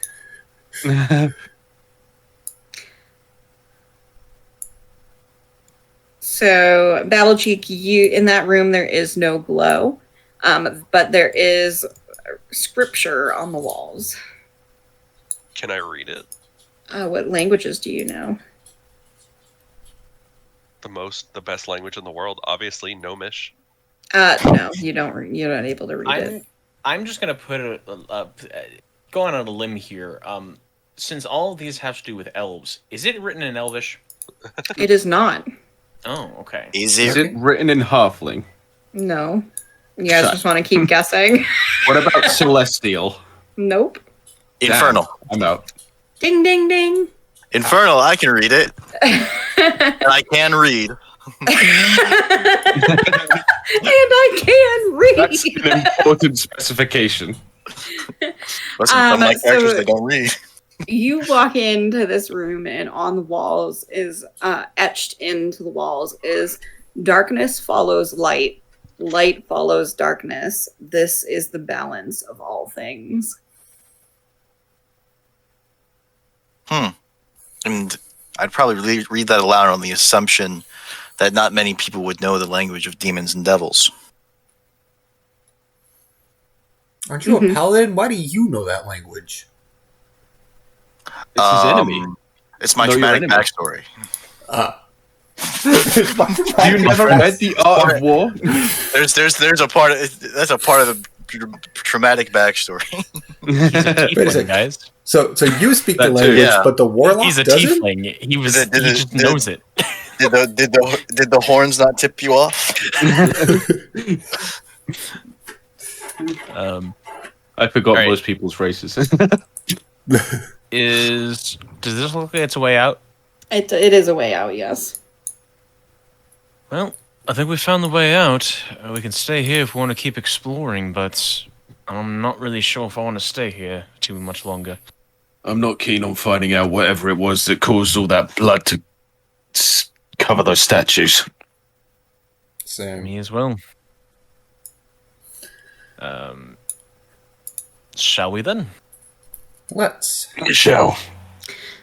Speaker 1: So, Battle Cheek, you in that room there is no glow, but there is scripture on the walls.
Speaker 6: Can I read it?
Speaker 1: What languages do you know?
Speaker 6: The best language in the world, obviously, Gnomish.
Speaker 1: No, you don't. You're not able to read it.
Speaker 5: I'm just gonna go on a limb here. Since all of these have to do with elves, is it written in Elvish?
Speaker 1: It is not.
Speaker 5: Oh, okay.
Speaker 3: Is it written in Halfling?
Speaker 1: No. You guys
Speaker 3: Shut.
Speaker 1: just want to keep guessing?
Speaker 3: What about Celestial?
Speaker 1: Nope.
Speaker 2: Infernal.
Speaker 3: Damn, I'm out.
Speaker 1: Ding, ding, ding.
Speaker 2: Infernal, I can read it. And I can read.
Speaker 1: And I can read.
Speaker 3: That's an important specification.
Speaker 2: Listen, some of my characters,
Speaker 1: so-
Speaker 2: they don't read.
Speaker 1: You walk into this room, and on the walls is etched into the walls is darkness follows light, light follows darkness. This is the balance of all things.
Speaker 2: And I'd probably read that aloud on the assumption that not many people would know the language of demons and devils.
Speaker 4: Aren't you a paladin? Why do you know that language?
Speaker 3: It's his enemy.
Speaker 2: It's my
Speaker 3: Know your
Speaker 2: traumatic
Speaker 3: enemy.
Speaker 2: backstory.
Speaker 3: You never read The Art of War?
Speaker 2: There's a part of that's a part of the traumatic backstory.
Speaker 5: He's a
Speaker 4: Wait a
Speaker 5: tiefling,
Speaker 4: second.
Speaker 5: guys.
Speaker 4: So you speak the
Speaker 3: That too.
Speaker 4: language,
Speaker 2: Yeah.
Speaker 4: but the warlock
Speaker 5: He's a
Speaker 4: doesn't?
Speaker 5: tiefling. He
Speaker 2: Did
Speaker 5: just knows it.
Speaker 2: Did the horns not tip you off?
Speaker 3: I forgot
Speaker 5: Alright.
Speaker 3: most people's races.
Speaker 5: Does this look like it's a way out?
Speaker 1: It is a way out, yes.
Speaker 5: Well, I think we found the way out. We can stay here if we want to keep exploring, but I'm not really sure if I want to stay here too much longer.
Speaker 3: I'm not keen on finding out whatever it was that caused all that blood to cover those statues.
Speaker 4: Same.
Speaker 5: Me as well. Shall we then?
Speaker 4: Let's.
Speaker 3: Shall.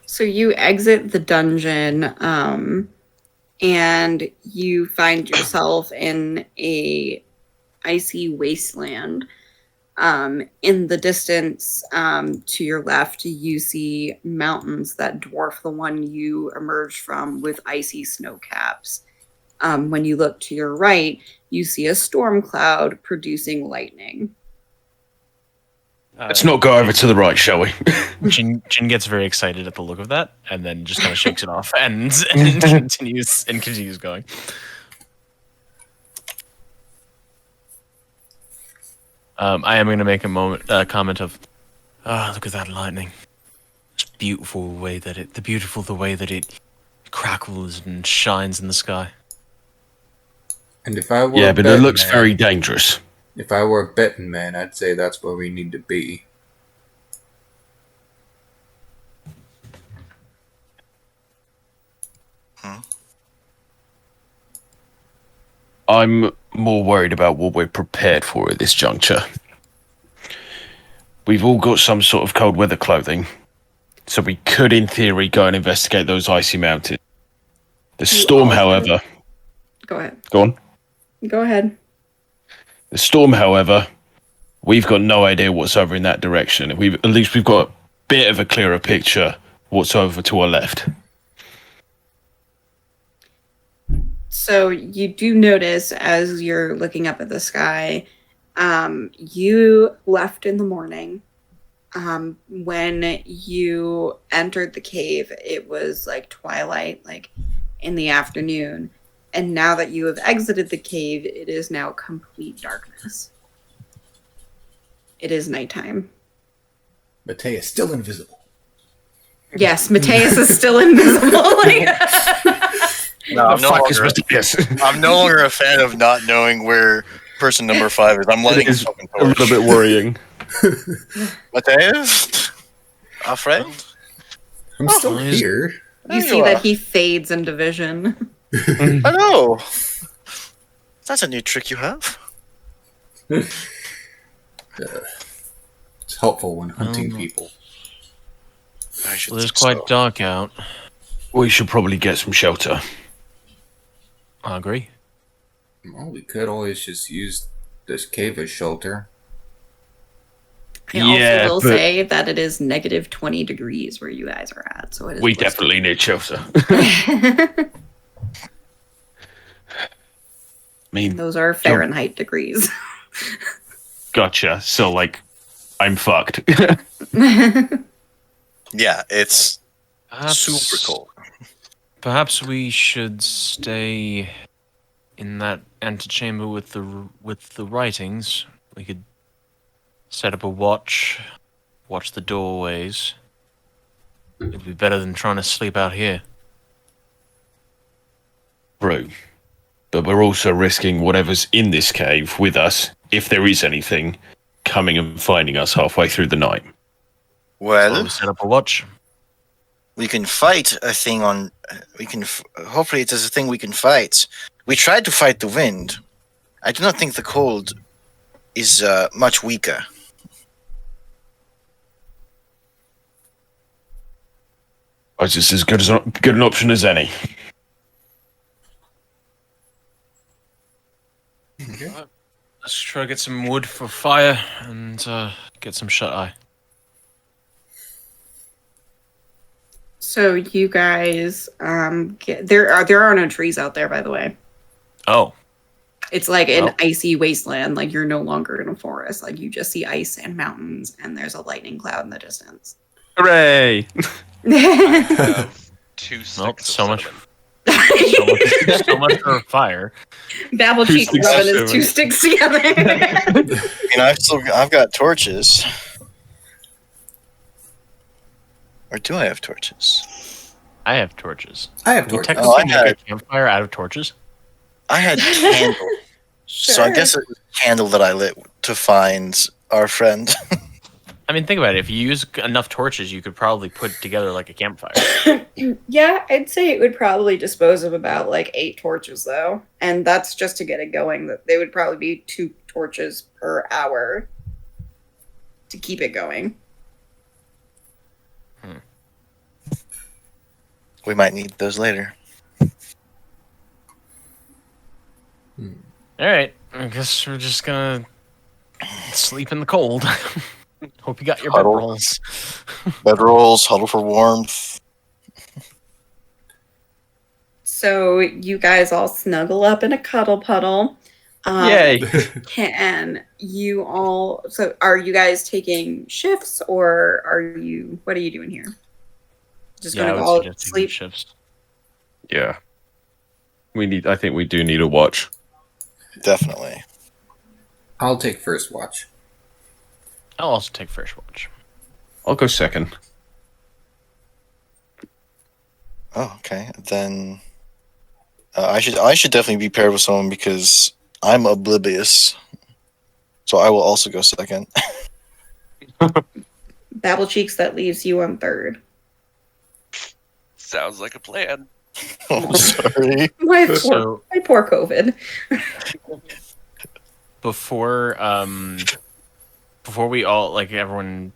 Speaker 1: So you exit the dungeon, and you find yourself in a icy wasteland. In the distance, to your left, you see mountains that dwarf the one you emerged from with icy snow caps. When you look to your right, you see a storm cloud producing lightning.
Speaker 3: Let's not go over to the right, shall we?
Speaker 5: Jin gets very excited at the look of that, and then just kind of shakes it off and continues going. I am going to make a comment of, look at that lightning. It's beautiful the way that it crackles and shines in the sky.
Speaker 4: And if I were
Speaker 3: Yeah,
Speaker 4: a
Speaker 3: but it
Speaker 4: betting
Speaker 3: looks
Speaker 4: man,
Speaker 3: very dangerous.
Speaker 4: If I were a betting man, I'd say that's where we need to be.
Speaker 3: I'm more worried about what we're prepared for at this juncture. We've all got some sort of cold weather clothing, so we could, in theory, go and investigate those icy mountains. The storm, however...
Speaker 1: Go ahead.
Speaker 3: Go on.
Speaker 1: Go ahead.
Speaker 3: The storm, however, we've got no idea what's over in that direction. At least we've got a bit of a clearer picture what's over to our left.
Speaker 1: So you do notice as you're looking up at the sky, you left in the morning. When you entered the cave, it was like twilight, like in the afternoon. And now that you have exited the cave, it is now complete darkness. It is nighttime.
Speaker 4: Matea's still invisible.
Speaker 1: Yes, Mateus is still invisible.
Speaker 2: No,
Speaker 3: Yes.
Speaker 2: I'm no longer a fan of not knowing where person number 5 is. I'm letting
Speaker 3: It is
Speaker 2: fucking
Speaker 3: a little bit worrying.
Speaker 2: Mateus? Our friend?
Speaker 4: I'm still
Speaker 5: he's-
Speaker 4: here.
Speaker 1: You
Speaker 2: There
Speaker 1: see
Speaker 2: you
Speaker 1: that
Speaker 2: are.
Speaker 1: he fades in division.
Speaker 2: Hello. That's a new trick you have.
Speaker 4: It's helpful when hunting people.
Speaker 2: I should
Speaker 5: Well, it's
Speaker 2: think
Speaker 5: quite
Speaker 2: so.
Speaker 5: dark out.
Speaker 3: We should probably get some shelter.
Speaker 5: I agree.
Speaker 4: Well, we could always just use this cave as shelter.
Speaker 1: I also will
Speaker 3: but
Speaker 1: say that it is negative 20 degrees where you guys are at, so it is
Speaker 3: we
Speaker 1: blistering.
Speaker 3: definitely need shelter. I mean,
Speaker 1: Those are Fahrenheit degrees.
Speaker 3: gotcha. So, like, I'm fucked.
Speaker 2: Yeah, it's
Speaker 5: Perhaps,
Speaker 2: super cold.
Speaker 5: Perhaps we should stay in that antechamber with the writings. We could set up a watch the doorways. It'd be better than trying to sleep out here.
Speaker 3: True. But we're also risking whatever's in this cave with us, if there is anything, coming and finding us halfway through the night.
Speaker 2: Well,
Speaker 5: We set up a watch.
Speaker 2: we can fight a thing on. We can. Hopefully, it is a thing we can fight. We tried to fight the wind. I do not think the cold is much weaker.
Speaker 3: It's just as good an option as any.
Speaker 5: Let's try to get some wood for fire and get some shut eye.
Speaker 1: So you guys, there are no trees out there, by the way.
Speaker 5: Oh,
Speaker 1: It's like an
Speaker 5: Well.
Speaker 1: icy wasteland. Like you're no longer in a forest. Like you just see ice and mountains, and there's a lightning cloud in the distance.
Speaker 3: Hooray!
Speaker 6: Have 2 sticks
Speaker 5: Nope,
Speaker 6: of
Speaker 5: so much.
Speaker 6: cinnamon.
Speaker 5: so much for fire.
Speaker 1: Babble
Speaker 3: Two
Speaker 1: cheek
Speaker 3: sticks
Speaker 1: rubbing
Speaker 3: of
Speaker 1: his two sticks together.
Speaker 2: I've got torches. Or do I have torches?
Speaker 5: I have torches.
Speaker 4: I have
Speaker 5: Can you
Speaker 4: torches.
Speaker 5: technically
Speaker 2: Oh, I
Speaker 5: make
Speaker 2: had-
Speaker 5: a campfire out of torches?
Speaker 2: I had candle. So I
Speaker 1: Sure.
Speaker 2: guess it was a candle that I lit to find our friend.
Speaker 5: I mean, think about it. If you use enough torches, you could probably put together like a campfire.
Speaker 1: Yeah, I'd say it would probably dispose of about like 8 torches though. And that's just to get it going. That they would probably be 2 torches per hour to keep it going.
Speaker 2: We might need those later.
Speaker 5: All right, I guess we're just gonna sleep in the cold. Hope you got your
Speaker 2: Huddle.
Speaker 5: bedrolls.
Speaker 2: Bedrolls, huddle for warmth.
Speaker 1: So you guys all snuggle up in a cuddle puddle.
Speaker 3: Yay!
Speaker 1: Can you all? So are you guys taking shifts, or what are you doing here? Just
Speaker 5: Yeah, I
Speaker 1: gonna
Speaker 5: would
Speaker 1: all
Speaker 5: suggest taking
Speaker 1: sleep.
Speaker 5: shifts.
Speaker 3: Yeah. I think we do need a watch.
Speaker 2: Definitely.
Speaker 4: I'll take first watch.
Speaker 5: I'll also take first watch.
Speaker 3: I'll go second.
Speaker 2: Oh, okay. Then I should definitely be paired with someone because I'm oblivious. So I will also go second.
Speaker 1: Babble cheeks. That leaves you on third.
Speaker 6: Sounds like a plan.
Speaker 2: Oh, sorry.
Speaker 5: So
Speaker 1: My poor COVID.
Speaker 5: before we all everyone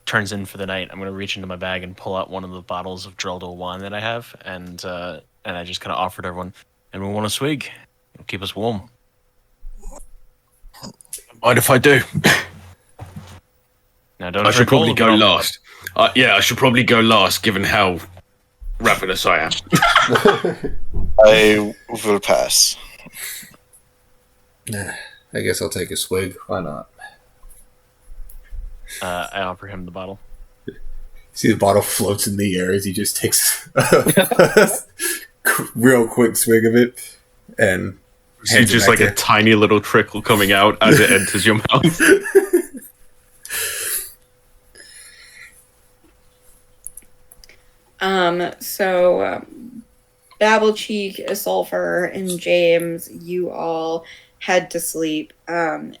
Speaker 5: turns in for the night, I'm gonna reach into my bag and pull out one of the bottles of Dreldo wine that I have, and I just kind of offered everyone, and we want a swig. It'll keep us warm.
Speaker 3: Mind if I do?
Speaker 5: Now don't.
Speaker 3: I should
Speaker 5: drink all
Speaker 3: probably
Speaker 5: of
Speaker 3: go
Speaker 5: it.
Speaker 3: last. Yeah, I should probably go last, given how ravenous I am.
Speaker 2: I will pass.
Speaker 4: I guess I'll take a swig. Why not?
Speaker 5: I offer him the bottle.
Speaker 4: See the bottle floats in the air as he just takes a real quick swig of it, and
Speaker 3: See
Speaker 4: hands it
Speaker 3: just
Speaker 4: back
Speaker 3: like a tiny little trickle coming out as it enters your mouth.
Speaker 1: Babble cheek, Sulfur, and James, you all head to sleep, and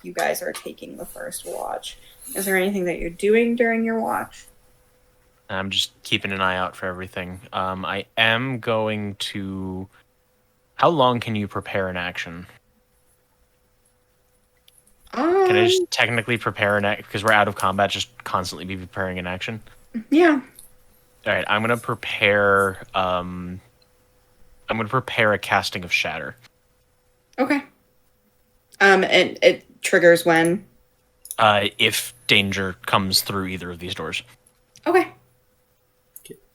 Speaker 1: you guys are taking the first watch. Is there anything that you're doing during your watch?
Speaker 5: I'm just keeping an eye out for everything. I am going to. How long can you prepare an action? Can I just technically prepare an action? Because we're out of combat, just constantly be preparing an action?
Speaker 1: Yeah.
Speaker 5: All right, I'm going to prepare I'm going to prepare a casting of Shatter.
Speaker 1: Okay. And it triggers when?
Speaker 5: If danger comes through either of these doors.
Speaker 1: Okay.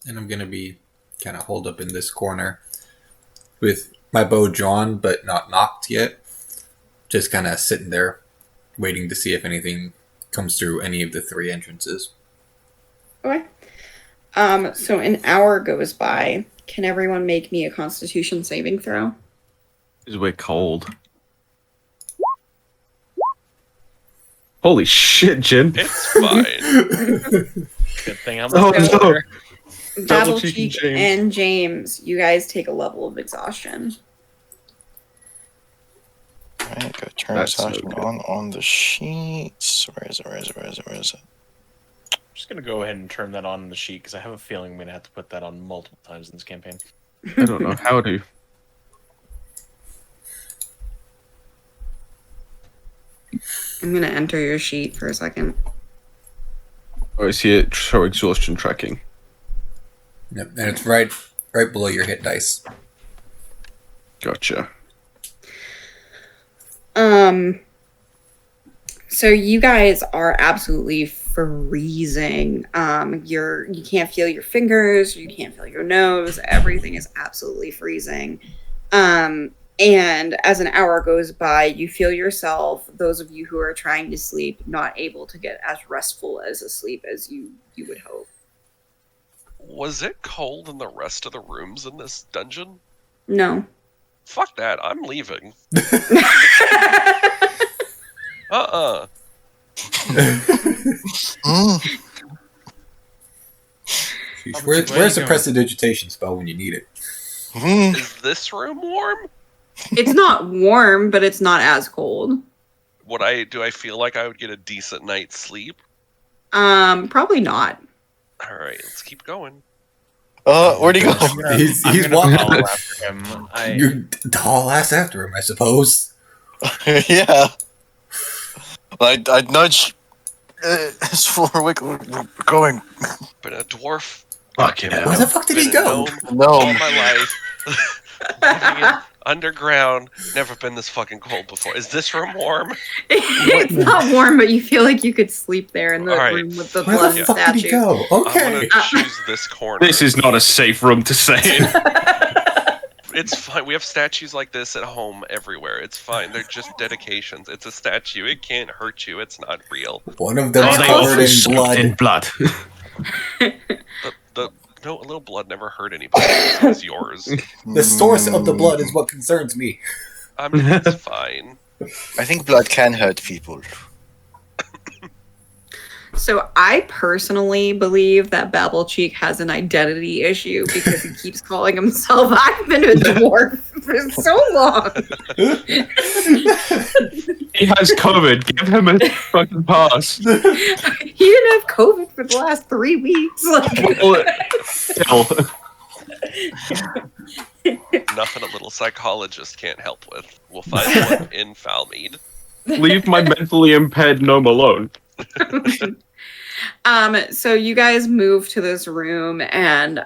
Speaker 4: And I'm gonna be kind of holed up in this corner with my bow drawn but not knocked yet. Just kind of sitting there, waiting to see if anything comes through any of the 3 entrances.
Speaker 1: Okay. So an hour goes by. Can everyone make me a Constitution saving throw?
Speaker 3: Because we're cold. Holy shit, Jin.
Speaker 6: It's fine.
Speaker 5: Good thing I'm
Speaker 3: Oh,
Speaker 5: a
Speaker 3: no.
Speaker 1: Double
Speaker 3: Cheek
Speaker 1: Cheek
Speaker 3: and James.
Speaker 1: and James, you guys take a level of exhaustion.
Speaker 2: Alright, go turn
Speaker 3: That's
Speaker 2: exhaustion
Speaker 3: okay.
Speaker 2: on the sheets. Where is it?
Speaker 5: I'm just going to go ahead and turn that on the sheet because I have a feeling I'm going to have to put that on multiple times in this campaign.
Speaker 3: I don't know how to.
Speaker 1: I'm going to enter your sheet for a second.
Speaker 3: Oh, I see it. Show exhaustion tracking.
Speaker 4: Yep, and it's right below your hit dice.
Speaker 3: Gotcha.
Speaker 1: So you guys are absolutely freezing. You can't feel your fingers, you can't feel your nose, everything is absolutely freezing. And as an hour goes by, you feel yourself, those of you who are trying to sleep, not able to get as restful as a sleep as you would hope.
Speaker 6: Was it cold in the rest of the rooms in this dungeon?
Speaker 1: No.
Speaker 6: Fuck that. I'm leaving.
Speaker 2: Mm.
Speaker 4: Where's the prestidigitation spell when you need it?
Speaker 2: Mm.
Speaker 6: Is this room warm?
Speaker 1: It's not warm, but it's not as cold.
Speaker 6: Do I feel like I would get a decent night's sleep?
Speaker 1: Probably not.
Speaker 6: All right, let's keep going.
Speaker 2: Where'd he go?
Speaker 4: He's
Speaker 5: I'm gonna
Speaker 4: walking.
Speaker 5: follow after him.
Speaker 4: You haul ass after him, I suppose.
Speaker 2: Yeah. I'd nudge his forward. We're going.
Speaker 6: Been a dwarf.
Speaker 3: Fucking
Speaker 6: Been a
Speaker 3: hell.
Speaker 4: Where the fuck did he
Speaker 6: been a
Speaker 4: go?
Speaker 6: gnome all
Speaker 2: No.
Speaker 6: my life. Living in underground. Never been this fucking cold before. Is this room warm?
Speaker 1: It's not warm, but you feel like you could sleep there in the
Speaker 6: All right.
Speaker 1: room with the
Speaker 4: Where
Speaker 1: blood
Speaker 4: the fuck did he
Speaker 1: statue.
Speaker 4: go?
Speaker 6: I'm
Speaker 4: Okay.
Speaker 6: gonna choose this corner.
Speaker 3: This is not a safe room to stay in.
Speaker 6: It's fine. We have statues like this at home everywhere. It's fine. They're just dedications. It's a statue. It can't hurt you. It's not real.
Speaker 4: One of them's
Speaker 1: Oh, they
Speaker 4: covered in
Speaker 3: Soaked in
Speaker 4: blood.
Speaker 3: blood.
Speaker 6: No, a little blood never hurt anybody. It's yours.
Speaker 4: The source of the blood is what concerns me.
Speaker 6: It's fine.
Speaker 2: I think blood can hurt people.
Speaker 1: So I personally believe that Babble Cheek has an identity issue because he keeps calling himself, I've been a dwarf for so long.
Speaker 3: He has COVID. Give him a fucking pass.
Speaker 1: He didn't have COVID for the last 3 weeks.
Speaker 3: Well, still.
Speaker 6: Nothing a little psychologist can't help with. We'll find one in Falmead.
Speaker 3: Leave my mentally impaired gnome alone.
Speaker 1: So you guys move to this room and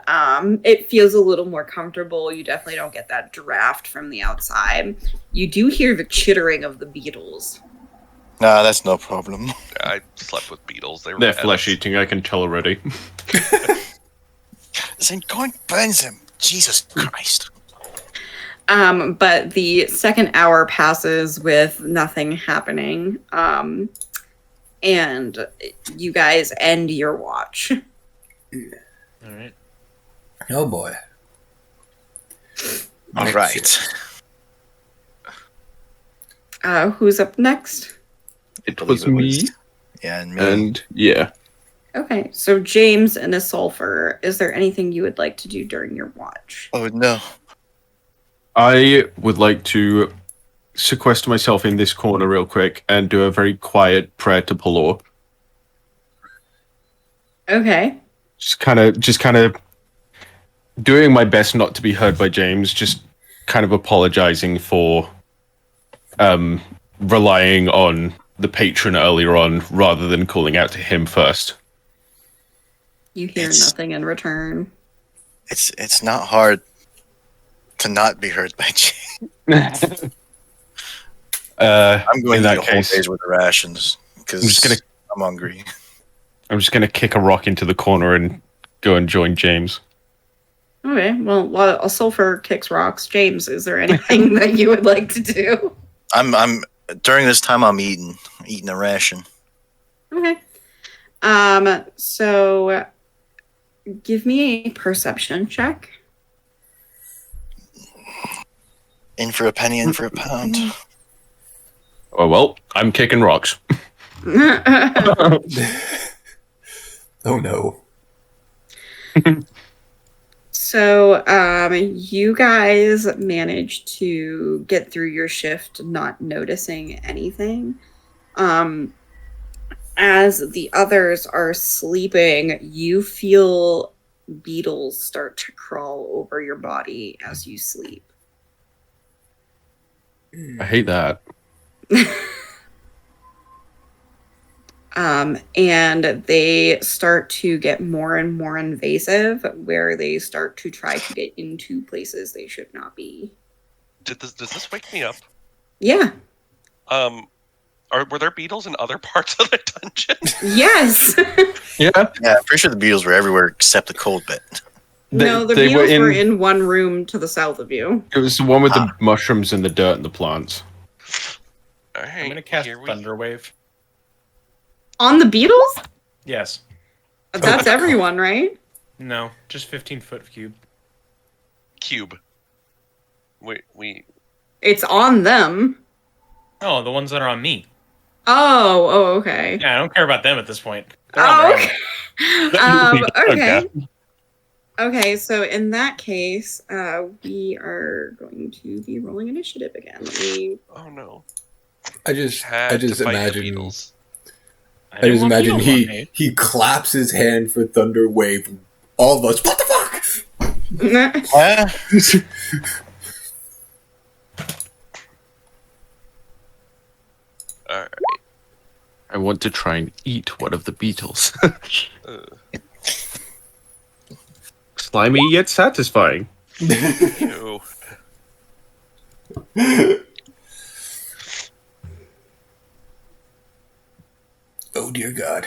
Speaker 1: it feels a little more comfortable. You definitely don't get that draft from the outside. You do hear the chittering of the beetles.
Speaker 2: Nah, that's no problem.
Speaker 6: I slept with beetles. They were
Speaker 3: They're
Speaker 6: pets.
Speaker 3: flesh eating, I can tell already.
Speaker 2: Then go and burns him. Jesus Christ.
Speaker 1: But the second hour passes with nothing happening. And you guys end your watch.
Speaker 5: All right.
Speaker 4: Oh boy.
Speaker 2: All right.
Speaker 1: Who's up next?
Speaker 3: It was me,
Speaker 2: Yeah, and me.
Speaker 3: and yeah.
Speaker 1: Okay, so James and a sulfur. Is there anything you would like to do during your watch?
Speaker 2: Oh no.
Speaker 3: I would like to sequester myself in this corner real quick and do a very quiet prayer to Pelor.
Speaker 1: Okay.
Speaker 3: Just kind of doing my best not to be heard by James, just kind of apologizing for relying on the patron earlier on rather than calling out to him first.
Speaker 1: You hear
Speaker 2: It's-
Speaker 1: nothing in return.
Speaker 2: It's not hard. to not be hurt by James. I'm going
Speaker 3: In
Speaker 2: to eat
Speaker 3: that
Speaker 2: a whole
Speaker 3: case,
Speaker 2: day's worth of rations
Speaker 3: I'm
Speaker 2: because I'm hungry.
Speaker 3: just gonna kick a rock into the corner and go and join James.
Speaker 1: Okay, well, while a sulfur kicks rocks, James, is there anything that you would like to do?
Speaker 2: I'm during this time I'm eating a ration.
Speaker 1: Okay. So give me a perception check.
Speaker 2: In for a penny, in for a pound.
Speaker 3: Oh well, I'm kicking rocks.
Speaker 4: Oh no.
Speaker 1: So, you guys managed to get through your shift not noticing anything. As the others are sleeping, you feel beetles start to crawl over your body as you sleep.
Speaker 3: I hate that.
Speaker 1: And they start to get more and more invasive, where they start to try to get into places they should not be.
Speaker 6: Does this wake me up?
Speaker 1: Yeah.
Speaker 6: Were there beetles in other parts of the dungeon?
Speaker 1: Yes.
Speaker 3: Yeah,
Speaker 2: Yeah, I'm pretty sure the beetles were everywhere except the cold bit.
Speaker 1: No, the
Speaker 3: they
Speaker 1: beetles were in one room to the south of you.
Speaker 3: It was the one with the mushrooms and the dirt and the plants.
Speaker 6: All right,
Speaker 5: I'm gonna cast
Speaker 6: here we-
Speaker 5: Thunder Wave.
Speaker 1: On the beetles?
Speaker 5: Yes.
Speaker 1: That's everyone, right?
Speaker 5: No, just 15-foot cube.
Speaker 6: Cube. We
Speaker 1: It's on them.
Speaker 5: Oh, the ones that are on me.
Speaker 1: Oh, okay.
Speaker 5: Yeah, I don't care about them at this point. They're on their
Speaker 1: Oh,
Speaker 5: own.
Speaker 1: okay. Okay, so in that case, we are going to be rolling initiative again.
Speaker 6: Oh no.
Speaker 4: I just
Speaker 6: Had to fight the
Speaker 4: imagine
Speaker 6: beetles.
Speaker 4: I
Speaker 5: didn't
Speaker 4: just
Speaker 5: want
Speaker 4: imagine
Speaker 5: beetles on me.
Speaker 4: he claps his hand for Thunder Wave. All of us, what the fuck?
Speaker 2: Huh?
Speaker 6: All right.
Speaker 3: I want to try and eat one of the beetles. Slimy yet satisfying.
Speaker 6: Ew.
Speaker 4: Oh dear God.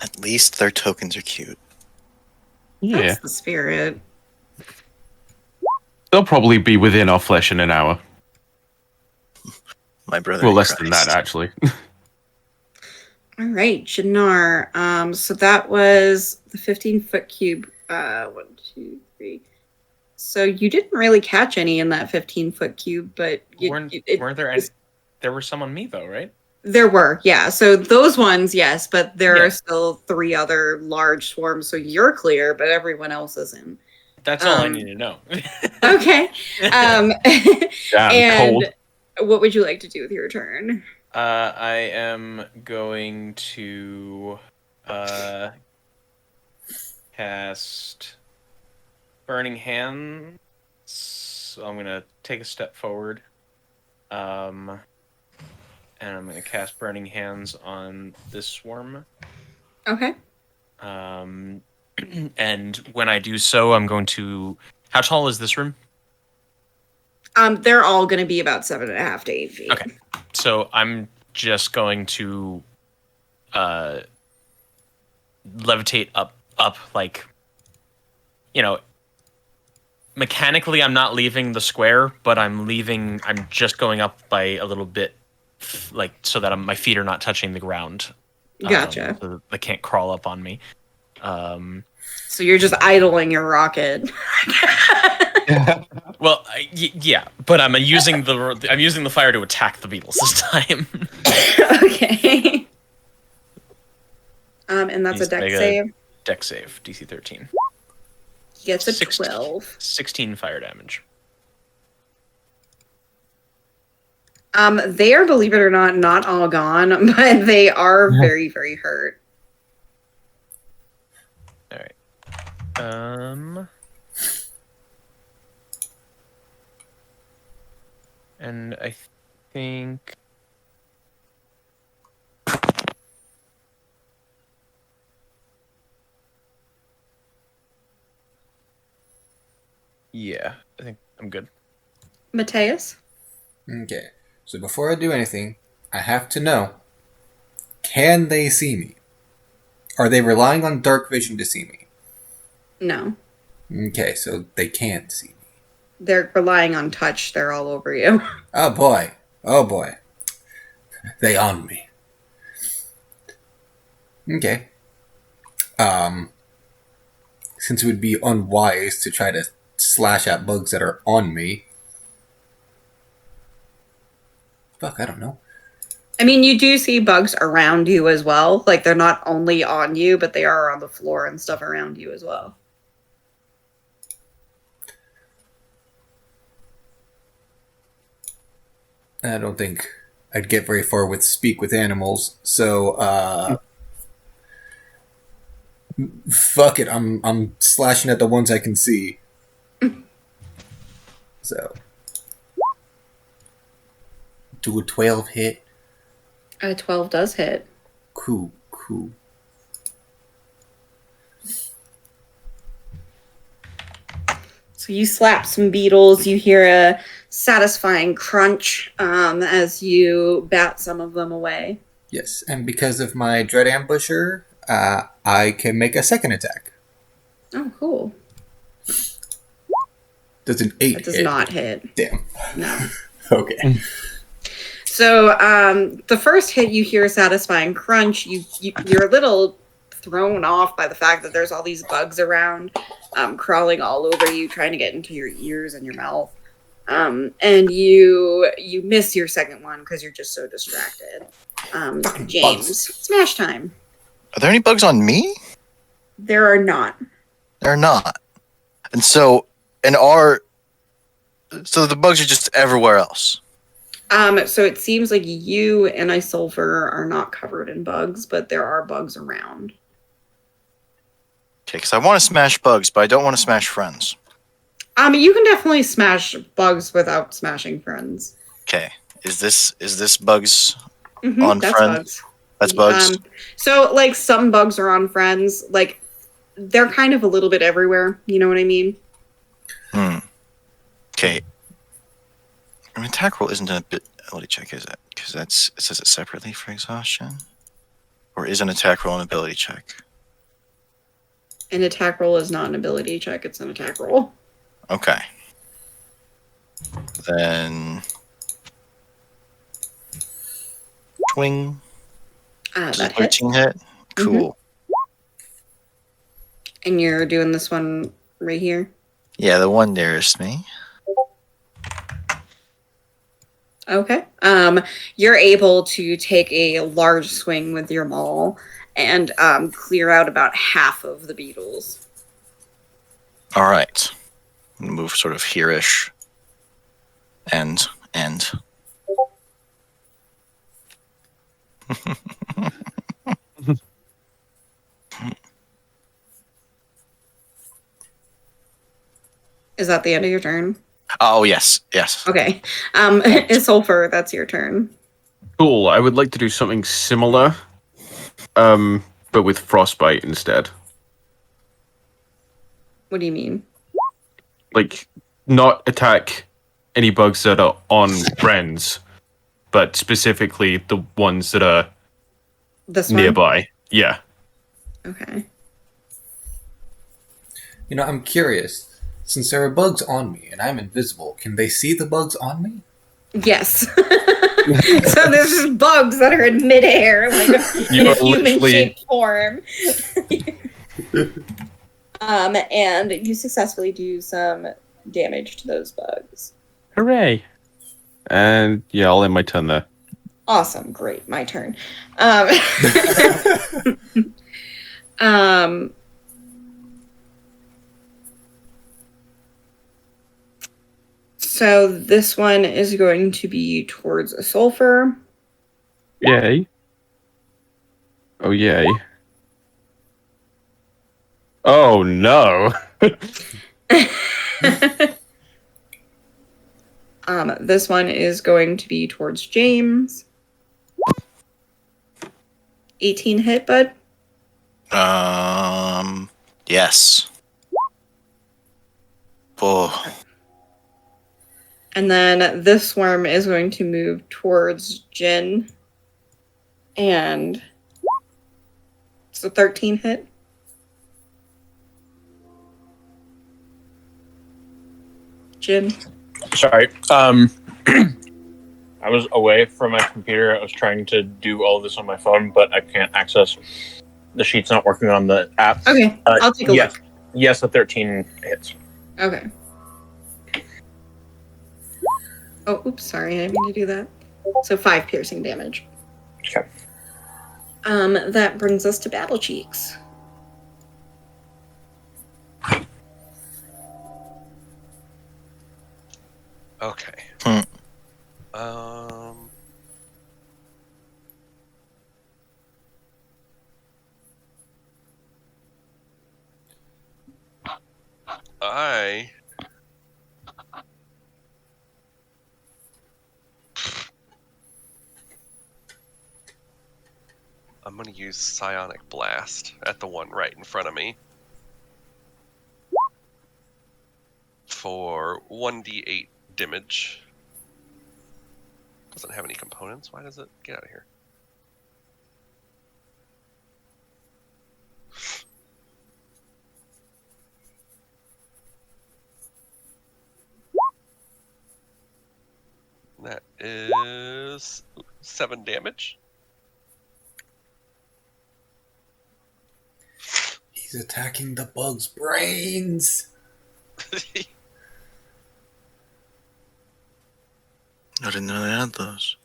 Speaker 2: At least their tokens are cute.
Speaker 3: Yeah,
Speaker 1: That's the spirit.
Speaker 3: they'll probably be within our flesh in an hour.
Speaker 2: My brother.
Speaker 3: Well,
Speaker 2: in
Speaker 3: less than
Speaker 2: Christ.
Speaker 3: that, actually.
Speaker 1: All right, Jannar. So that was the 15-foot cube. 1, 2, 3. So you didn't really catch any in that 15-foot cube, but
Speaker 5: Weren't there any? There were some on me though, right?
Speaker 1: there were, yeah. So those ones, yes, but there
Speaker 5: Yeah.
Speaker 1: are still 3 other large swarms. So you're clear, but everyone else isn't.
Speaker 5: That's all I need to know.
Speaker 1: Okay.
Speaker 3: Damn
Speaker 1: And
Speaker 3: cold.
Speaker 1: what would you like to do with your turn?
Speaker 5: I am going to cast Burning Hands. So I'm gonna take a step forward. And I'm gonna cast Burning Hands on this swarm.
Speaker 1: Okay.
Speaker 5: And when I do so, I'm going to. How tall is this room?
Speaker 1: They're all going to be about 7.5 to 8 feet.
Speaker 5: Okay. So I'm just going to levitate up, like, mechanically I'm not leaving the square, but I'm just going up by a little bit, like, so that my feet are not touching the ground.
Speaker 1: Gotcha.
Speaker 5: So that they can't crawl up on me.
Speaker 1: So you're just idling your rocket.
Speaker 5: Well, yeah, but I'm using the fire to attack the beetles this time.
Speaker 1: Okay. And that's
Speaker 5: Please
Speaker 1: a deck
Speaker 5: make a-
Speaker 1: save.
Speaker 5: Deck save, DC 13.
Speaker 1: He gets a
Speaker 5: 16.
Speaker 1: 12.
Speaker 5: 16 fire damage.
Speaker 1: They are, believe it or not all gone, but they are very, very hurt.
Speaker 5: All right. And I think Yeah, I think I'm good.
Speaker 1: Mateus?
Speaker 4: Okay. So before I do anything, I have to know, can they see me? Are they relying on dark vision to see me?
Speaker 1: No.
Speaker 4: Okay, so they can't see me.
Speaker 1: They're relying on touch. They're all over you.
Speaker 4: Oh boy. Oh boy. They on me. Okay. Since it would be unwise to try to slash at bugs that are on me. Fuck, I don't know.
Speaker 1: I mean, you do see bugs around you as well. Like, they're not only on you, but they are on the floor and stuff around you as well.
Speaker 4: I don't think I'd get very far with speak with animals, so fuck it. I'm slashing at the ones I can see. So do a 12 hit.
Speaker 1: 12 does hit.
Speaker 4: Cool.
Speaker 1: So you slap some beetles. You hear a satisfying crunch as you bat some of them away.
Speaker 4: Yes, and because of my Dread Ambusher, I can make a second attack.
Speaker 1: Oh, cool.
Speaker 4: Does an 8
Speaker 1: That does
Speaker 4: hit?
Speaker 1: not hit.
Speaker 4: Damn.
Speaker 1: No.
Speaker 4: Okay.
Speaker 1: So the first hit, you hear a satisfying crunch. You're a little thrown off by the fact that there's all these bugs around, crawling all over you, trying to get into your ears and your mouth. And you miss your second one because you're just so distracted.
Speaker 4: Fucking
Speaker 1: James,
Speaker 4: bugs.
Speaker 1: smash time.
Speaker 2: Are there any bugs on me?
Speaker 1: There are not.
Speaker 2: They're not. And so, so the bugs are just everywhere else.
Speaker 1: So it seems like you and Isulfur are not covered in bugs, but there are bugs around.
Speaker 2: Okay, because I want to smash bugs, but I don't want to smash friends.
Speaker 1: You can definitely smash bugs without smashing friends.
Speaker 2: Okay, is this bugs
Speaker 1: Mhm,
Speaker 2: on
Speaker 1: that's
Speaker 2: friends?
Speaker 1: bugs.
Speaker 2: That's bugs.
Speaker 1: So like some bugs are on friends, like they're kind of a little bit everywhere. You know what I mean?
Speaker 2: Okay. An attack roll isn't an ability check, is it? Because it says it separately for exhaustion. Or is an attack roll an ability check?
Speaker 1: An attack roll is not an ability check; it's an attack roll.
Speaker 2: Okay. Then swing.
Speaker 1: That
Speaker 2: Does a
Speaker 1: hits.
Speaker 2: 13 hit? Cool.
Speaker 1: And you're doing this one right here.
Speaker 2: Yeah, the one nearest me.
Speaker 1: Okay. You're able to take a large swing with your maul and clear out about half of the beetles.
Speaker 2: All right. Move sort of here-ish. And.
Speaker 1: Is that the end of your turn?
Speaker 2: Oh, yes.
Speaker 1: Okay. Isulfur, that's your turn.
Speaker 3: Cool. I would like to do something similar, but with frostbite instead.
Speaker 1: What do you mean?
Speaker 3: Like, not attack any bugs that are on friends, but specifically the ones that are
Speaker 1: This one?
Speaker 3: nearby. Yeah.
Speaker 1: Okay.
Speaker 4: You know, I'm curious. Since there are bugs on me and I'm invisible, can they see the bugs on me?
Speaker 1: Yes. So there's just bugs that are in midair, like in a
Speaker 3: are literally-
Speaker 1: human-shaped form. And you successfully do some damage to those bugs.
Speaker 3: Hooray! And yeah, I'll end my turn there.
Speaker 1: Awesome, great, my turn. Um, so this one is going to be towards a sulfur.
Speaker 3: Yay. Oh, yay. Oh, no.
Speaker 1: This one is going to be towards James. 18 hit, bud.
Speaker 2: Yes. Oh,
Speaker 1: And then this swarm is going to move towards Jin. And it's a 13 hit. Jin.
Speaker 7: Sorry. I was away from my computer. I was trying to do all this on my phone, but I can't access. The sheet's not working on the app.
Speaker 1: Okay, I'll take a
Speaker 7: yes.
Speaker 1: look.
Speaker 7: Yes, a 13 hits.
Speaker 1: Okay. Oh, oops, sorry, I didn't mean to do that. So 5 piercing damage.
Speaker 7: Okay.
Speaker 1: That brings us to Battle Cheeks.
Speaker 6: Okay.
Speaker 2: Hmm.
Speaker 6: I I'm gonna use Psionic Blast at the one right in front of me for 1d8 damage. Doesn't have any components. Why does it get out of here? That is 7 damage.
Speaker 4: He's attacking the bug's brains.
Speaker 2: I didn't know they had those.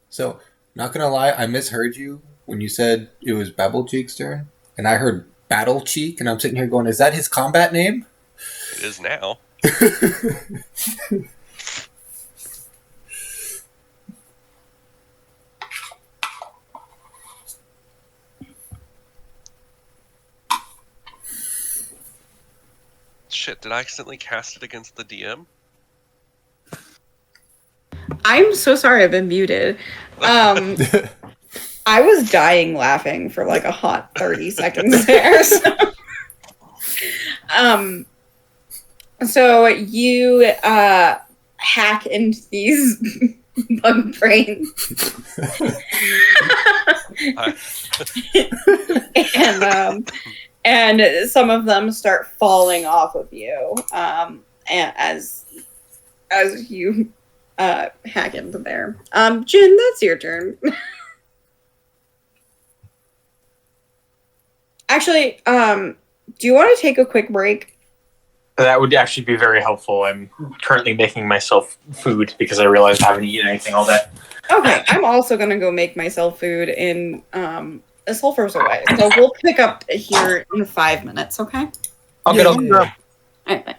Speaker 4: So, not gonna lie, I misheard you when you said it was Babble Cheek's turn, and I heard Battle Cheek, and I'm sitting here going, is that his combat name?
Speaker 6: It is now. Shit, did I accidentally cast it against the DM?
Speaker 1: I'm so sorry, I've been muted. I was dying laughing for like a hot 30 seconds there. So you hack into these bug brains. And some of them start falling off of you as you hack into there. Jin, that's your turn. Actually, do you want to take a quick break?
Speaker 7: That would actually be very helpful. I'm currently making myself food because I realized I haven't eaten anything all day.
Speaker 1: Okay, I'm also gonna go make myself food in a sulfur's away. So we'll pick up here in 5 minutes, okay?
Speaker 7: I'll get on.
Speaker 1: All right, bye.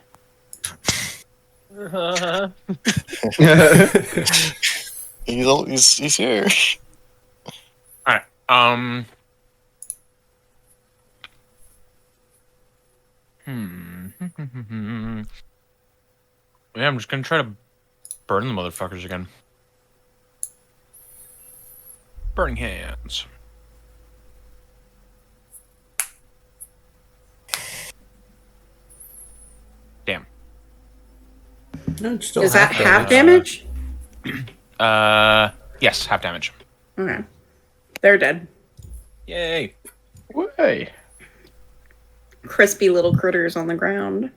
Speaker 2: He's here.
Speaker 7: All right. Yeah, I'm just gonna try to burn the motherfuckers again. Burning hands. Damn.
Speaker 4: No, it's still
Speaker 1: Is that half
Speaker 4: damage.
Speaker 1: damage?
Speaker 7: Yes, half damage.
Speaker 1: Okay. They're dead.
Speaker 7: Yay.
Speaker 3: Way.
Speaker 1: Crispy little critters on the ground.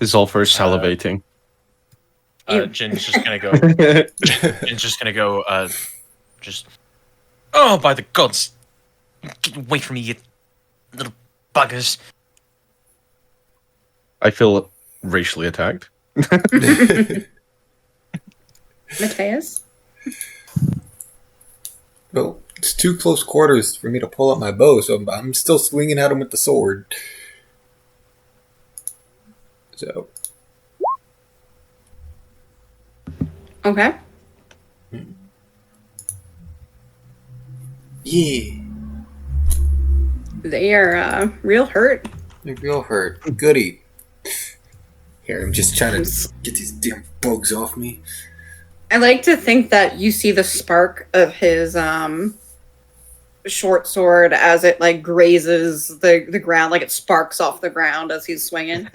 Speaker 3: Zolfer is salivating.
Speaker 7: Jin's just gonna go. Jin's just gonna go. Just. Oh, by the gods! Get away from me, you little buggers!
Speaker 3: I feel racially attacked.
Speaker 1: Mateus?
Speaker 4: Well, it's too close quarters for me to pull up my bow, so I'm still swinging at him with the sword. So.
Speaker 1: Okay.
Speaker 4: Yeah.
Speaker 1: They are real hurt.
Speaker 4: They're real hurt. Goody. Here, I'm just trying to get these damn bugs off me.
Speaker 1: I like to think that you see the spark of his short sword as it like grazes the ground, like it sparks off the ground as he's swinging.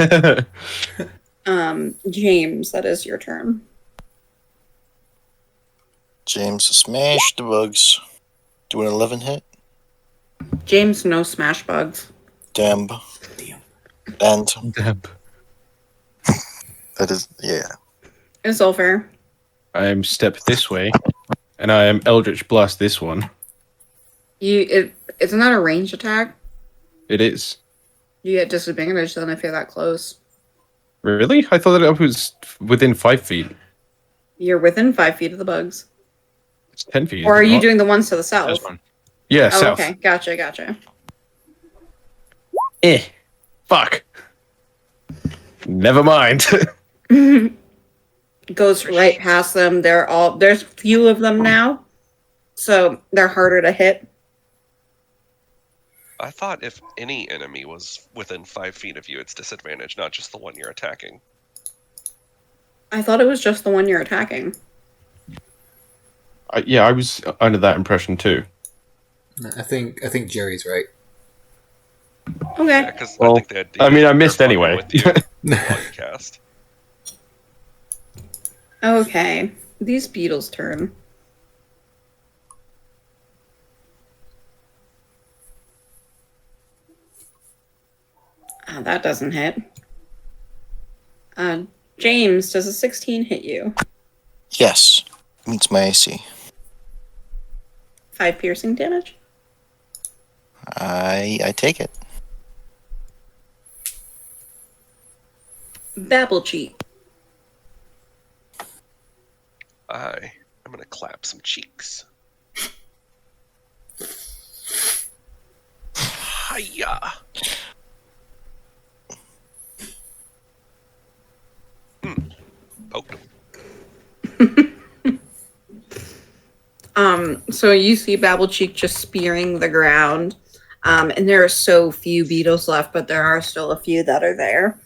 Speaker 1: James, that is your turn.
Speaker 2: James, smash the bugs. Do an 11 hit.
Speaker 1: James, no smash bugs.
Speaker 2: Damn. And
Speaker 3: Damn.
Speaker 2: that is, yeah.
Speaker 1: It's all fair.
Speaker 3: I am step this way, and I am Eldritch Blast this one.
Speaker 1: Isn't that a range attack?
Speaker 3: It is.
Speaker 1: You get disadvantage then if you're that close.
Speaker 3: Really? I thought that it was within 5 feet.
Speaker 1: You're within 5 feet of the bugs.
Speaker 3: It's 10 feet.
Speaker 1: Or are
Speaker 3: is it
Speaker 1: you
Speaker 3: not?
Speaker 1: doing the ones to the
Speaker 5: This
Speaker 1: south?
Speaker 5: one.
Speaker 3: Yeah,
Speaker 1: Oh,
Speaker 3: south.
Speaker 1: okay. Gotcha.
Speaker 3: Fuck. Never mind.
Speaker 1: Goes right past them. There's few of them now, so they're harder to hit.
Speaker 6: I thought if any enemy was within 5 feet of you, it's disadvantage, not just the one you're attacking.
Speaker 1: I thought it was just the one you're attacking.
Speaker 3: I was under that impression too.
Speaker 4: I think Jerry's right.
Speaker 1: Okay.
Speaker 6: Yeah, because
Speaker 3: Well,
Speaker 6: I think they had
Speaker 3: I mean, I missed
Speaker 6: they're fucking
Speaker 3: anyway.
Speaker 6: with you while you cast.
Speaker 1: Okay. These beetles' turn. That doesn't hit. James, does a 16 hit you?
Speaker 2: Yes. Meets my AC.
Speaker 1: 5 piercing damage?
Speaker 2: I take it.
Speaker 1: Babble cheek.
Speaker 6: I'm gonna clap some cheeks. Hiya! Poked him.
Speaker 1: So you see Babble Cheek just spearing the ground. And there are so few beetles left, but there are still a few that are there.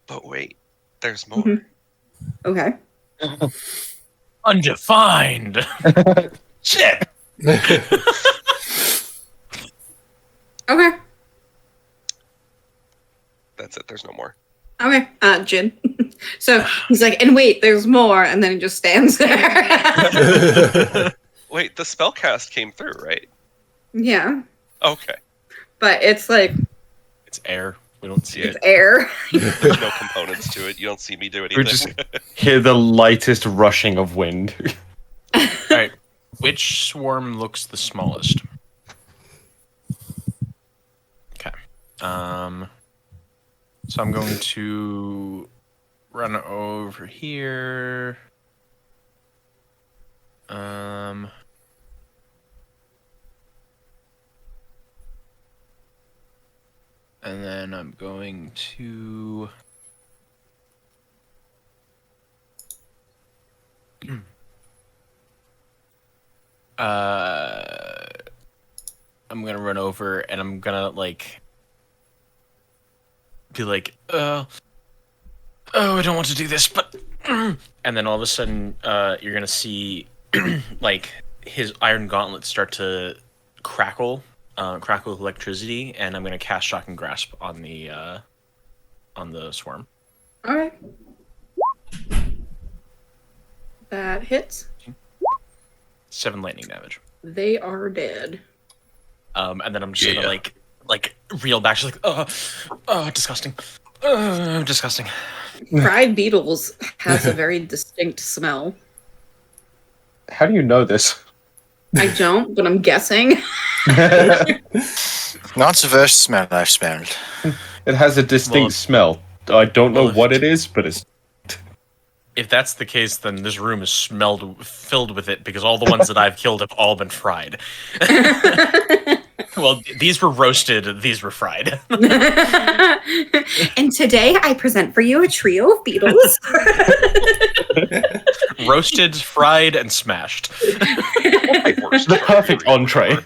Speaker 6: But wait, there's more.
Speaker 1: Mhm. Okay.
Speaker 5: Undefined. Shit.
Speaker 1: Okay.
Speaker 6: That's it. There's no more.
Speaker 1: Okay. Jin. So he's like, and wait, there's more, and then he just stands there.
Speaker 6: Wait, the spell cast came through, right?
Speaker 1: Yeah.
Speaker 6: Okay.
Speaker 1: But it's like
Speaker 5: It's air. We don't see
Speaker 1: it's
Speaker 5: it.
Speaker 1: air.
Speaker 6: There's no components to it. You don't see me do
Speaker 3: We
Speaker 6: anything.
Speaker 3: just hear the lightest rushing of wind.
Speaker 5: All right. Which swarm looks the smallest? Okay. So I'm going to run over here. And then I'm going to I'm gonna run over and I'm gonna like be like, oh, I don't want to do this, but and then all of a sudden, you're gonna see like his iron gauntlet start to crackle with electricity, and I'm gonna cast Shock and Grasp on the swarm.
Speaker 1: All right. That hits.
Speaker 5: 7 lightning damage.
Speaker 1: They are dead.
Speaker 5: And then I'm just gonna like reel back, just like, disgusting, disgusting.
Speaker 1: Fried beetles has a very distinct smell.
Speaker 3: How do you know this?
Speaker 1: I don't, but I'm guessing.
Speaker 2: Not the worst smell I've smelled.
Speaker 3: It has a distinct
Speaker 5: Well,
Speaker 3: smell. I don't know
Speaker 5: well,
Speaker 3: what it is, but it's
Speaker 5: If that's the case, then this room is filled with it because all the ones that I've killed have all been fried. Well, these were roasted, these were fried.
Speaker 1: And today I present for you a trio of beetles.
Speaker 5: Roasted, fried, and smashed.
Speaker 3: the perfect entree.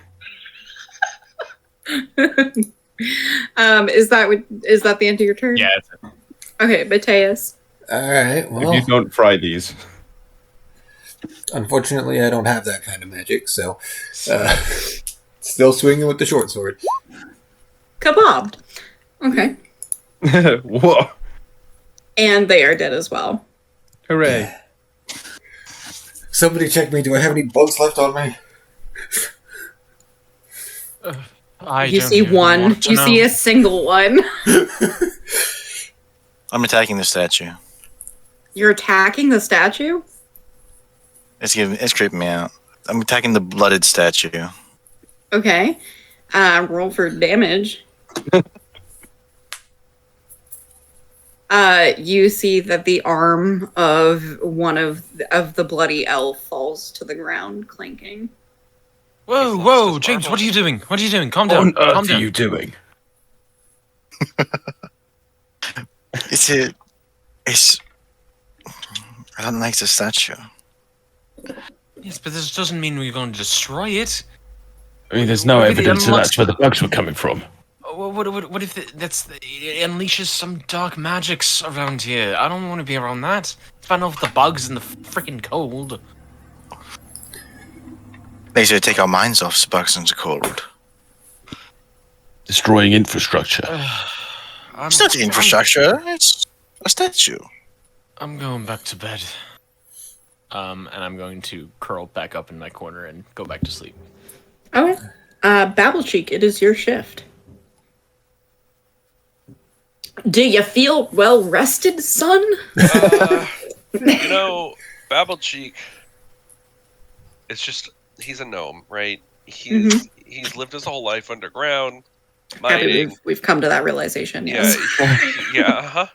Speaker 1: Is that the end of your turn?
Speaker 5: Yeah,
Speaker 1: Okay, Mateus.
Speaker 4: All right.
Speaker 3: If
Speaker 4: Well,
Speaker 3: you don't fry these,
Speaker 4: Unfortunately, I don't have that kind of magic, so still swinging with the short sword.
Speaker 1: Kabobbed. Okay.
Speaker 3: Whoa!
Speaker 1: And they are dead as well.
Speaker 3: Hooray!
Speaker 4: Somebody check me. Do I have any bugs left on me?
Speaker 1: You see one. You see a single one.
Speaker 2: I'm attacking the statue.
Speaker 1: You're attacking the statue?
Speaker 2: It's creeping me out. I'm attacking the blooded statue.
Speaker 1: Okay. Roll for damage. You see that the arm of one of the bloody elf falls to the ground, clanking.
Speaker 5: Whoa, whoa, James, what are you doing? What are you doing? Calm down.
Speaker 3: What on
Speaker 5: Calm
Speaker 3: earth
Speaker 5: down.
Speaker 3: are you doing?
Speaker 2: It's. I don't like the statue.
Speaker 5: Yes, but this doesn't mean we're going to destroy it.
Speaker 3: I mean, there's no
Speaker 5: What if it
Speaker 3: evidence that
Speaker 5: unlocks-
Speaker 3: that's where the bugs were coming from.
Speaker 5: What if it unleashes some dark magics around here? I don't want to be around that. It's fine off the bugs and the freaking cold.
Speaker 2: They should take our minds off sparks into cold.
Speaker 3: Destroying infrastructure.
Speaker 2: It's not the infrastructure. It's a statue.
Speaker 5: I'm going back to bed. And I'm going to curl back up in my corner and go back to sleep.
Speaker 1: Okay. Babblecheek, it is your shift. Do you feel well rested, son?
Speaker 6: Babblecheek. It's just he's a gnome, right? He's lived his whole life underground,
Speaker 1: Happy
Speaker 6: mining.
Speaker 1: we've come to that realization. Yes.
Speaker 6: Yeah.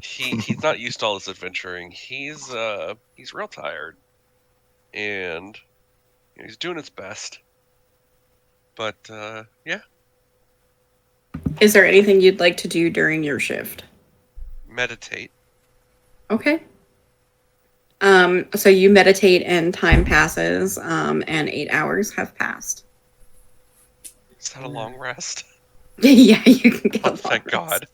Speaker 6: He's not used to all this adventuring. He's real tired, and he's doing his best. But yeah,
Speaker 1: Is there anything you'd like to do during your shift?
Speaker 6: meditate.
Speaker 1: Okay. So you meditate and time passes, and 8 hours have passed.
Speaker 6: Is that a long rest?
Speaker 1: Yeah, you can get a
Speaker 6: Oh,
Speaker 1: long
Speaker 6: thank
Speaker 1: rest.
Speaker 6: God.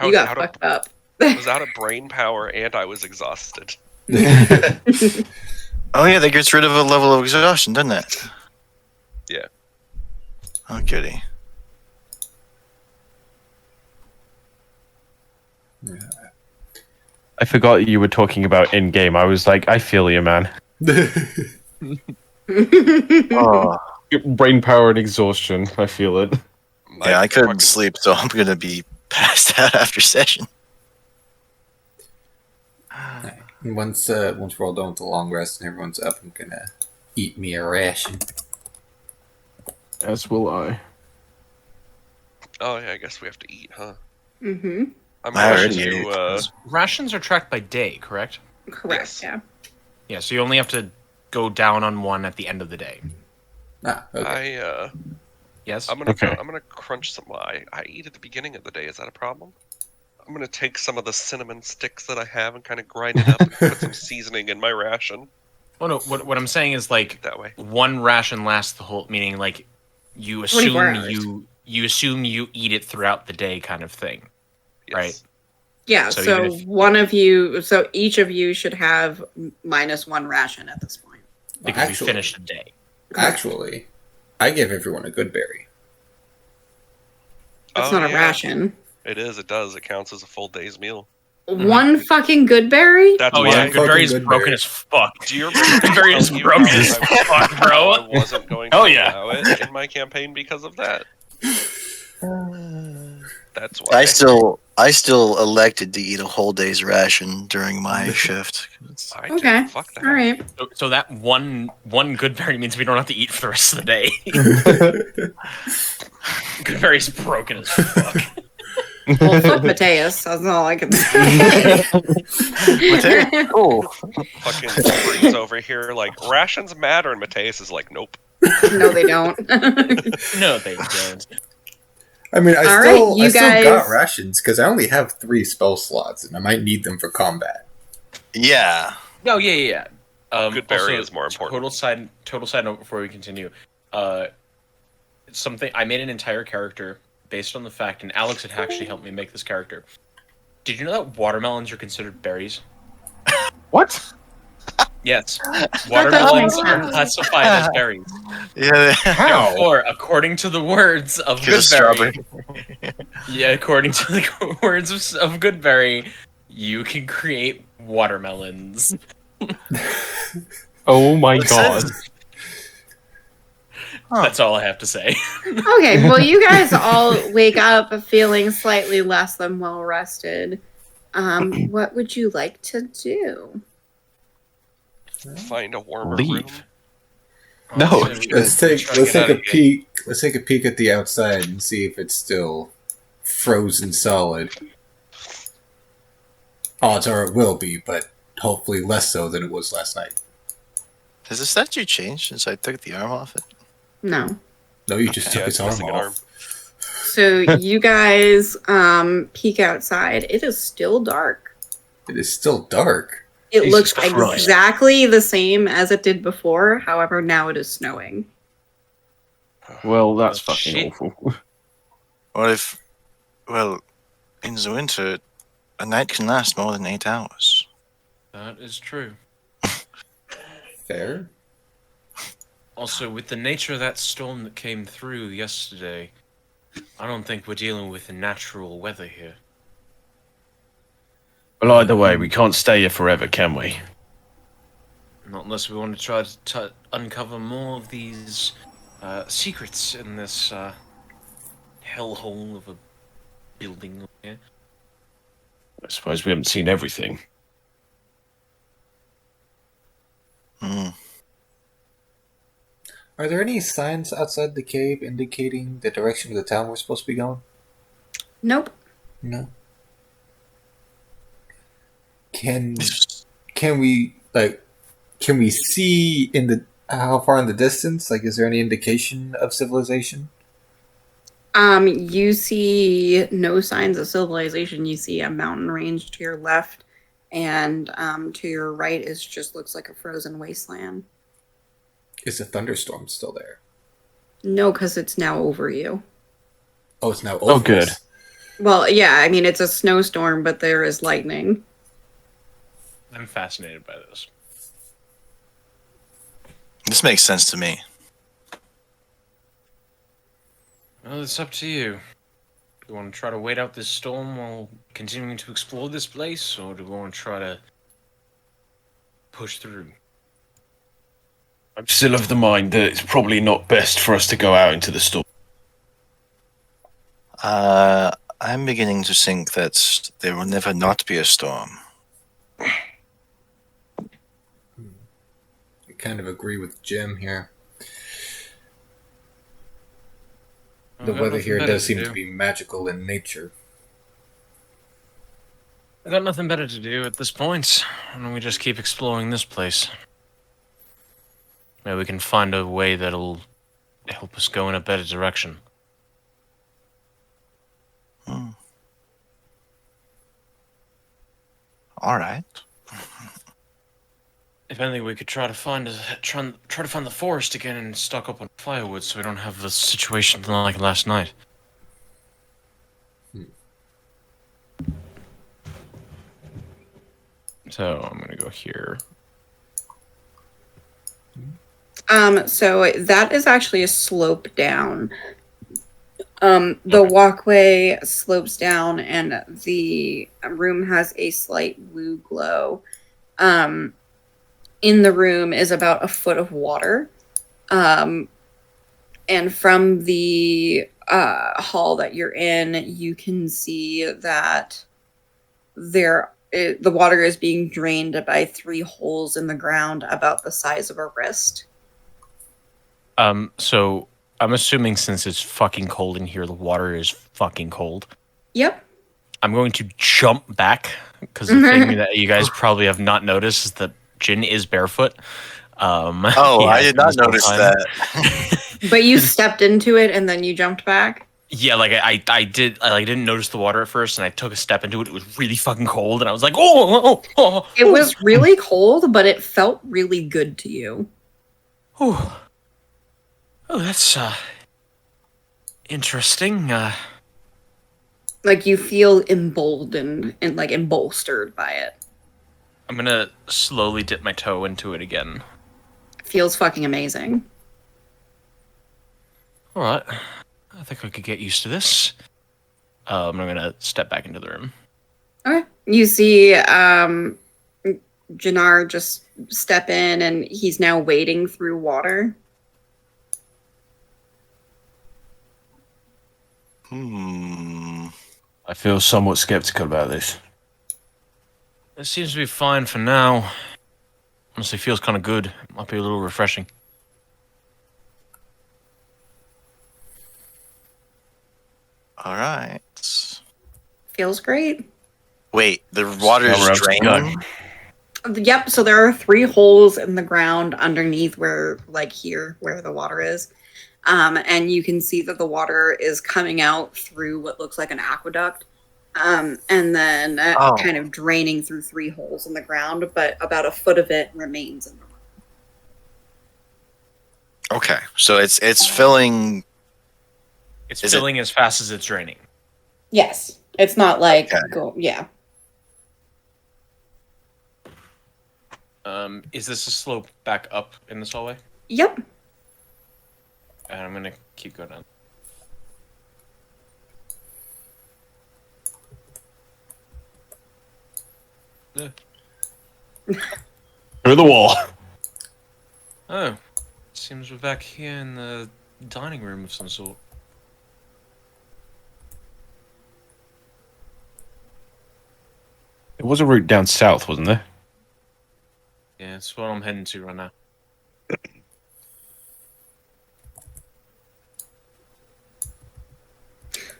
Speaker 1: You got fucked up.
Speaker 6: I was out of brain power and I was exhausted.
Speaker 2: Oh yeah, that gets rid of a level of exhaustion, doesn't it?
Speaker 6: Yeah.
Speaker 2: Oh goody.
Speaker 3: I forgot you were talking about in game. I was like, I feel you, man.
Speaker 2: Oh.
Speaker 3: Brain power and exhaustion. I feel it.
Speaker 2: Yeah, I couldn't sleep, so I'm gonna be passed out after session.
Speaker 4: Once we're all done with the long rest and everyone's up, I'm gonna eat me a ration.
Speaker 3: As will I.
Speaker 6: Oh yeah, I guess we have to eat, huh?
Speaker 1: Mm-hmm.
Speaker 6: I'm
Speaker 2: I
Speaker 6: going
Speaker 2: already ate.
Speaker 5: Rations are tracked by day, correct?
Speaker 1: Correct.
Speaker 6: Yes.
Speaker 1: Yeah.
Speaker 5: Yeah, so you only have to go down on one at the end of the day.
Speaker 4: Okay.
Speaker 5: Yes?
Speaker 6: I'm gonna
Speaker 3: Okay.
Speaker 6: I'm gonna crunch some. I eat at the beginning of the day. Is that a problem? I'm gonna take some of the cinnamon sticks that I have and kind of grind it up and put some seasoning in my ration.
Speaker 5: Well, no, what I'm saying is, like,
Speaker 6: That way.
Speaker 5: one ration lasts the whole, meaning, like, you
Speaker 1: 24
Speaker 5: assume
Speaker 1: hours.
Speaker 5: you assume you eat it throughout the day kind of thing.
Speaker 6: Yes.
Speaker 5: Right.
Speaker 1: Yeah.
Speaker 5: So
Speaker 1: So,
Speaker 5: even if-
Speaker 1: one of you, so each of you should have -1 ration at this point.
Speaker 5: Because
Speaker 4: Actually-
Speaker 5: we finished a day.
Speaker 4: Actually, I give everyone a good berry.
Speaker 1: That's
Speaker 6: Oh,
Speaker 1: not a
Speaker 6: yeah.
Speaker 1: ration.
Speaker 6: It is. It does. It counts as a full day's meal.
Speaker 1: One fucking good berry?
Speaker 6: That's
Speaker 5: Oh
Speaker 6: why.
Speaker 5: yeah,
Speaker 4: One
Speaker 5: Goodberry is
Speaker 4: fucking
Speaker 5: broken
Speaker 4: Goodberry.
Speaker 5: as fuck.
Speaker 6: Do you remember
Speaker 5: Goodberry is
Speaker 6: telling you
Speaker 5: broken
Speaker 6: how
Speaker 5: as
Speaker 6: I-
Speaker 5: fuck,
Speaker 6: how
Speaker 5: bro.
Speaker 6: I wasn't going to
Speaker 5: Oh, yeah.
Speaker 6: allow it in my campaign because of that. That's why.
Speaker 2: I still elected to eat a whole day's ration during my shift.
Speaker 6: I did.
Speaker 1: Okay.
Speaker 6: Fuck that.
Speaker 1: All right.
Speaker 5: So that one Goodberry means we don't have to eat for the rest of the day. Goodberry's broken as fuck.
Speaker 1: Well, fuck Mateus. That's all I can say.
Speaker 2: Oh,
Speaker 6: Fucking freeze over here. Like, rations matter, and Mateus is like, nope.
Speaker 1: No, they don't.
Speaker 5: No, they don't.
Speaker 4: I mean,
Speaker 1: All
Speaker 4: I
Speaker 1: right,
Speaker 4: still
Speaker 1: you
Speaker 4: got
Speaker 1: guys-
Speaker 4: rations because I only have 3 spell slots, and I might need them for combat.
Speaker 2: yeah.
Speaker 5: No, yeah.
Speaker 6: Goodberry
Speaker 5: also,
Speaker 6: is more important.
Speaker 5: Total side note before we continue. Something I made an entire character based on the fact, and Alex had actually helped me make this character. Did you know that watermelons are considered berries?
Speaker 3: What?
Speaker 5: Yes,
Speaker 1: does
Speaker 5: watermelons
Speaker 1: make
Speaker 5: are
Speaker 1: sense.
Speaker 5: classified as berries.
Speaker 2: Yeah,
Speaker 3: How?
Speaker 5: Therefore, according to the words of
Speaker 2: because of strawberry.
Speaker 5: Goodberry, yeah, according to the words of Goodberry, you can create watermelons.
Speaker 3: Oh my
Speaker 2: It
Speaker 3: god.
Speaker 2: says- Huh.
Speaker 5: That's all I have to say.
Speaker 1: Okay, well, you guys all wake up feeling slightly less than well rested. What would you like to do?
Speaker 6: Find a warmer
Speaker 3: Leave.
Speaker 6: room.
Speaker 3: No.
Speaker 5: Honestly, we
Speaker 4: Let's
Speaker 5: should
Speaker 4: take
Speaker 5: try to
Speaker 4: let's
Speaker 5: get
Speaker 4: take
Speaker 5: out
Speaker 4: a
Speaker 5: of here.
Speaker 4: peek. Let's take a peek at the outside and see if it's still frozen solid. Odds are it will be, but hopefully less so than it was last night.
Speaker 2: Has the statue changed since I took the arm off it?
Speaker 1: No.
Speaker 4: No, you just
Speaker 6: Yeah,
Speaker 4: took
Speaker 6: it's
Speaker 4: its arm
Speaker 6: missing an arm.
Speaker 4: off.
Speaker 1: So you guys peek outside. It is still dark.
Speaker 4: It is still dark.
Speaker 1: It
Speaker 3: Jesus
Speaker 1: looks
Speaker 3: Christ.
Speaker 1: exactly the same as it did before. However, now it is snowing.
Speaker 3: Well, that's
Speaker 5: Oh,
Speaker 3: fucking
Speaker 5: shit.
Speaker 3: awful.
Speaker 2: What if, well, in the winter, a night can last more than 8 hours.
Speaker 5: That is true.
Speaker 4: Fair.
Speaker 5: Also, with the nature of that storm that came through yesterday, I don't think we're dealing with the natural weather here.
Speaker 3: Well, either way, we can't stay here forever, can we?
Speaker 5: Not unless we want to try to uncover more of these secrets in this hellhole of a building here.
Speaker 3: I suppose we haven't seen everything.
Speaker 2: Hmm.
Speaker 4: Are there any signs outside the cave indicating the direction of the town we're supposed to be going?
Speaker 1: Nope.
Speaker 4: No. Can we see in the how far in the distance? Like, is there any indication of civilization?
Speaker 1: You see no signs of civilization. You see a mountain range to your left, and to your right is just looks like a frozen wasteland.
Speaker 4: Is the thunderstorm still there?
Speaker 1: No, because it's now over you.
Speaker 4: Oh, it's now over.
Speaker 3: Oh, good.
Speaker 4: us.
Speaker 1: Well, yeah, I mean it's a snowstorm, but there is lightning.
Speaker 5: I'm fascinated by this.
Speaker 2: This makes sense to me.
Speaker 5: Well, it's up to you. Do you want to try to wait out this storm while continuing to explore this place, or do we want to try to push through?
Speaker 3: I'm still of the mind that it's probably not best for us to go out into the storm.
Speaker 2: I'm beginning to think that there will never not be a storm.
Speaker 4: I kind of agree with Jim here. The
Speaker 5: I've got
Speaker 4: weather
Speaker 5: nothing
Speaker 4: here
Speaker 5: better
Speaker 4: does seem
Speaker 5: do.
Speaker 4: to be magical in nature.
Speaker 5: I've got nothing better to do at this point. Why don't we just keep exploring this place? Maybe we can find a way that'll help us go in a better direction.
Speaker 2: Hmm. All right.
Speaker 5: If anything, we could try to find the forest again and stock up on firewood, so we don't have a situation like last night. So I'm gonna go here.
Speaker 1: So that is actually a slope down. The walkway slopes down, and the room has a slight blue glow. In the room is about a foot of water. And from the hall that you're in, you can see that the water is being drained by 3 holes in the ground about the size of a wrist.
Speaker 5: So I'm assuming since it's fucking cold in here, the water is fucking cold.
Speaker 1: Yep.
Speaker 5: I'm going to jump back because the thing that you guys probably have not noticed is that Jin is barefoot.
Speaker 2: Oh,
Speaker 5: he
Speaker 2: I
Speaker 5: has
Speaker 2: did
Speaker 5: been
Speaker 2: not
Speaker 5: this whole
Speaker 2: notice
Speaker 5: time.
Speaker 2: that.
Speaker 1: But you stepped into it and then you jumped back.
Speaker 5: Yeah, like I didn't notice the water at first, and I took a step into it. It was really fucking cold, and I was like, oh.
Speaker 1: It was really cold, but it felt really good to you.
Speaker 5: Oh, that's interesting.
Speaker 1: Like you feel emboldened and like embolstered by it.
Speaker 5: I'm gonna slowly dip my toe into it again.
Speaker 1: Feels fucking amazing.
Speaker 5: All right, I think I could get used to this. I'm gonna step back into the room.
Speaker 1: Okay. You see Jannar just step in, and he's now wading through water.
Speaker 3: I feel somewhat skeptical about this.
Speaker 5: It seems to be fine for now. Honestly, feels kind of good. Might be a little refreshing.
Speaker 2: All right.
Speaker 1: Feels great.
Speaker 2: Wait, the water is
Speaker 3: Power up's
Speaker 2: draining.
Speaker 1: Yep, so there are 3 holes in the ground underneath where, like here, where the water is. And you can see that the water is coming out through what looks like an aqueduct. And then kind of draining through 3 holes in the ground, but about a foot of it remains in the room.
Speaker 2: Okay, so it's filling.
Speaker 5: It's
Speaker 2: Is
Speaker 5: filling as fast as it's draining.
Speaker 1: Yes. It's not like,
Speaker 2: Okay.
Speaker 1: yeah.
Speaker 5: Is this a slope back up in this hallway?
Speaker 1: Yep.
Speaker 5: And I'm gonna keep going down.
Speaker 3: Through the wall.
Speaker 5: Oh, seems we're back here in the dining room of some sort.
Speaker 3: There was a route down south, wasn't there?
Speaker 5: Yeah, it's what I'm heading to right now.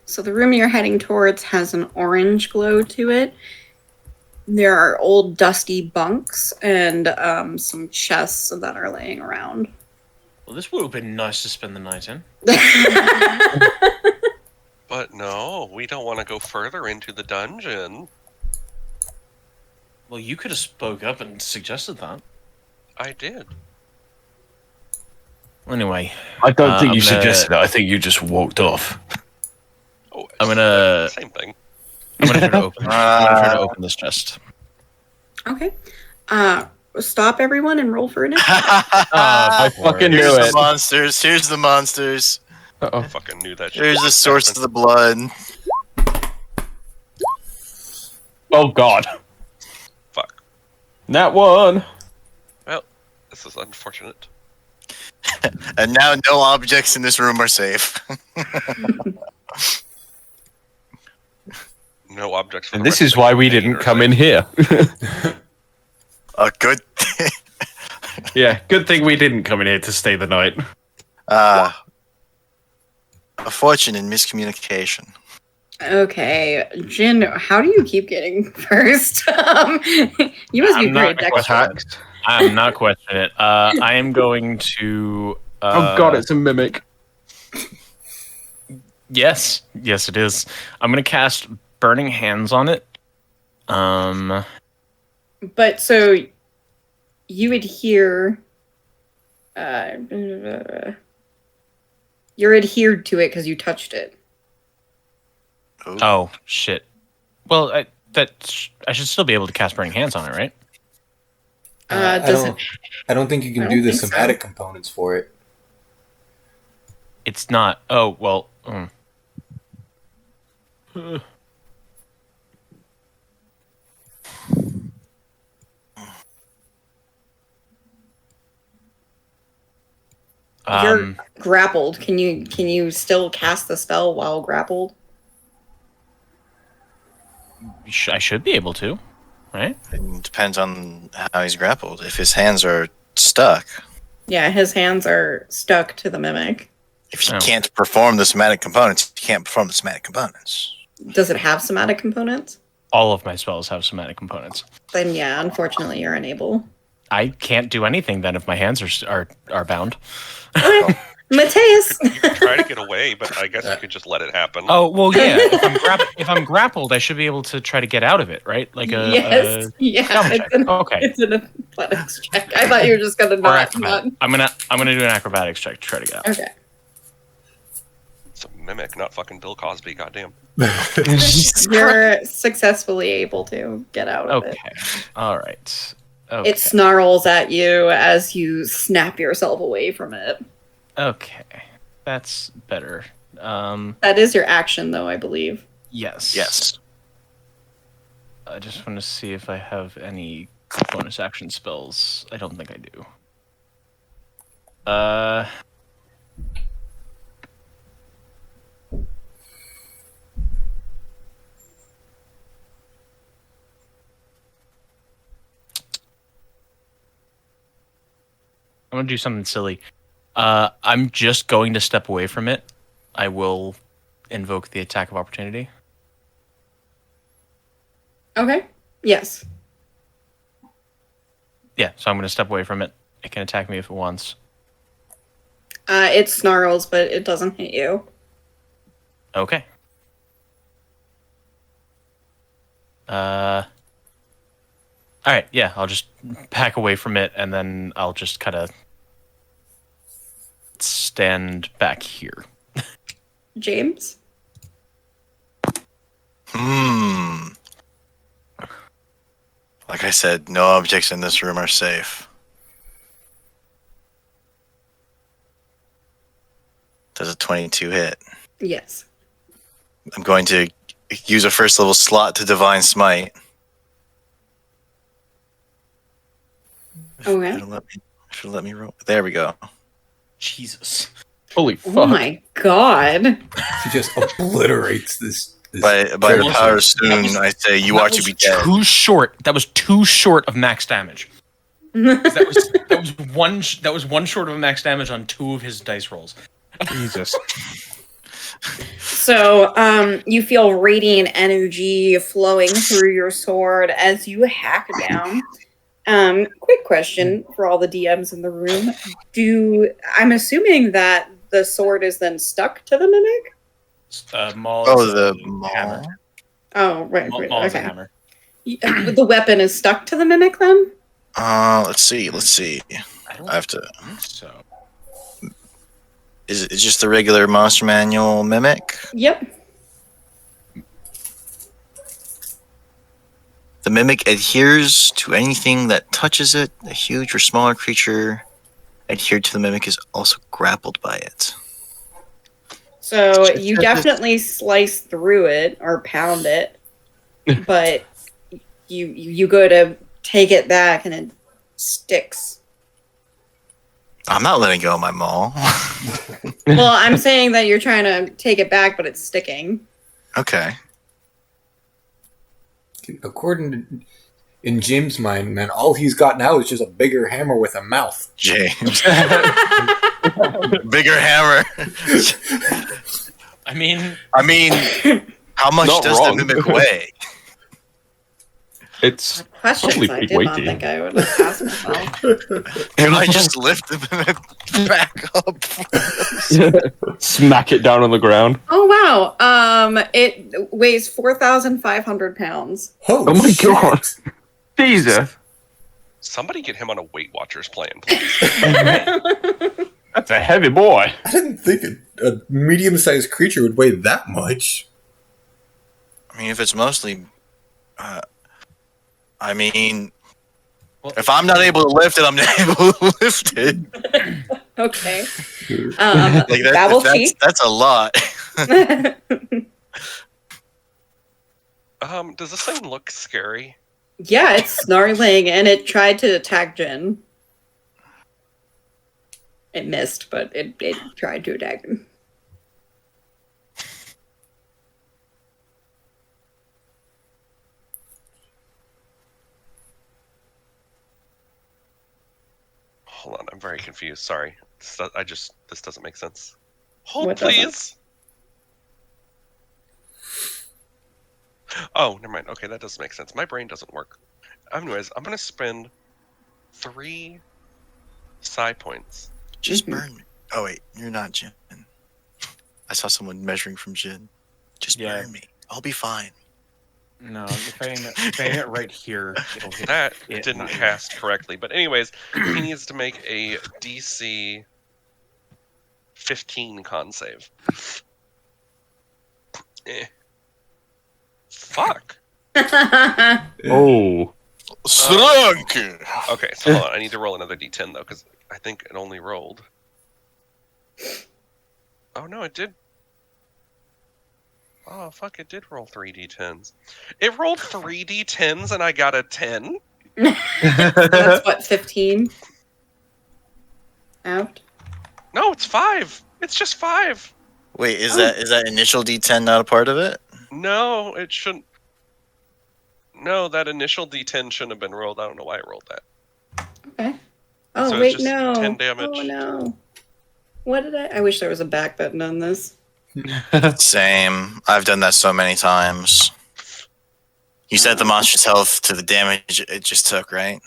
Speaker 1: So the room you're heading towards has an orange glow to it. There are old dusty bunks and some chests that are laying around.
Speaker 5: Well, this would have been nice to spend the night in.
Speaker 6: But no, we don't want to go further into the dungeon.
Speaker 5: Well, you could have spoke up and suggested that.
Speaker 6: I did.
Speaker 5: Anyway,
Speaker 3: I don't think
Speaker 5: I'm
Speaker 3: you
Speaker 5: gonna-
Speaker 3: suggested it. I think you just walked off.
Speaker 6: Oh,
Speaker 5: I'm gonna-
Speaker 6: same thing.
Speaker 5: I'm gonna try to open. I'm gonna try to open this chest.
Speaker 1: Okay. Stop everyone and roll for initiative.
Speaker 3: I fucking
Speaker 2: Here's
Speaker 3: knew
Speaker 2: the
Speaker 3: it.
Speaker 2: monsters. Here's the monsters.
Speaker 3: Uh-oh.
Speaker 6: I fucking knew that shit.
Speaker 2: Here's the
Speaker 6: was
Speaker 2: source
Speaker 6: happening.
Speaker 2: of the blood.
Speaker 3: Oh god.
Speaker 6: Fuck.
Speaker 3: That one.
Speaker 6: Well, this is unfortunate.
Speaker 2: And now no objects in this room are safe.
Speaker 6: No objects. For
Speaker 3: And
Speaker 6: the
Speaker 3: this
Speaker 6: rest
Speaker 3: is
Speaker 6: of the
Speaker 3: why we
Speaker 6: campaign,
Speaker 3: didn't come
Speaker 6: right?
Speaker 3: in here.
Speaker 2: A good thing.
Speaker 3: Yeah, good thing we didn't come in here to stay the night.
Speaker 2: A fortune in miscommunication.
Speaker 1: Okay, Jin, how do you keep getting first? You must be
Speaker 5: I'm
Speaker 1: very
Speaker 5: not
Speaker 1: dexterous.
Speaker 5: I'm not questioning it. I am going to.
Speaker 3: Oh god, it's a mimic.
Speaker 5: Yes, it is. I'm gonna cast Burning Hands on it.
Speaker 1: But so you adhere. You're adhered to it because you touched it.
Speaker 5: Oh shit. Well, I should still be able to cast Burning Hands on it, right?
Speaker 1: Does
Speaker 4: I don't think you
Speaker 1: I
Speaker 4: can
Speaker 1: don't
Speaker 4: do the
Speaker 1: think so.
Speaker 4: somatic components for it.
Speaker 5: It's not. Oh well.
Speaker 1: You're grappled. Can you still cast the spell while grappled?
Speaker 5: I should be able to, right?
Speaker 2: It depends on how he's grappled. If his hands are stuck,
Speaker 1: Yeah, his hands are stuck to the mimic.
Speaker 2: if you
Speaker 5: Oh.
Speaker 2: can't perform the somatic components, you can't perform the somatic components.
Speaker 1: Does it have somatic components?
Speaker 5: All of my spells have somatic components.
Speaker 1: Then yeah, unfortunately you're unable.
Speaker 5: I can't do anything then if my hands are bound.
Speaker 1: Okay. Mateus.
Speaker 6: Try to get away, but I guess you could just let it happen.
Speaker 5: Oh well, yeah. If I'm grappled, I should be able to try to get out of it, right? Like a
Speaker 1: Yes. Yeah.
Speaker 5: stealth
Speaker 1: It's
Speaker 5: check.
Speaker 1: an,
Speaker 5: Okay.
Speaker 1: it's an athletics check. I thought you were just gonna
Speaker 5: Or
Speaker 1: not.
Speaker 5: acrobat. I'm gonna do an acrobatics check to try to get out.
Speaker 1: Okay.
Speaker 6: It's a mimic, not fucking Bill Cosby. Goddamn.
Speaker 1: You're successfully able to get out of it.
Speaker 7: Okay. All right. Okay.
Speaker 1: It snarls at you as you snap yourself away from it.
Speaker 7: Okay. That's better.
Speaker 1: That is your action, though, I believe.
Speaker 7: Yes.
Speaker 2: Yes.
Speaker 7: I just want to see if I have any bonus action spells. I don't think I do. I'm gonna do something silly. I'm just going to step away from it. I will invoke the attack of opportunity.
Speaker 1: Okay. Yes.
Speaker 7: Yeah, so I'm gonna step away from it. It can attack me if it wants.
Speaker 1: It snarls, but it doesn't hit you.
Speaker 7: Okay. All right. Yeah, I'll just back away from it, and then I'll just kind of stand back here.
Speaker 1: James?
Speaker 2: Like I said, no objects in this room are safe. Does a 22 hit?
Speaker 1: Yes.
Speaker 2: I'm going to use a first level slot to Divine Smite.
Speaker 1: Okay.
Speaker 2: Should let me roll. There we go.
Speaker 7: Jesus.
Speaker 3: Holy
Speaker 1: Oh
Speaker 3: fuck.
Speaker 1: my god.
Speaker 4: He just obliterates this.
Speaker 2: By the
Speaker 4: creature.
Speaker 2: power of Soon, I say you
Speaker 7: That
Speaker 2: are to
Speaker 7: was
Speaker 2: be dead.
Speaker 7: too short. That was too short of max damage. That was one short of max damage on 2 of his dice rolls.
Speaker 3: Jesus.
Speaker 1: So, you feel radiant energy flowing through your sword as you hack down. Quick question for all the DMs in the room. I'm assuming that the sword is then stuck to the mimic?
Speaker 7: Maul
Speaker 2: Oh,
Speaker 7: is
Speaker 2: the
Speaker 7: a
Speaker 2: maul.
Speaker 7: hammer.
Speaker 1: Oh, right.
Speaker 7: Maul is a
Speaker 1: Okay.
Speaker 7: hammer.
Speaker 1: The weapon is stuck to the mimic then?
Speaker 2: Let's see.
Speaker 7: I don't
Speaker 2: I have to.
Speaker 7: think so.
Speaker 2: Is it just the regular Monster Manual mimic?
Speaker 1: Yep.
Speaker 2: The mimic adheres to anything that touches it. A huge or smaller creature adhered to the mimic is also grappled by it.
Speaker 1: So you definitely slice through it or pound it, but you go to take it back and it sticks.
Speaker 2: I'm not letting go of my maul.
Speaker 1: Well, I'm saying that you're trying to take it back, but it's sticking.
Speaker 2: Okay.
Speaker 4: According to, in James' mind, man, all he's got now is just a bigger hammer with a mouth.
Speaker 2: James. Bigger hammer.
Speaker 7: I mean,
Speaker 2: how much
Speaker 3: Not
Speaker 2: does
Speaker 3: wrong.
Speaker 2: the mimic weigh?
Speaker 3: It's
Speaker 1: Questions
Speaker 3: Probably
Speaker 1: I
Speaker 3: pretty
Speaker 1: did not
Speaker 3: weighty.
Speaker 1: think I would have asked myself.
Speaker 2: Can I just lift the mimic back up?
Speaker 3: smack it down on the ground.
Speaker 1: Oh wow! It weighs 4,500 pounds.
Speaker 4: Holy
Speaker 3: Oh my
Speaker 4: shit.
Speaker 3: god. Jesus.
Speaker 6: Somebody get him on a Weight Watchers plan, please.
Speaker 3: That's a heavy boy.
Speaker 4: I didn't think a medium-sized creature would weigh that much.
Speaker 2: I mean, if it's mostly,
Speaker 7: well,
Speaker 2: if I'm not able to lift it, I'm not able to lift it.
Speaker 1: Okay.
Speaker 2: Like
Speaker 1: Babble cheek.
Speaker 2: that's a lot.
Speaker 6: Does this thing look scary?
Speaker 1: Yeah, it's snarling, and it tried to attack Jin. It missed, but it tried to attack him.
Speaker 6: Hold on, I'm very confused. Sorry. This doesn't make sense. Hold,
Speaker 1: What doesn't?
Speaker 6: please. Oh, never mind. Okay, that does make sense. My brain doesn't work. Anyways, I'm gonna spend 3 psi points.
Speaker 2: Just burn me. Oh wait, you're not Jin. I saw someone measuring from Jin. Just
Speaker 7: Yeah.
Speaker 2: burn me. I'll be fine.
Speaker 7: no, if I aim it right here, it'll hit.
Speaker 6: That
Speaker 7: it,
Speaker 6: didn't
Speaker 7: not you.
Speaker 6: cast correctly. But anyways, he needs to make a DC 15 con save. Fuck.
Speaker 3: Oh.
Speaker 2: Shrunk!
Speaker 6: Okay, so hold on. I need to roll another d10 though, because I think it only rolled. Oh no, it did. Oh fuck! It did roll 3d10s. It rolled 3d10s and I got a 10.
Speaker 1: That's what, 15? Out?
Speaker 6: No, it's 5. It's just 5.
Speaker 2: Wait, is that initial D10 not a part of it?
Speaker 6: No, it shouldn't. No, that initial d10 shouldn't have been rolled. I don't know why I rolled that.
Speaker 1: Okay. Oh,
Speaker 6: So it's
Speaker 1: wait,
Speaker 6: just
Speaker 1: no.
Speaker 6: 10 damage.
Speaker 1: Oh, no. What did I wish there was a back button on this.
Speaker 2: Same. I've done that so many times. You set the monster's health to the damage it just took, right?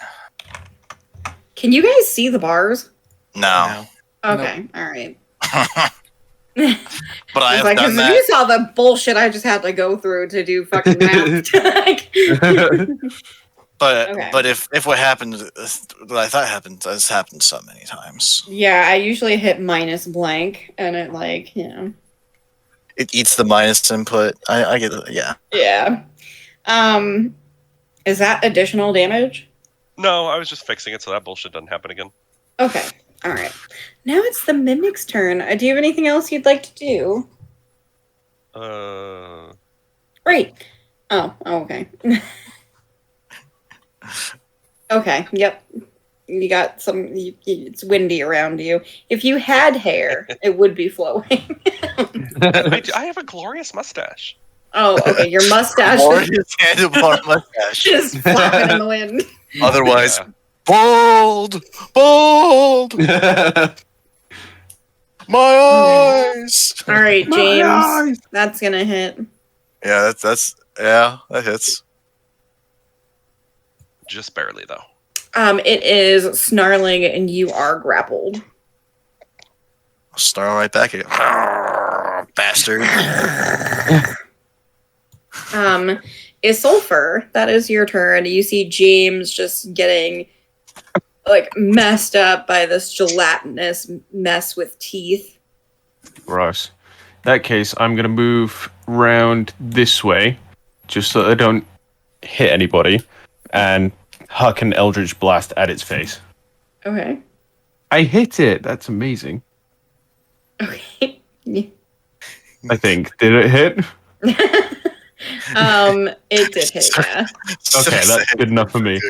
Speaker 1: Can you guys see the bars?
Speaker 2: No.
Speaker 1: Okay, alright.
Speaker 2: But I have
Speaker 1: Like,
Speaker 2: done
Speaker 1: 'cause if
Speaker 2: that.
Speaker 1: you saw the bullshit I just had to go through to do fucking math. Like-
Speaker 2: But
Speaker 1: Okay.
Speaker 2: but if what happened, what I thought happened, has happened so many times.
Speaker 1: yeah, I usually hit minus blank, and it like,
Speaker 2: It eats the minus input. I get it. Yeah.
Speaker 1: Yeah. Is that additional damage?
Speaker 6: No, I was just fixing it so that bullshit doesn't happen again.
Speaker 1: Okay. All right. Now it's the mimic's turn. Do you have anything else you'd like to do?
Speaker 6: Right.
Speaker 1: Oh, okay. Okay. Yep. You got some. It's windy around you. If you had hair, it would be flowing.
Speaker 6: I have a glorious mustache.
Speaker 1: Oh, okay. Your mustache
Speaker 2: Or
Speaker 1: is
Speaker 2: his handlebar mustache.
Speaker 1: just flapping in the wind.
Speaker 2: Otherwise,
Speaker 6: Yeah.
Speaker 2: bold, bold, my eyes.
Speaker 1: All right, James. That's gonna hit.
Speaker 2: Yeah, that hits.
Speaker 6: Just barely though.
Speaker 1: It is snarling, and you are grappled.
Speaker 2: I'll snarl right back at it. Bastard.
Speaker 1: Isolfer, that is your turn. You see James just getting like messed up by this gelatinous mess with teeth.
Speaker 3: Right. In that case, I'm going to move round this way, just so I don't hit anybody, and huck an Eldritch Blast at its face.
Speaker 1: Okay.
Speaker 3: I hit it! That's amazing.
Speaker 1: Okay.
Speaker 3: I think. Did it hit?
Speaker 1: It did hit, yeah.
Speaker 3: Okay, that's good enough for me.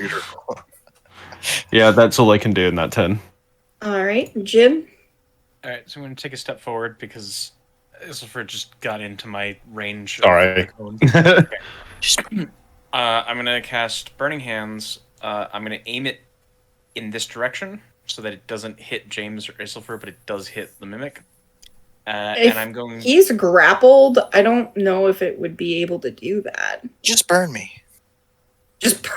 Speaker 3: Yeah, that's all I can do in that turn.
Speaker 1: All right, Jim.
Speaker 7: All right, so I'm going to take a step forward because Isilfur just got into my range.
Speaker 3: Sorry.
Speaker 7: Of I'm going to cast Burning Hands. I'm going to aim it in this direction so that it doesn't hit James or Isilfur, but it does hit the Mimic. And I'm going...
Speaker 1: He's grappled. I don't know if it would be able to do that.
Speaker 2: Just burn me.
Speaker 1: Just burn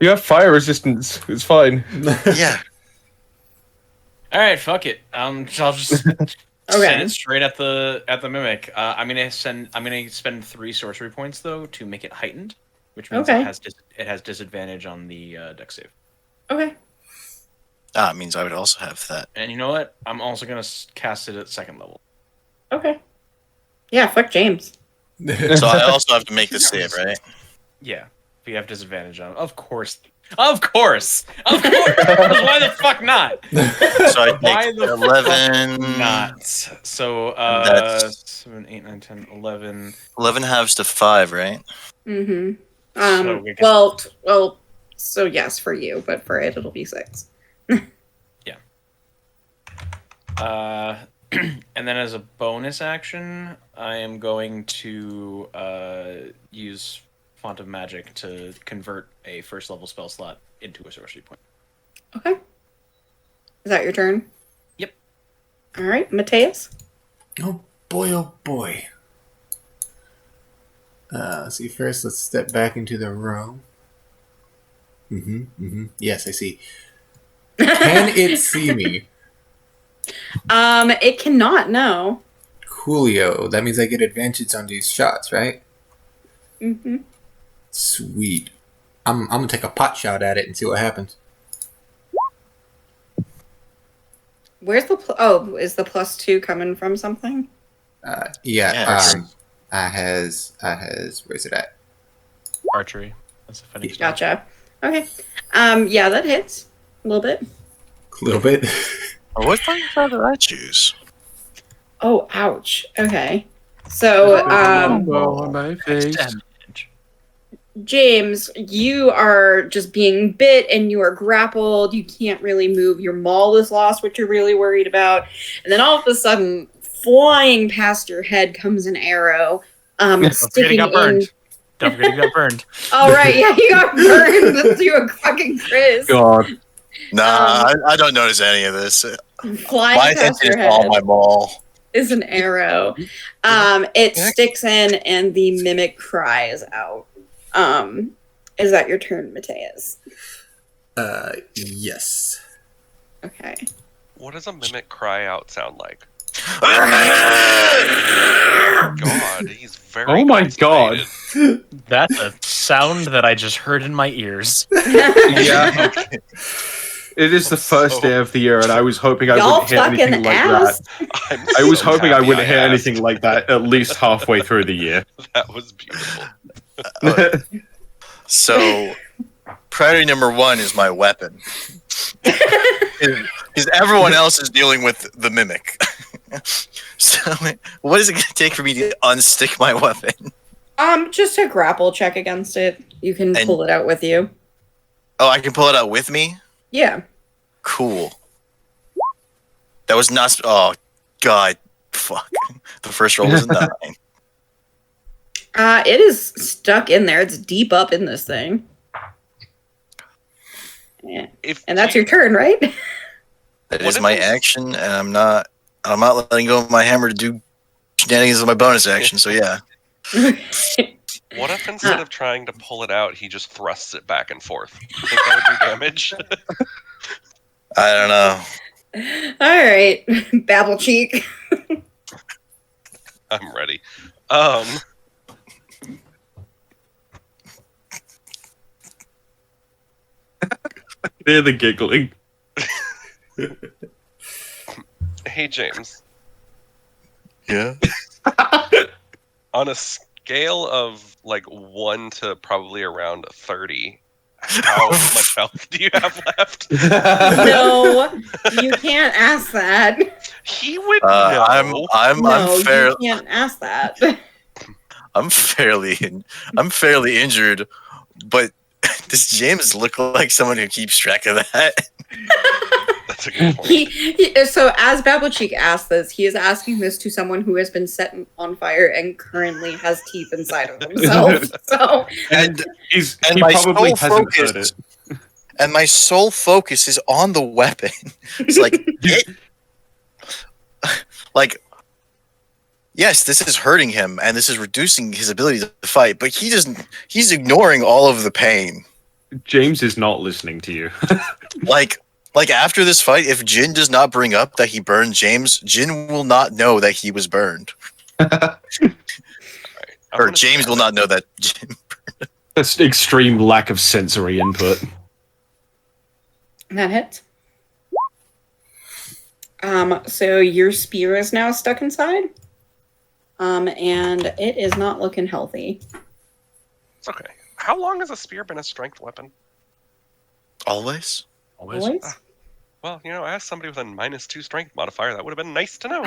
Speaker 3: You have fire resistance. It's fine.
Speaker 2: Yeah.
Speaker 7: All right, fuck it. I'll just send it straight at the Mimic. I'm gonna spend 3 sorcery points though to make it heightened, which means it has disadvantage on the Dex save.
Speaker 1: Okay.
Speaker 2: It means I would also have that.
Speaker 7: And you know what? I'm also gonna cast it at 2nd level.
Speaker 1: Okay. Yeah, fuck James.
Speaker 2: So I also have to make the save, right?
Speaker 7: Yeah, if you have disadvantage on it. Of course. Why the fuck not?
Speaker 2: So I
Speaker 7: Why
Speaker 2: take
Speaker 7: the
Speaker 2: 11.
Speaker 7: fuck not? So
Speaker 2: That's-
Speaker 7: 7, 8, 9, 10, 11.
Speaker 2: 11 halves to 5, right?
Speaker 1: Mm-hmm.
Speaker 7: So we guess-
Speaker 1: Well, so yes for you, but for it, it'll be 6.
Speaker 7: And then as a bonus action, I am going to use Font of Magic to convert a 1st level spell slot into a sorcery point.
Speaker 1: Okay. Is that your turn?
Speaker 7: Yep.
Speaker 1: All right, Mateus.
Speaker 4: Oh boy. Let's see, first let's step back into the room. Yes, I see. Can it see me?
Speaker 1: It cannot, no.
Speaker 4: Coolio. That means I get advantage on these shots, right?
Speaker 1: Mm-hmm.
Speaker 4: Sweet. I'm gonna take a pot shot at it and see what happens.
Speaker 1: Where's the is the +2 coming from something?
Speaker 4: Yeah.
Speaker 2: Yes.
Speaker 4: where's it at?
Speaker 5: Archery. That's a funny stuff.
Speaker 1: Gotcha. Okay. Yeah, that hits a little bit.
Speaker 4: A little bit.
Speaker 2: Oh, what fucking card did I choose?
Speaker 1: Oh, ouch. Okay. So,
Speaker 3: on my face.
Speaker 5: Damage.
Speaker 1: James, you are just being bit and you are grappled. You can't really move. Your maul is lost, which you're really worried about. And then all of a sudden, flying past your head comes an arrow.
Speaker 5: Don't forget
Speaker 1: Sticking
Speaker 5: he got
Speaker 1: in.
Speaker 5: burned. Don't forget he got burned.
Speaker 1: Oh, right. Yeah, you got burned to a fucking Chris.
Speaker 3: God.
Speaker 2: Nah, I don't notice any of this.
Speaker 1: Flying
Speaker 2: My
Speaker 1: past
Speaker 2: attention
Speaker 1: your
Speaker 2: is all
Speaker 1: head
Speaker 2: my maul.
Speaker 1: is an arrow. It sticks in and the mimic cries out. Is that your turn, Mateus?
Speaker 4: Yes.
Speaker 1: Okay.
Speaker 6: What does a mimic cry out sound like? God, he's very.
Speaker 3: Oh my god.
Speaker 6: constipated.
Speaker 5: That's a sound that I just heard in my ears.
Speaker 3: Yeah. It is the first day of the year, and I was hoping I
Speaker 1: Y'all
Speaker 3: wouldn't hear anything
Speaker 1: fucking
Speaker 3: like
Speaker 1: asked.
Speaker 3: that.
Speaker 6: I'm
Speaker 3: I was
Speaker 6: so
Speaker 3: hoping I
Speaker 6: happy
Speaker 3: wouldn't hear
Speaker 6: asked.
Speaker 3: anything like that at least halfway through the year.
Speaker 6: That was beautiful.
Speaker 2: So, priority number 1 is my weapon. Because everyone else is dealing with the mimic. So, what is it going to take for me to unstick my weapon?
Speaker 1: Just a grapple check against it. You can
Speaker 2: And-
Speaker 1: pull it out with you.
Speaker 2: Oh, I can pull it out with me?
Speaker 1: Yeah.
Speaker 2: Cool. That was not. Oh, God. Fuck. The first roll was a 9.
Speaker 1: It is stuck in there. It's deep up in this thing. Yeah. And that's your turn, right?
Speaker 2: That
Speaker 6: What
Speaker 2: is
Speaker 6: if
Speaker 2: my
Speaker 6: it's-
Speaker 2: action, and I'm not letting go of my hammer to do shenanigans with my bonus action, so yeah.
Speaker 6: What if instead of trying to pull it out, he just thrusts it back and forth? You think that would do damage?
Speaker 2: I don't know.
Speaker 1: All right. Babble cheek.
Speaker 6: I'm ready.
Speaker 3: Hear the giggling.
Speaker 6: Hey James,
Speaker 2: Yeah.
Speaker 6: on a scale of like 1 to probably around 30, how much health do you have left?
Speaker 1: No, you can't ask that.
Speaker 6: He would
Speaker 2: I'm
Speaker 6: know.
Speaker 1: No,
Speaker 2: fairly
Speaker 1: you can't ask that.
Speaker 2: I'm fairly injured, but does James look like someone who keeps track of that?
Speaker 6: That's a good point.
Speaker 1: So as Babblecheek asked this, he is asking this to someone who has been set on fire and currently has teeth inside of himself. So
Speaker 2: And
Speaker 3: He
Speaker 2: my
Speaker 3: probably
Speaker 2: sole
Speaker 3: hasn't heard
Speaker 2: focus,
Speaker 3: it.
Speaker 2: and my sole focus is on the weapon. It's like like yes, this is hurting him and this is reducing his ability to fight, but he's ignoring all of the pain.
Speaker 3: James is not listening to you.
Speaker 2: Like after this fight, if Jin does not bring up that he burned James, Jin will not know that he was burned.
Speaker 6: I'm
Speaker 2: Or
Speaker 6: gonna
Speaker 2: James will not know that Jin.
Speaker 3: That's extreme lack of sensory input.
Speaker 1: that hits. So your spear is now stuck inside. And it is not looking healthy.
Speaker 6: It's okay. How long has a spear been a strength weapon?
Speaker 2: Always?
Speaker 1: Always?
Speaker 6: Well, you know, as somebody with a -2 strength modifier, that would have been nice to know.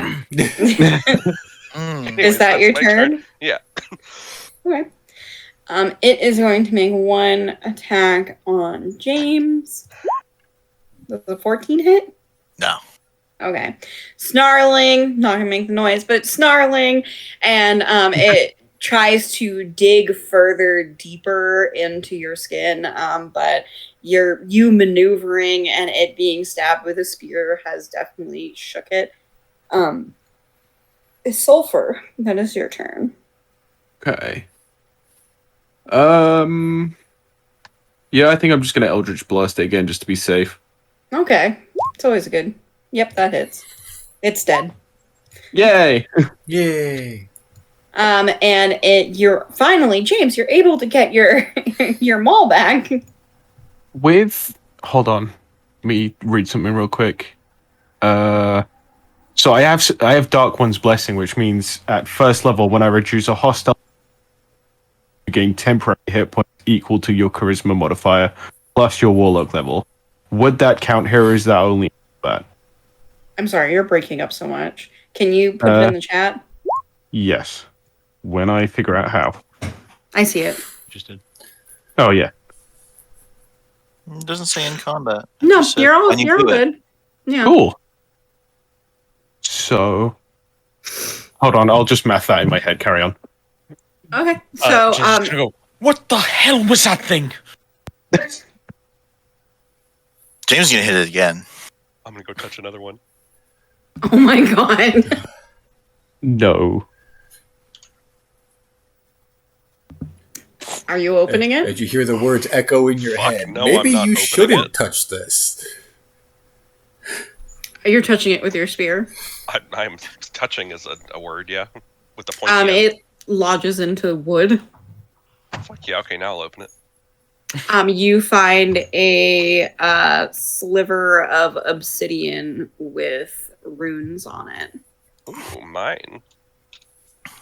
Speaker 2: Hmm.
Speaker 1: Is that
Speaker 6: that's
Speaker 1: your
Speaker 6: my
Speaker 1: turn?
Speaker 6: Yeah.
Speaker 1: Okay. It is going to make one attack on James. Does the 14 hit?
Speaker 2: No.
Speaker 1: Okay. Snarling, not gonna make the noise, but snarling, and it tries to dig further deeper into your skin, but you maneuvering and it being stabbed with a spear has definitely shook it. It's Sulfur. That is your turn.
Speaker 3: Okay. Yeah, I think I'm just gonna Eldritch Blast it again just to be safe.
Speaker 1: Okay. It's always good. Yep, that hits. It's dead.
Speaker 3: Yay!
Speaker 4: Yay!
Speaker 1: And you're finally, James, you're able to get your your maul back.
Speaker 3: Hold on. Let me read something real quick. So So I have Dark One's Blessing, which means at first level, when I reduce a hostile, you gain temporary hit points equal to your Charisma modifier plus your Warlock level. Would that count here, or is that only that?
Speaker 1: I'm sorry, you're breaking up so much. Can you put it in the chat?
Speaker 3: Yes. When I figure out how.
Speaker 1: I see it.
Speaker 7: Just did.
Speaker 3: Oh, yeah.
Speaker 2: It doesn't say in combat.
Speaker 1: No,
Speaker 2: Just said
Speaker 1: you're all
Speaker 2: when you do it.
Speaker 1: good. Yeah.
Speaker 3: Cool. So, hold on. I'll just math that in my head. Carry on.
Speaker 1: Okay. So,
Speaker 7: just gonna go, what the hell was that thing?
Speaker 2: James is gonna hit it again.
Speaker 6: I'm gonna go touch another one.
Speaker 1: oh my god.
Speaker 3: No.
Speaker 1: Are you opening it?
Speaker 4: As you hear the words echo in your
Speaker 6: Fuck,
Speaker 4: head,
Speaker 6: no,
Speaker 4: maybe
Speaker 6: I'm not
Speaker 4: you
Speaker 6: opening
Speaker 4: shouldn't
Speaker 6: it.
Speaker 4: touch this.
Speaker 1: You're touching it with your spear.
Speaker 6: I'm touching is a word, yeah. With the point. Yeah.
Speaker 1: It lodges into wood.
Speaker 6: Fuck yeah. Okay, now I'll open it.
Speaker 1: You find a sliver of obsidian with runes on it.
Speaker 6: Ooh, mine.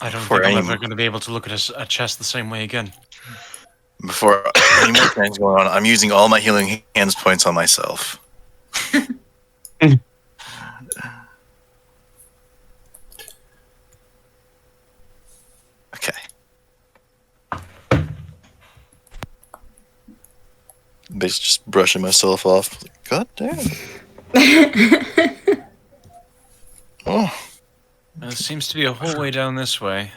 Speaker 7: I don't
Speaker 2: For
Speaker 7: think I'm
Speaker 2: any-
Speaker 7: ever going to be able to look at a chest the same way again.
Speaker 2: Before any more things going on, I'm using all my healing hands points on myself. Okay. Basically just brushing myself off. God damn. Oh,
Speaker 7: There seems to be a whole way down this way.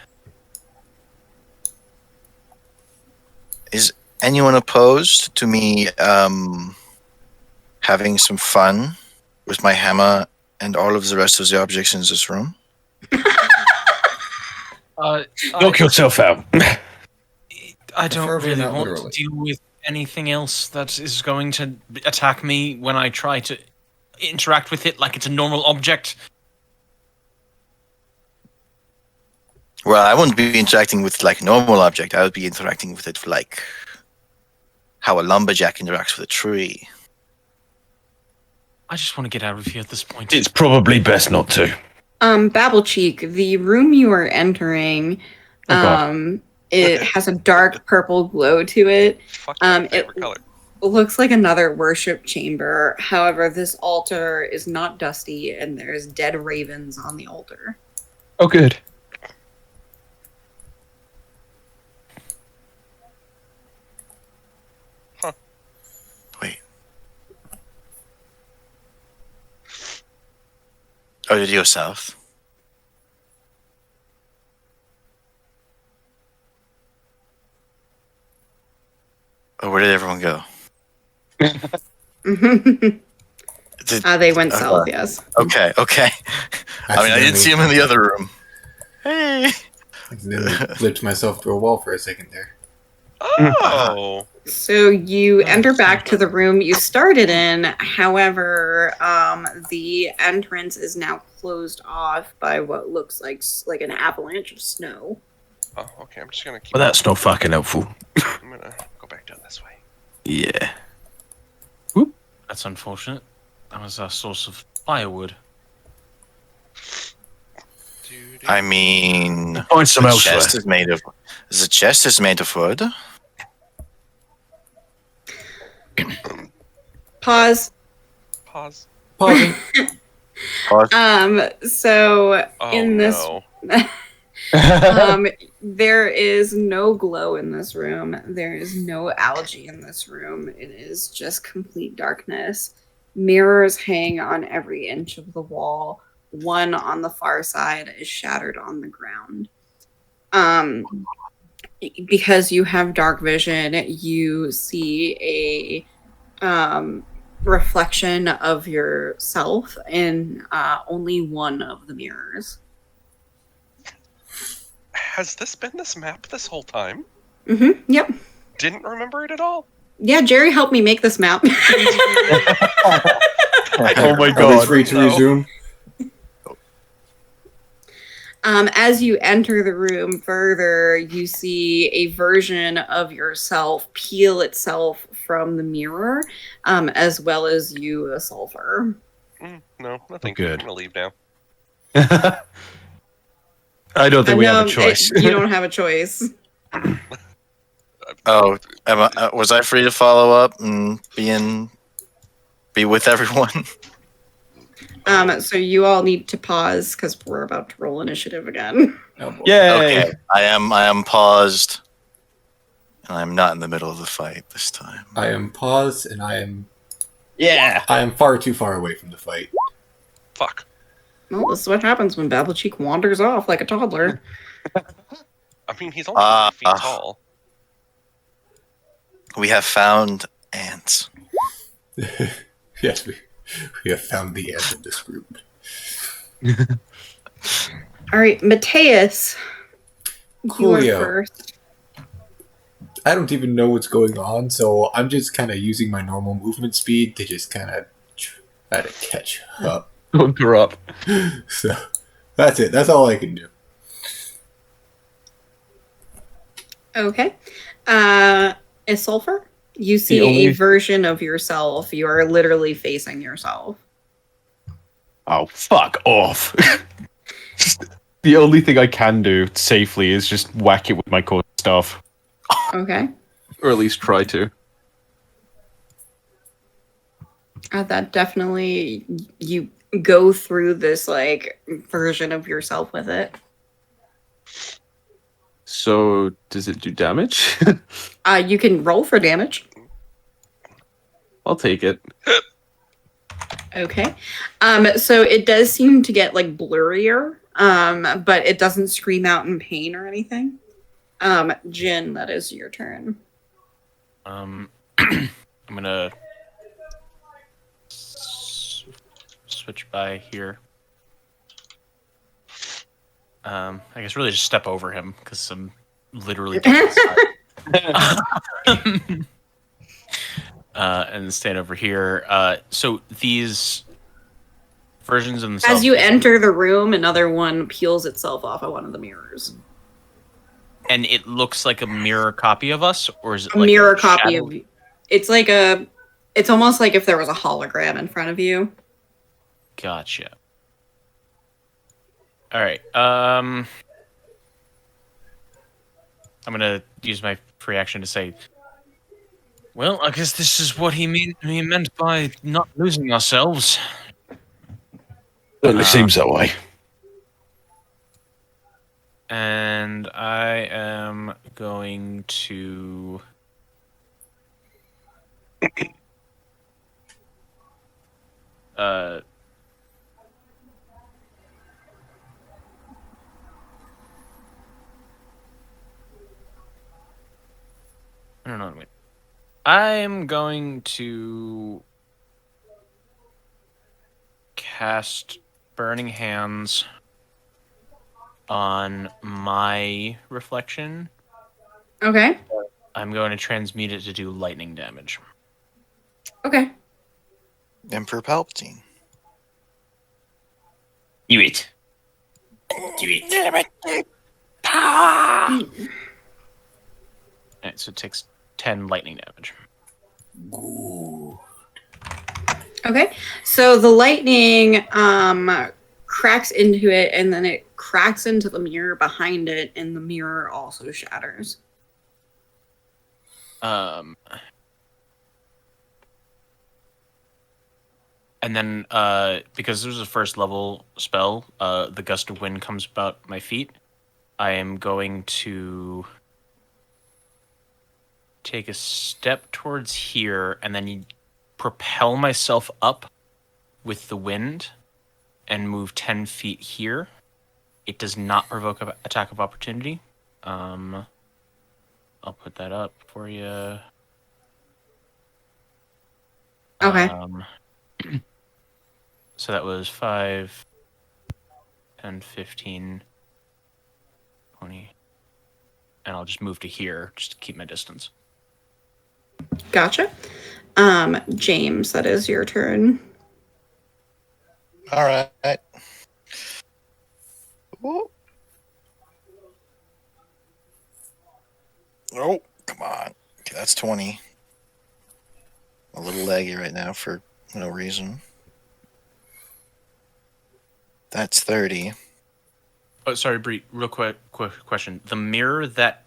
Speaker 2: is anyone opposed to me having some fun with my hammer and all of the rest of the objects in this room?
Speaker 3: Knock yourself out.
Speaker 7: I don't
Speaker 4: Preferably
Speaker 7: really
Speaker 4: not
Speaker 7: want
Speaker 4: literally.
Speaker 7: to deal with anything else that is going to attack me when I try to interact with it like it's a normal object.
Speaker 2: Well, I wouldn't be interacting with like a normal object. I would be interacting with it like how a lumberjack interacts with a tree.
Speaker 7: I just want to get out of here at this point.
Speaker 3: It's probably best not to.
Speaker 1: Babblecheek, the room you are entering,
Speaker 3: Oh, God.
Speaker 1: it has a dark purple glow to it.
Speaker 6: Fuck my
Speaker 1: It
Speaker 6: favorite color.
Speaker 1: looks like another worship chamber. However, this altar is not dusty, and there's dead ravens on the altar.
Speaker 3: Oh, good.
Speaker 2: Wait. Oh, did you go south? Oh, where did everyone go? Did,
Speaker 1: They went south, yes.
Speaker 2: okay. I mean, I didn't see him in the other room. Hey.
Speaker 4: Accidentally blipped myself to a wall for a second there.
Speaker 6: Oh.
Speaker 1: So you enter back to the room you started in. However, the entrance is now closed off by what looks like an avalanche of snow.
Speaker 6: Oh, okay. I'm just gonna keep.
Speaker 3: Well, that's not fucking helpful.
Speaker 6: I'm gonna go back down this way.
Speaker 3: Yeah.
Speaker 7: That's unfortunate. That was our source of firewood.
Speaker 2: I mean,
Speaker 3: Find some
Speaker 2: the
Speaker 3: elsewhere.
Speaker 2: chest is made of. The chest is made of wood.
Speaker 1: Pause.
Speaker 6: Pause.
Speaker 4: Pausing.
Speaker 1: So
Speaker 6: Oh
Speaker 1: in this
Speaker 6: no.
Speaker 1: there is no glow in this room. There is no algae in this room. It is just complete darkness. Mirrors hang on every inch of the wall. One on the far side is shattered on the ground. Because you have dark vision, you see a reflection of yourself in only one of the mirrors.
Speaker 6: Has this been this map this whole time?
Speaker 1: Mm-hmm. Yep.
Speaker 6: Didn't remember it at all.
Speaker 1: Yeah, Jerry helped me make this map.
Speaker 3: Oh my
Speaker 4: Are we
Speaker 3: God.
Speaker 4: free to
Speaker 6: No.
Speaker 4: resume?
Speaker 1: As you enter the room further, you see a version of yourself peel itself from the mirror, as well as you, a sulfur.
Speaker 6: No, nothing.
Speaker 3: Good.
Speaker 6: I'm gonna leave now.
Speaker 3: I don't think we have a choice.
Speaker 1: You don't have a choice.
Speaker 2: Oh, was I free to follow up and be with everyone?
Speaker 1: So you all need to pause because we're about to roll initiative again.
Speaker 4: Oh, boy.
Speaker 3: Yay!
Speaker 2: Okay, I am paused, and I'm not in the middle of the fight this time.
Speaker 4: I am paused, and I am
Speaker 3: Yeah!
Speaker 4: far too far away from the fight.
Speaker 6: Fuck.
Speaker 1: Well, this is what happens when Babblecheek wanders off like a toddler.
Speaker 6: I mean, he's only 5 feet tall.
Speaker 2: We have found ants.
Speaker 4: Yes, we have found the end of this group.
Speaker 1: All right, Mateus, you are
Speaker 4: Coolio.
Speaker 1: first.
Speaker 4: I don't even know what's going on, so I'm just kind of using my normal movement speed to just kind of try to catch up.
Speaker 3: Don't grow up.
Speaker 4: So that's it. That's all I can do.
Speaker 1: Okay. Isulfur, you see a version of yourself. You are literally facing yourself.
Speaker 3: Oh, fuck off. The only thing I can do safely is just whack it with my core stuff.
Speaker 1: Okay.
Speaker 3: Or at least try to.
Speaker 1: That definitely, you go through this, like, version of yourself with it.
Speaker 3: So, does it do damage?
Speaker 1: You can roll for damage.
Speaker 3: I'll take it.
Speaker 1: Okay. So it does seem to get, like, blurrier, but it doesn't scream out in pain or anything. Jin, that is your turn.
Speaker 5: I'm gonna switch by here. I guess really just step over him because I'm literally and stand over here. So these versions of themselves.
Speaker 1: As you enter the room, another one peels itself off of one of the mirrors.
Speaker 5: And it looks like a mirror copy of us, or is it
Speaker 1: A
Speaker 5: like
Speaker 1: mirror
Speaker 5: a
Speaker 1: copy
Speaker 5: shadow?
Speaker 1: of you. It's like it's almost like if there was a hologram in front of you.
Speaker 5: Gotcha. All right. I'm gonna use my free action to say, well, I guess this is what he meant by not losing ourselves.
Speaker 3: Certainly seems that way.
Speaker 5: And I am going to I don't know. Wait. I'm going to cast Burning Hands on my reflection.
Speaker 1: Okay.
Speaker 5: I'm going to transmute it to do lightning damage.
Speaker 1: Okay.
Speaker 2: Emperor Palpatine.
Speaker 3: You it.
Speaker 5: Alright, so it takes 10 lightning damage.
Speaker 4: Ooh.
Speaker 1: Okay. So the lightning cracks into it, and then it cracks into the mirror behind it, and the mirror also shatters.
Speaker 5: And then, because this was a first level spell, the gust of wind comes about my feet. I am going to take a step towards here, and then propel myself up with the wind and move 10 feet here. It does not provoke an attack of opportunity. I'll put that up for you.
Speaker 1: Okay.
Speaker 5: So that was 5, 10, 15, 20. And I'll just move to here just to keep my distance.
Speaker 1: Gotcha. James, that is your turn.
Speaker 2: All right. Whoa. Oh, come on. Okay, that's 20. A little laggy right now for no reason. That's 30.
Speaker 5: Oh, sorry, Bree. Real quick question. The mirror that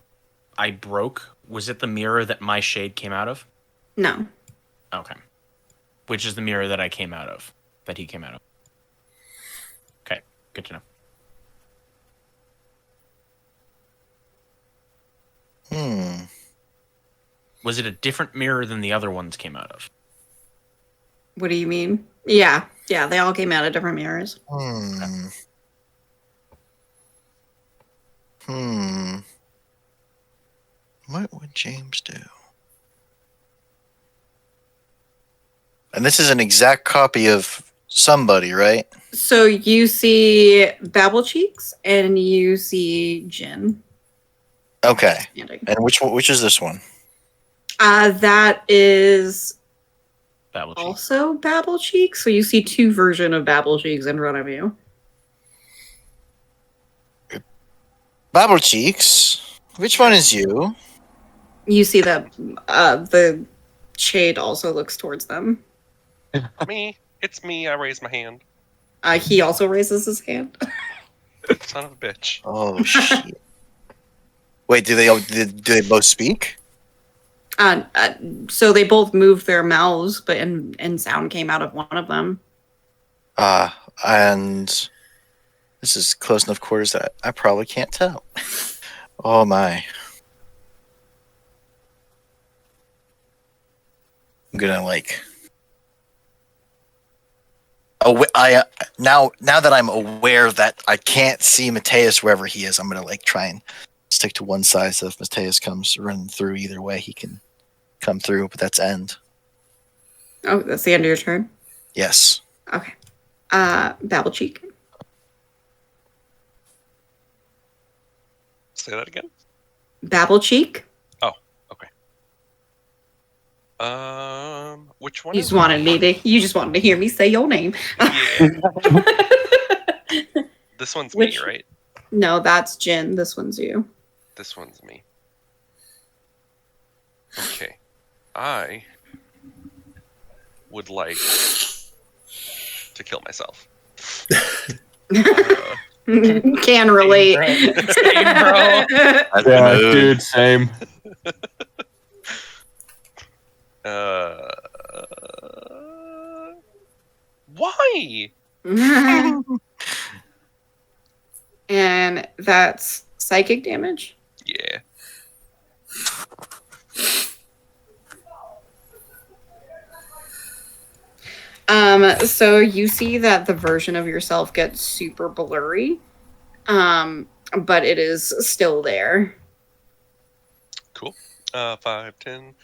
Speaker 5: I broke, was it the mirror that my shade came out of?
Speaker 1: No.
Speaker 5: Okay. Which is the mirror that I came out of, that he came out of. Okay, good to know. Was it a different mirror than the other ones came out of?
Speaker 1: What do you mean? Yeah, they all came out of different mirrors.
Speaker 2: What would James do? And this is an exact copy of somebody, right?
Speaker 1: So you see Babble Cheeks and you see Jin.
Speaker 2: Okay.
Speaker 1: Standing.
Speaker 2: And which is this one?
Speaker 1: That is
Speaker 5: Babble Cheeks.
Speaker 1: also Babble Cheeks. So you see two versions of Babble Cheeks in front of you.
Speaker 2: Babble Cheeks. Which one is you?
Speaker 1: You see that the shade also looks towards them.
Speaker 6: Me. It's me. I raise my hand.
Speaker 1: He also raises his hand.
Speaker 6: Son of a bitch.
Speaker 2: Oh shit! Wait, do they both speak?
Speaker 1: So they both moved their mouths, but and sound came out of one of them.
Speaker 2: And this is close enough quarters that I probably can't tell. Oh my! I'm gonna like. Oh, now that I'm aware that I can't see Mateus wherever he is, I'm gonna like try and stick to one side so if Mateus comes running through either way, he can come through. But that's end.
Speaker 1: Oh, that's the end of your turn?
Speaker 2: Yes.
Speaker 1: Okay. Babble Cheek.
Speaker 6: Say that again.
Speaker 1: Babble Cheek.
Speaker 6: Oh, okay. Which one?
Speaker 1: You just wanted to hear me say your name.
Speaker 6: Yeah. This one's me, right?
Speaker 1: No, that's Jin. This one's you.
Speaker 6: This one's me. Okay. I would like to kill myself.
Speaker 1: Can relate.
Speaker 5: Same, bro.
Speaker 3: Yeah, dude, same.
Speaker 6: Why?
Speaker 1: And that's psychic damage.
Speaker 6: Yeah.
Speaker 1: So you see that the version of yourself gets super blurry, but it is still there.
Speaker 6: Cool. 5, 10,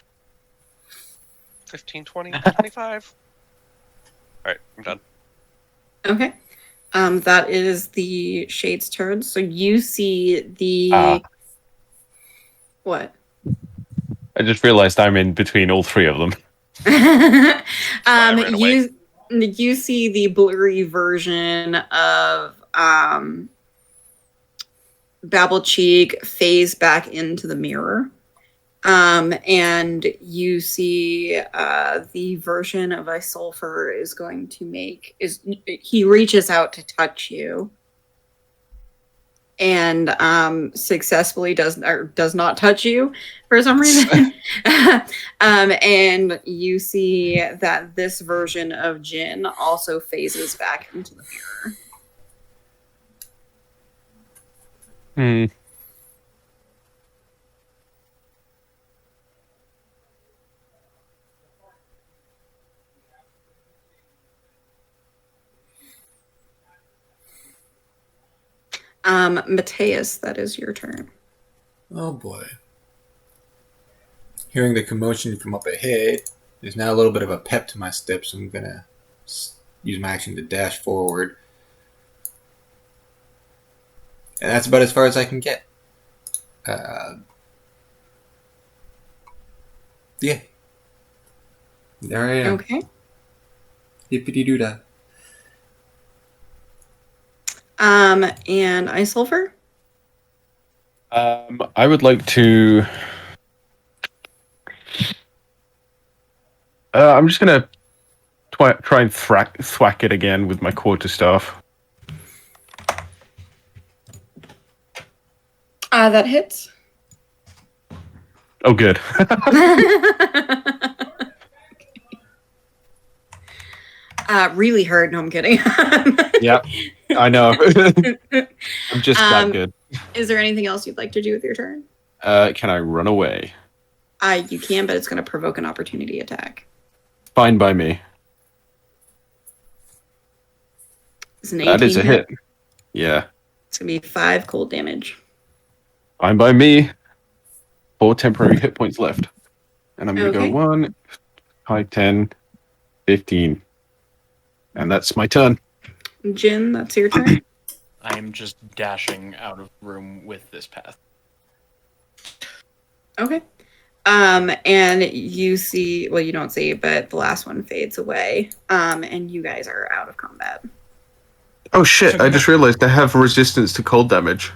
Speaker 6: 15, 20, 25. All right, I'm done.
Speaker 1: Okay. That is the shade's turn. So you see the what?
Speaker 3: I just realized I'm in between all three of them.
Speaker 1: You see the blurry version of Babble Cheek phase back into the mirror. And you see the version of Isulfur is going to he reaches out to touch you and successfully does not touch you for some reason. And you see that this version of Jin also phases back into the mirror. Mateus, that is your turn.
Speaker 4: Oh boy. Hearing the commotion from up ahead, there's now a little bit of a pep to my step, so I'm gonna use my action to dash forward. And that's about as far as I can get. Yeah. There I am.
Speaker 1: Okay.
Speaker 4: Hippity-doo-dah.
Speaker 1: And Isulfur?
Speaker 3: I would like to. I'm just gonna try and thwack it again with my quarterstaff.
Speaker 1: That hits.
Speaker 3: Oh, good.
Speaker 1: Really hurt. No, I'm kidding.
Speaker 3: Yep, I know. I'm just that good.
Speaker 1: Is there anything else you'd like to do with your turn?
Speaker 3: Can I run away?
Speaker 1: You can, but it's going to provoke an opportunity attack.
Speaker 3: Fine by me.
Speaker 1: It's an 18
Speaker 3: That is a hit. Yeah.
Speaker 1: It's going to be 5 cold damage.
Speaker 3: Fine by me. 4 temporary hit points left. And I'm going to
Speaker 1: Okay.
Speaker 3: go 1, 5, 10, 15. And that's my turn.
Speaker 1: Jin, that's your turn.
Speaker 7: I am just dashing out of room with this path.
Speaker 1: Okay. And you see, well, you don't see, but the last one fades away. And you guys are out of combat.
Speaker 3: Oh shit, I just realized I have resistance to cold damage.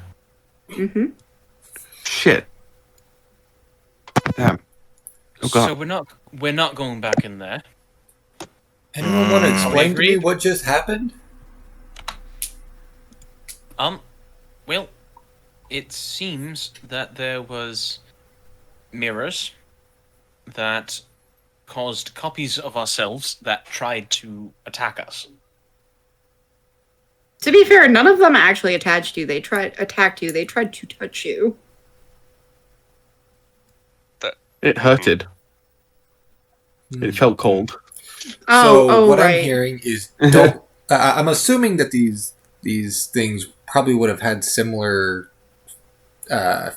Speaker 1: Mm-hmm.
Speaker 3: Shit. Damn. Oh god.
Speaker 7: So we're not going back in there.
Speaker 4: Anyone want to explain to me
Speaker 7: agreed.
Speaker 4: what just happened?
Speaker 7: Well, it seems that there was mirrors that caused copies of ourselves that tried to attack us.
Speaker 1: To be fair, none of them actually attacked you. They tried to touch you.
Speaker 3: It hurted. It felt cold.
Speaker 4: What
Speaker 1: right.
Speaker 4: I'm hearing is, don't. I'm assuming that these things probably would have had similar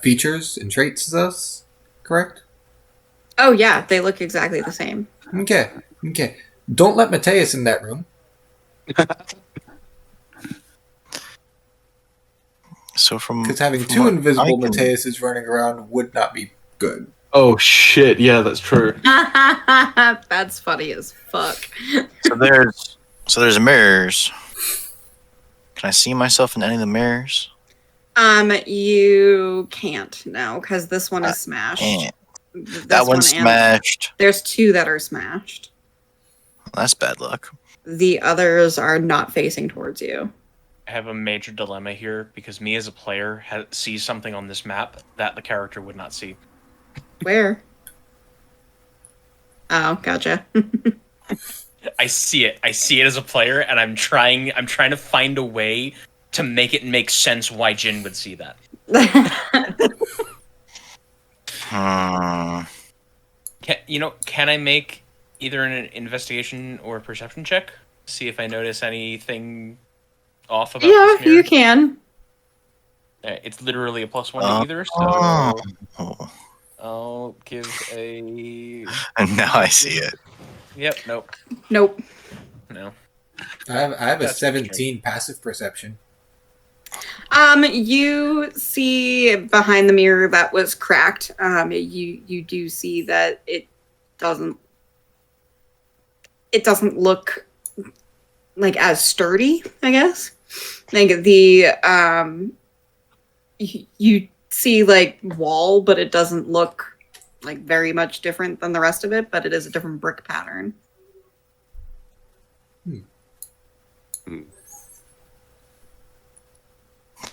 Speaker 4: features and traits as us, correct?
Speaker 1: Oh yeah, they look exactly the same.
Speaker 4: Okay. Don't let Mateus in that room.
Speaker 2: So
Speaker 4: Because having two invisible Mateuses running around would not be good.
Speaker 3: Oh shit, yeah, that's true.
Speaker 1: That's funny as fuck.
Speaker 2: So there's mirrors. Can I see myself in any of the mirrors?
Speaker 1: You can't now because this one is smashed.
Speaker 2: That one's smashed.
Speaker 1: There's 2 that are smashed.
Speaker 2: That's bad luck.
Speaker 1: The others are not facing towards you.
Speaker 7: I have a major dilemma here because me as a player sees something on this map that the character would not see.
Speaker 1: Where? Oh, gotcha.
Speaker 7: I see it. I see it as a player, and I'm trying to find a way to make it make sense why Jin would see that. Can I make either an investigation or a perception check? See if I notice anything off about this mirror?
Speaker 1: You can.
Speaker 7: It's literally a +1 to either, so I'll give a...
Speaker 2: And now I see it.
Speaker 7: Yep, nope.
Speaker 1: Nope.
Speaker 7: No.
Speaker 4: I have a
Speaker 7: That's
Speaker 4: 17 passive perception.
Speaker 1: You see behind the mirror that was cracked. You do see that it doesn't look like as sturdy, I guess. Like you see like wall, but it doesn't look like very much different than the rest of it, but it is a different brick pattern.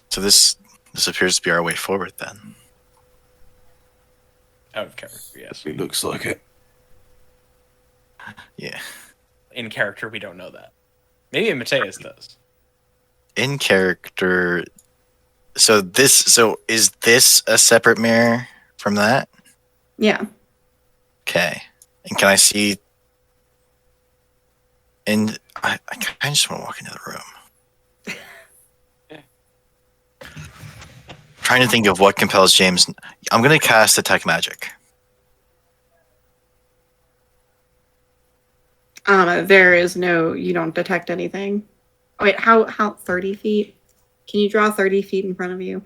Speaker 2: So this appears to be our way forward then.
Speaker 7: Out of character, yes.
Speaker 3: It looks like it.
Speaker 2: Yeah.
Speaker 7: In character, we don't know that. Maybe Mateus does.
Speaker 2: In character. So is this a separate mirror from that?
Speaker 1: Yeah.
Speaker 2: Okay. And can I see? And I kind of just want to walk into the room. Trying to think of what compels James. I'm going to cast Detect Magic.
Speaker 1: There is no, you don't detect anything. Oh, wait, how 30 feet? Can you draw 30 feet in front of you?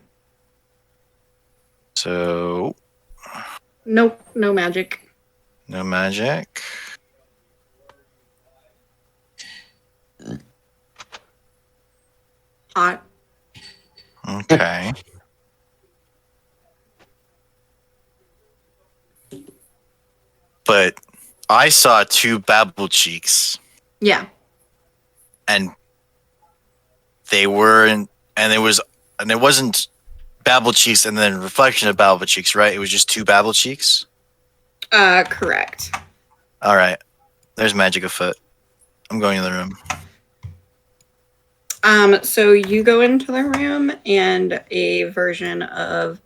Speaker 2: So.
Speaker 1: Nope, no magic.
Speaker 2: No magic.
Speaker 1: Hot.
Speaker 2: Okay. But I saw 2 babble cheeks.
Speaker 1: Yeah.
Speaker 2: And they weren't, and it wasn't Babble Cheeks and then reflection of Babble Cheeks, right? It was just 2 Babble Cheeks?
Speaker 1: Correct.
Speaker 2: Alright. There's magic afoot. I'm going in the room.
Speaker 1: So you go into the room and a version of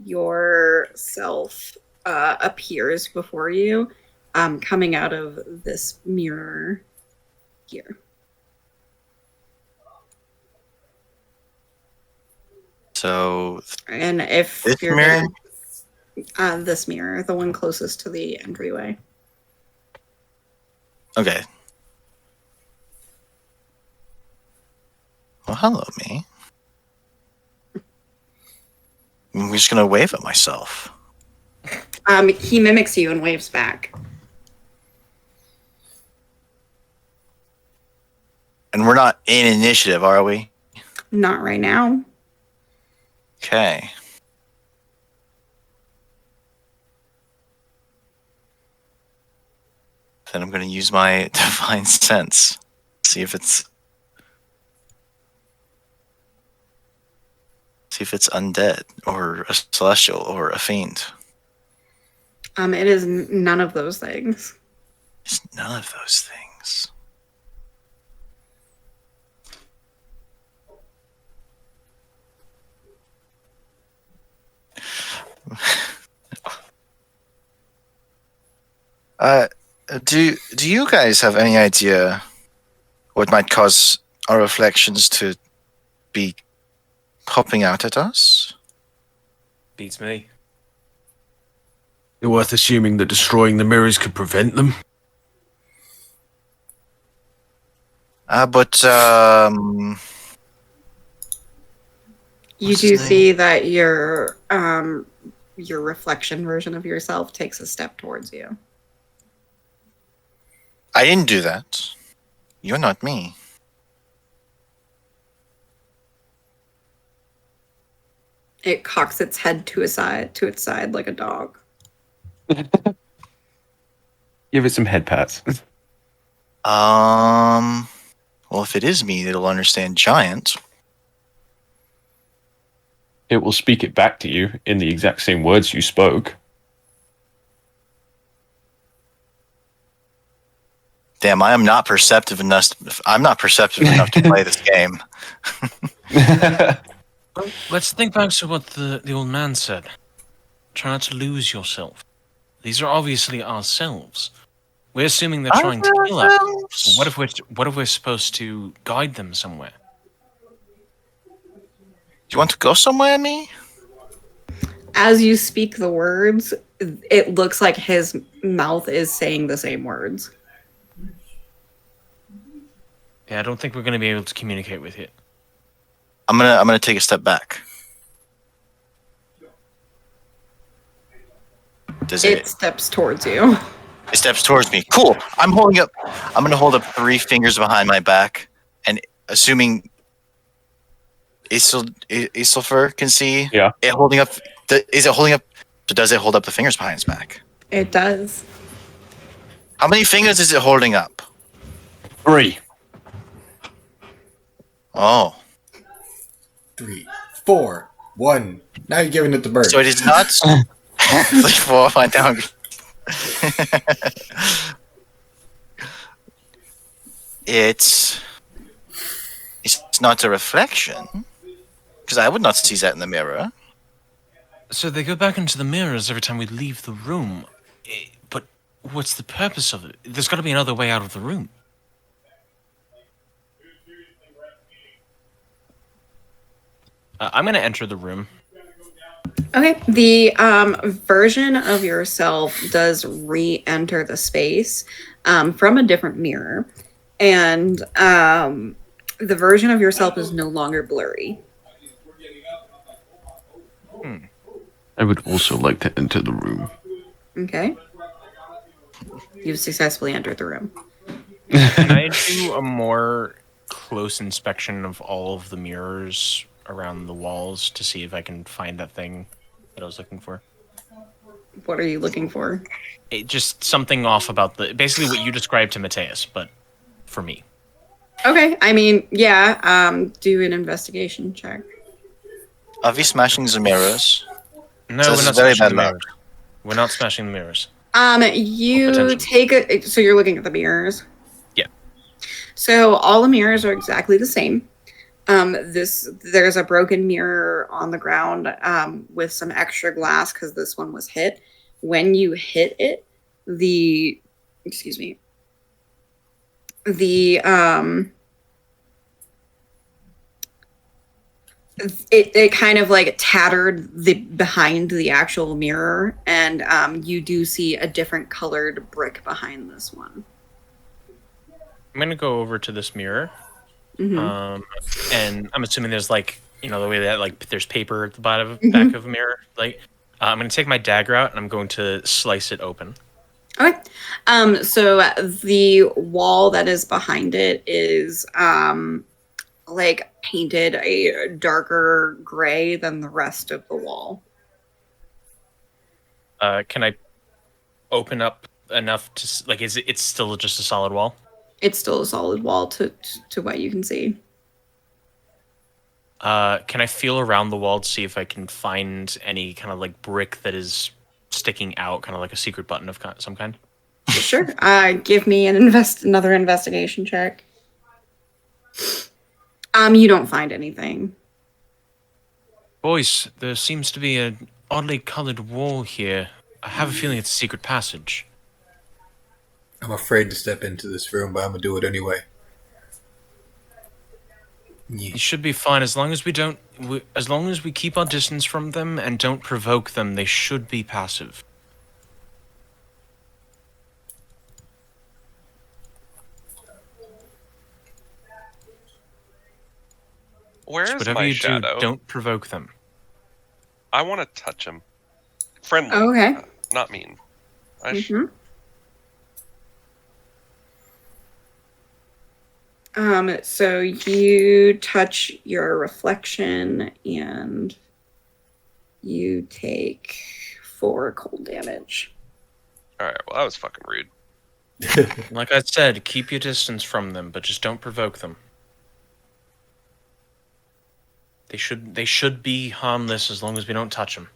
Speaker 1: yourself appears before you, coming out of this mirror here.
Speaker 2: So
Speaker 1: And if
Speaker 2: this
Speaker 1: you're
Speaker 2: mirror?
Speaker 1: there, this mirror, the one closest to the entryway.
Speaker 2: Okay. Well, hello, me. I'm just gonna wave at myself.
Speaker 1: He mimics you and waves back.
Speaker 2: And we're not in initiative, are we?
Speaker 1: Not right now.
Speaker 2: Okay. Then I'm gonna use my divine sense. See if it's undead or a celestial or a fiend.
Speaker 1: It is none of those things.
Speaker 2: It's none of those things. Do you guys have any idea what might cause our reflections to be popping out at us?
Speaker 7: Beats me.
Speaker 3: Is it worth assuming that destroying the mirrors could prevent them?
Speaker 2: But
Speaker 1: You
Speaker 2: What's
Speaker 1: do
Speaker 2: his name?
Speaker 1: see that your reflection version of yourself takes a step towards you.
Speaker 2: I didn't do that. You're not me.
Speaker 1: It cocks its head to its side like a dog.
Speaker 3: Give it some head pats.
Speaker 2: Well, if it is me, it'll understand giant.
Speaker 3: It will speak it back to you in the exact same words you spoke.
Speaker 2: Damn, I am not perceptive enough. I'm not perceptive enough to play this game.
Speaker 5: Well, let's think back to what the old man said. Try not to lose yourself. These are obviously ourselves. We're assuming they're trying to kill us. But what if we're supposed to guide them somewhere?
Speaker 2: Do you want to go somewhere, me?
Speaker 1: As you speak the words, it looks like his mouth is saying the same words.
Speaker 5: Yeah, I don't think we're going to be able to communicate with it.
Speaker 2: I'm gonna take a step back. Does
Speaker 1: It
Speaker 2: it?
Speaker 1: steps towards you.
Speaker 2: It steps towards me. Cool. I'm gonna hold up 3 fingers behind my back, and assuming Isilfer can see.
Speaker 3: Yeah.
Speaker 2: It holding up. Is it holding up? Does it hold up the fingers behind its back?
Speaker 1: It does.
Speaker 2: How many fingers is it holding up?
Speaker 3: 3.
Speaker 2: Oh,
Speaker 4: 3, 4, 1. Now you're giving it the bird.
Speaker 2: so it is not. Like 4, 5 down. It's not a reflection, because I would not see that in the mirror.
Speaker 5: So they go back into the mirrors every time we leave the room. But what's the purpose of it? There's got to be another way out of the room. I'm going to enter the room.
Speaker 1: Okay. The version of yourself does re-enter the space from a different mirror. And the version of yourself is no longer blurry.
Speaker 3: I would also like to enter the room.
Speaker 1: Okay. You've successfully entered the room.
Speaker 5: Can I do a more close inspection of all of the mirrors around the walls to see if I can find that thing that I was looking for?
Speaker 1: What are you looking for?
Speaker 5: Just something off about basically what you described to Mateus, but for me.
Speaker 1: Okay. I mean, yeah. Do an investigation check.
Speaker 2: Are we smashing the mirrors?
Speaker 5: No,
Speaker 2: So
Speaker 5: we're
Speaker 2: this
Speaker 5: not
Speaker 2: is very
Speaker 5: smashing
Speaker 2: bad
Speaker 5: the
Speaker 2: luck.
Speaker 5: mirrors. We're not smashing the mirrors.
Speaker 1: You
Speaker 5: Potentially.
Speaker 1: take a. So you're looking at the mirrors.
Speaker 5: Yeah.
Speaker 1: So all the mirrors are exactly the same. There's a broken mirror on the ground with some extra glass because this one was hit. When you hit it, excuse me, the it kind of like tattered the behind the actual mirror, and you do see a different colored brick behind this one.
Speaker 5: I'm gonna go over to this mirror.
Speaker 1: Mm-hmm.
Speaker 5: And I'm assuming there's like, the way that like there's paper at the bottom
Speaker 1: Mhm.
Speaker 5: back of a mirror. Like, I'm gonna take my dagger out and I'm going to slice it open.
Speaker 1: Okay. So the wall that is behind it is like painted a darker gray than the rest of the wall.
Speaker 5: Can I open up enough to like? It's still just a solid wall?
Speaker 1: It's still a solid wall to what you can see.
Speaker 5: Can I feel around the wall to see if I can find any kind of like brick that is sticking out, kind of like a secret button of some kind?
Speaker 1: Sure. Give me another investigation check. You don't find anything.
Speaker 5: Boys, there seems to be an oddly colored wall here. I have a feeling it's a secret passage.
Speaker 4: I'm afraid to step into this room, but I'm gonna do it anyway. Yeah.
Speaker 5: You should be fine as long as as long as we keep our distance from them and don't provoke them. They should be passive.
Speaker 6: Where is
Speaker 5: Whatever
Speaker 6: my
Speaker 5: you
Speaker 6: shadow?
Speaker 5: do, don't provoke them.
Speaker 6: I want to touch him. Friendly.
Speaker 1: Oh, okay.
Speaker 6: Not mean.
Speaker 1: Mm-hmm. So you touch your reflection and you take 4 cold damage.
Speaker 6: Alright, well, that was fucking rude.
Speaker 5: Like I said, keep your distance from them, but just don't provoke them. They should be harmless as long as we don't touch them.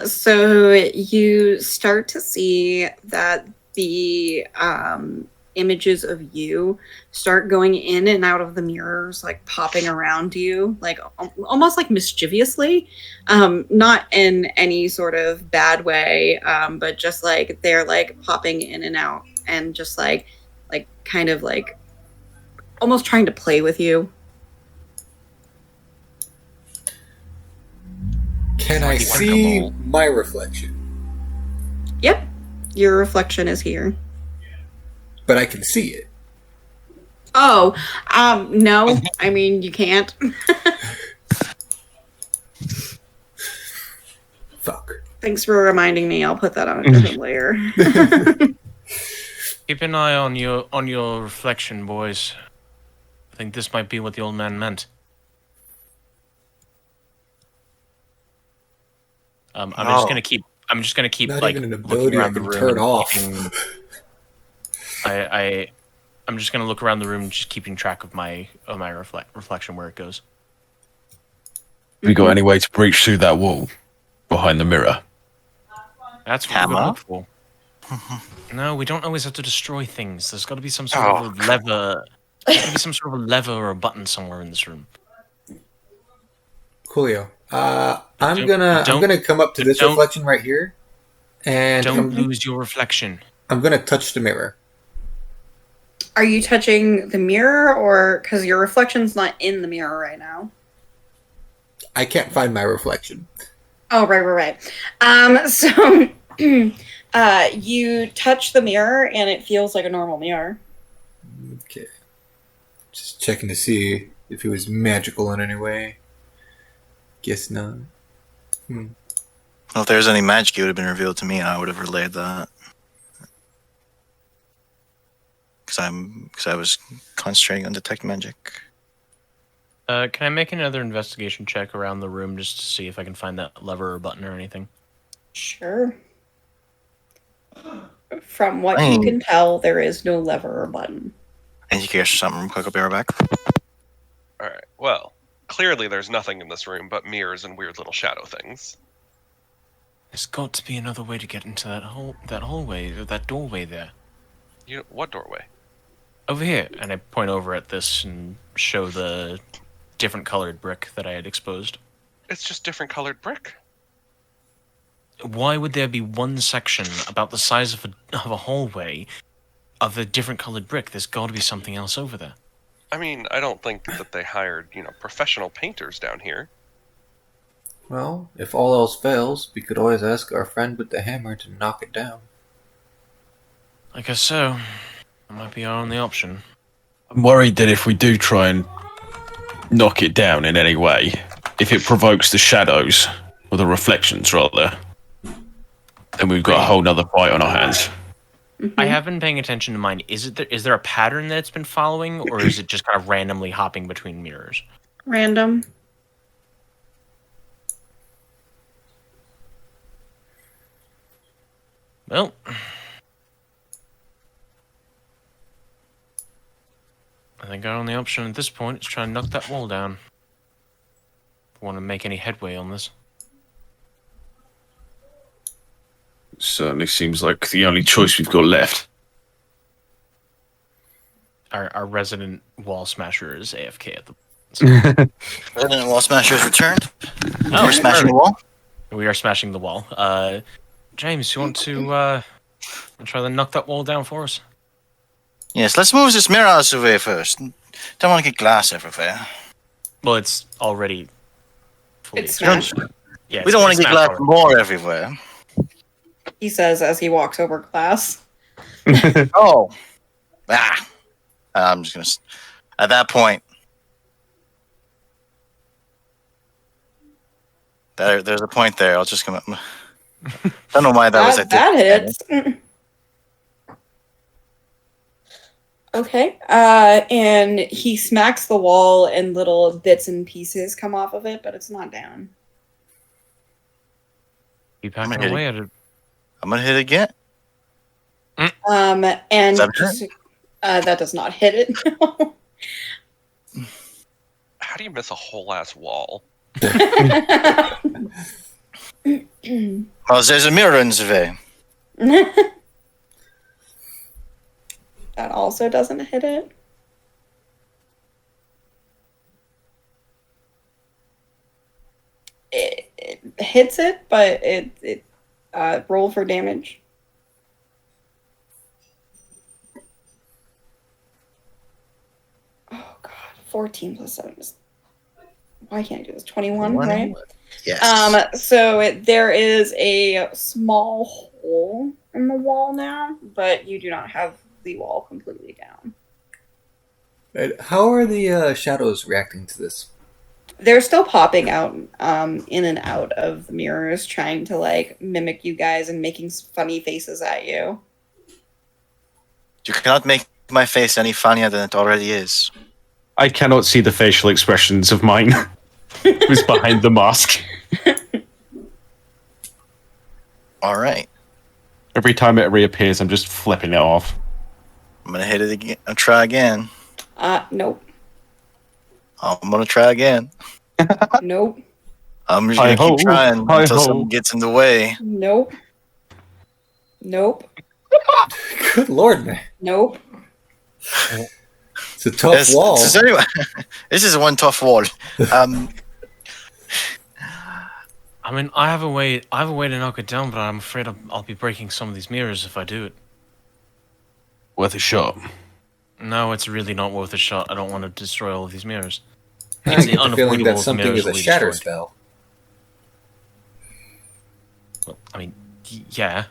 Speaker 1: So you start to see that the images of you start going in and out of the mirrors, like popping around you, like almost like mischievously, not in any sort of bad way, but just like they're like popping in and out and just like kind of like almost trying to play with you.
Speaker 4: Can I see my reflection?
Speaker 1: Yep, your reflection is here.
Speaker 4: But I can see it.
Speaker 1: Oh, no. I mean, you can't.
Speaker 4: Fuck.
Speaker 1: Thanks for reminding me. I'll put that on a different layer.
Speaker 5: Keep an eye on your reflection, boys. I think this might be what the old man meant. I'm just gonna keep. I'm just gonna keep
Speaker 4: Not
Speaker 5: like
Speaker 4: even an
Speaker 5: looking
Speaker 4: ability I
Speaker 5: around the
Speaker 4: can
Speaker 5: room.
Speaker 4: turn off.
Speaker 5: I'm just gonna look around the room, just keeping track of my reflection where it goes.
Speaker 8: Have you got any way to breach through that wall behind the mirror?
Speaker 5: That's what we're gonna look for. No, we don't always have to destroy things. There's got to be some sort of a lever. There's got to be some sort of a lever or a button somewhere in this room.
Speaker 4: Coolio. I'm gonna come up to this reflection right here, and
Speaker 5: don't lose your reflection.
Speaker 4: I'm gonna touch the mirror.
Speaker 1: Are you touching the mirror, or because your reflection's not in the mirror right now?
Speaker 4: I can't find my reflection.
Speaker 1: Oh, right. So you touch the mirror, and it feels like a normal mirror.
Speaker 4: Okay. Just checking to see if it was magical in any way. Guess not.
Speaker 2: Well, if there's any magic, it would have been revealed to me, and I would have relayed that. Because I was concentrating on detect magic.
Speaker 5: Can I make another investigation check around the room just to see if I can find that lever or button or anything?
Speaker 1: Sure. From what you can tell, there is no lever or button.
Speaker 2: And you care something real quick, I'll be right back.
Speaker 6: Alright, well, clearly there's nothing in this room but mirrors and weird little shadow things.
Speaker 7: There's got to be another way to get into that hallway, or that doorway there.
Speaker 6: What doorway?
Speaker 7: Over here. And I point over at this and show the different colored brick that I had exposed.
Speaker 6: It's just different colored brick.
Speaker 7: Why would there be one section about the size of a hallway of a different colored brick? There's got to be something else over there.
Speaker 6: I mean, I don't think that they hired, professional painters down here.
Speaker 4: Well, if all else fails, we could always ask our friend with the hammer to knock it down.
Speaker 7: I guess so. That might be our only option.
Speaker 8: I'm worried that if we do try and knock it down in any way, if it provokes the shadows, or the reflections rather, then we've got a whole nother fight on our hands.
Speaker 7: I have been paying attention to mine. Is there a pattern that it's been following, or is it just kind of randomly hopping between mirrors?
Speaker 1: Random.
Speaker 7: Well, I think our only option at this point is try and knock that wall down. If we want to make any headway on this.
Speaker 8: Certainly seems like the only choice we've got left.
Speaker 7: Our resident wall smasher is AFK at the
Speaker 2: Resident Wall Smasher has returned.
Speaker 7: Oh,
Speaker 2: We're smashing the wall.
Speaker 7: We are smashing the wall. James, you want to try to knock that wall down for us?
Speaker 2: Yes, let's move this mirror out of the way first. Don't want to get glass everywhere.
Speaker 7: Well, it's already fully
Speaker 1: It's
Speaker 7: exposed.
Speaker 1: smashed.
Speaker 7: Yeah,
Speaker 2: We don't want to get glass
Speaker 7: already.
Speaker 2: more everywhere.
Speaker 1: He says as he walks over glass.
Speaker 2: Oh. I'm just going to... At that point... There's a point there. I'll just come up... Don't know why that was at
Speaker 1: That hits. Okay. And he smacks the wall and little bits and pieces come off of it, but it's not down.
Speaker 7: Keep
Speaker 2: I'm
Speaker 7: hacking
Speaker 2: gonna
Speaker 7: away at it.
Speaker 2: I'm going to hit again.
Speaker 1: And
Speaker 2: Does that
Speaker 1: just, that does not hit it.
Speaker 6: How do you miss a whole ass wall?
Speaker 2: Oh, there's a mirror in the way.
Speaker 1: That also doesn't hit it. It hits it, but it roll for damage. Oh god, 14 plus 7 is... Why can't I do this? 21, right?
Speaker 2: Yes.
Speaker 1: So there is a small hole in the wall now, but you do not have the wall completely down.
Speaker 4: Right, how are the shadows reacting to this?
Speaker 1: They're still popping out in and out of the mirrors, trying to like mimic you guys and making funny faces at you.
Speaker 2: You cannot make my face any funnier than it already is.
Speaker 3: I cannot see the facial expressions of mine. Who's behind the mask?
Speaker 2: All right.
Speaker 3: Every time it reappears, I'm just flipping it off.
Speaker 2: I'm going to hit it again. I'll try again.
Speaker 1: Nope.
Speaker 2: I'm going to try again.
Speaker 1: Nope.
Speaker 2: I'm just going to keep trying until someone gets in the way.
Speaker 1: Nope. Nope.
Speaker 4: Good lord, man.
Speaker 1: Nope.
Speaker 4: It's a tough wall.
Speaker 2: This is one tough wall.
Speaker 7: I mean, I have a way to knock it down, but I'm afraid I'll be breaking some of these mirrors if I do it.
Speaker 8: Worth a shot.
Speaker 7: No, it's really not worth a shot. I don't want to destroy all of these mirrors.
Speaker 4: I
Speaker 7: It's
Speaker 4: get the feeling
Speaker 7: unavoidable
Speaker 4: that
Speaker 7: the
Speaker 4: something
Speaker 7: mirrors
Speaker 4: is a
Speaker 7: will be
Speaker 4: shatter
Speaker 7: destroyed.
Speaker 4: spell.
Speaker 7: Well, I mean, yeah.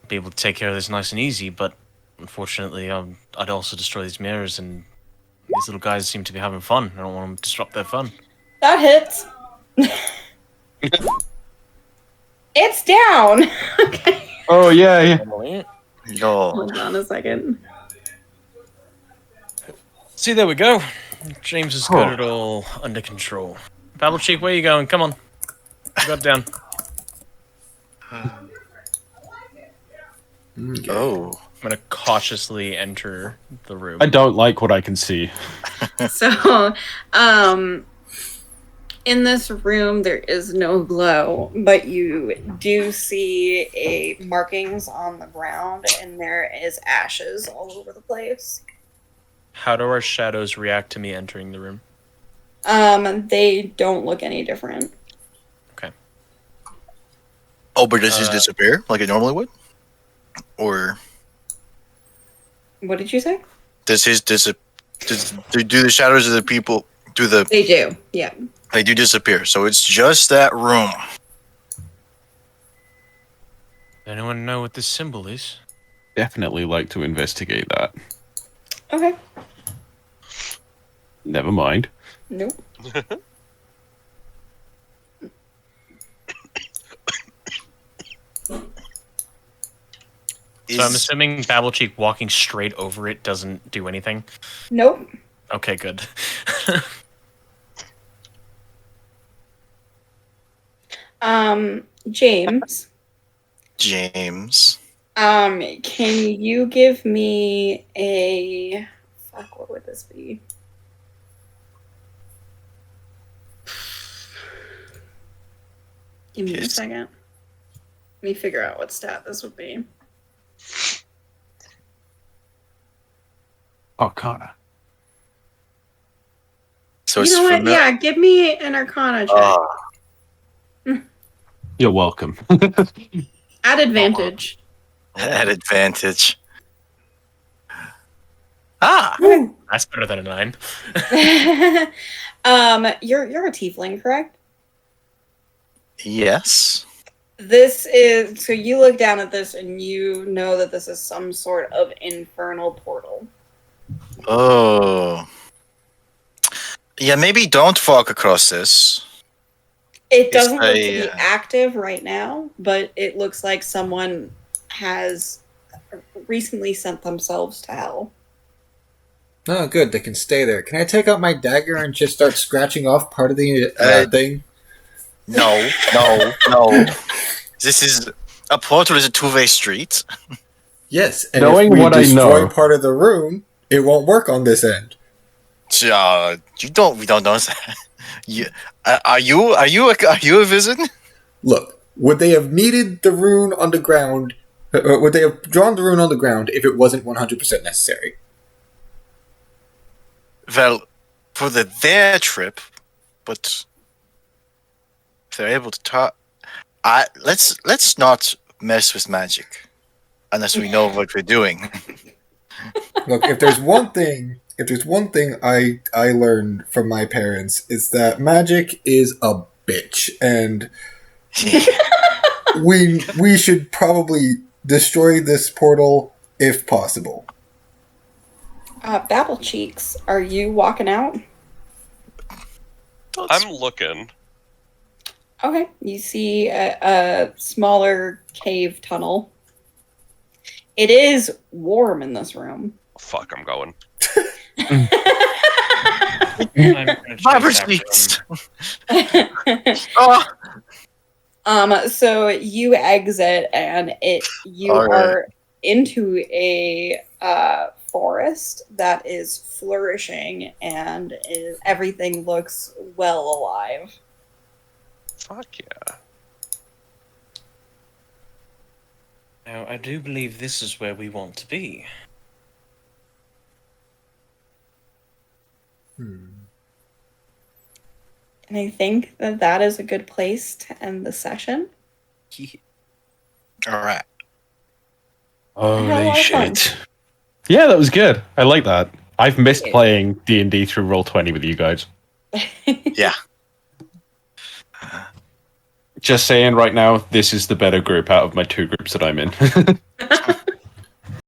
Speaker 7: Be able to take care of this nice and easy, but unfortunately, I'd also destroy these mirrors, and these little guys seem to be having fun. I don't want to disrupt their fun.
Speaker 1: That hits. It's down. Okay.
Speaker 3: Oh, yeah.
Speaker 2: Yo.
Speaker 1: Hold on a second.
Speaker 7: See, there we go. James has got it all under control. Babble Cheek, where you going? Come on. Got down.
Speaker 2: Oh.
Speaker 7: gonna cautiously enter the room.
Speaker 3: I don't like what I can see.
Speaker 1: So, in this room, there is no glow, but you do see markings on the ground, and there is ashes all over the place.
Speaker 7: How do our shadows react to me entering the room?
Speaker 1: They don't look any different.
Speaker 7: Okay.
Speaker 2: Oh, but does his disappear like it normally would? Or
Speaker 1: What did you say?
Speaker 2: does his do the shadows of the people
Speaker 1: They do, yeah.
Speaker 2: they do disappear? So it's just that room.
Speaker 7: Anyone know what this symbol is?
Speaker 3: Definitely like to investigate that.
Speaker 1: Okay.
Speaker 3: Never mind.
Speaker 1: Nope.
Speaker 7: So I'm assuming Babblecheek walking straight over it doesn't do anything?
Speaker 1: Nope.
Speaker 7: Okay, good.
Speaker 1: James.
Speaker 2: James.
Speaker 1: Can you give me a... Fuck, what would this be? Give me a second. Let me figure out what stat this would be.
Speaker 3: Arcana.
Speaker 2: So
Speaker 1: You
Speaker 2: it's
Speaker 1: know what?
Speaker 2: familiar.
Speaker 1: Yeah, give me an Arcana check.
Speaker 3: You're welcome.
Speaker 1: At advantage.
Speaker 2: At advantage. Ah,
Speaker 7: That's better than a 9.
Speaker 1: You're a tiefling, correct?
Speaker 2: yes.
Speaker 1: This is so you look down at this and you know that this is some sort of infernal portal.
Speaker 2: Oh. Yeah, maybe don't walk across this.
Speaker 1: It doesn't look to
Speaker 2: a,
Speaker 1: be active right now, but it looks like someone has recently sent themselves to hell.
Speaker 4: Oh, good. They can stay there. Can I take out my dagger and just start scratching off part of the thing?
Speaker 2: No. This is a portal is a two-way street.
Speaker 4: Yes, and
Speaker 3: Knowing
Speaker 4: if we
Speaker 3: what I
Speaker 4: destroy
Speaker 3: know-
Speaker 4: part of the room, it won't work on this end.
Speaker 2: We don't know that. Are you a visit?
Speaker 4: Look, would they have needed the rune on the ground? Would they have drawn the rune on the ground if it wasn't 100% necessary?
Speaker 2: Well, for their trip, but if they're able to talk, let's not mess with magic unless we know what we're doing.
Speaker 4: Look, if there's one thing I learned from my parents, is that magic is a bitch, and we should probably destroy this portal if possible.
Speaker 1: Babble Cheeks, are you walking out?
Speaker 6: I'm looking.
Speaker 1: Okay, you see a smaller cave tunnel. It is warm in this room.
Speaker 6: Fuck, I'm going.
Speaker 7: I'm gonna check
Speaker 2: Barber
Speaker 7: that
Speaker 2: speaks.
Speaker 1: So you exit and you
Speaker 2: All right.
Speaker 1: are into a forest that is flourishing and everything looks well alive.
Speaker 6: Fuck yeah.
Speaker 7: Now, I do believe this is where we want to be.
Speaker 1: And I think that is a good place to end the session.
Speaker 2: All right.
Speaker 1: had a
Speaker 8: Holy
Speaker 1: lot of fun.
Speaker 8: shit.
Speaker 3: Yeah, that was good. I like that. I've missed
Speaker 1: Yeah.
Speaker 3: playing D&D through Roll20 with you guys.
Speaker 2: Yeah.
Speaker 3: Just saying right now, this is the better group out of my two groups that I'm in.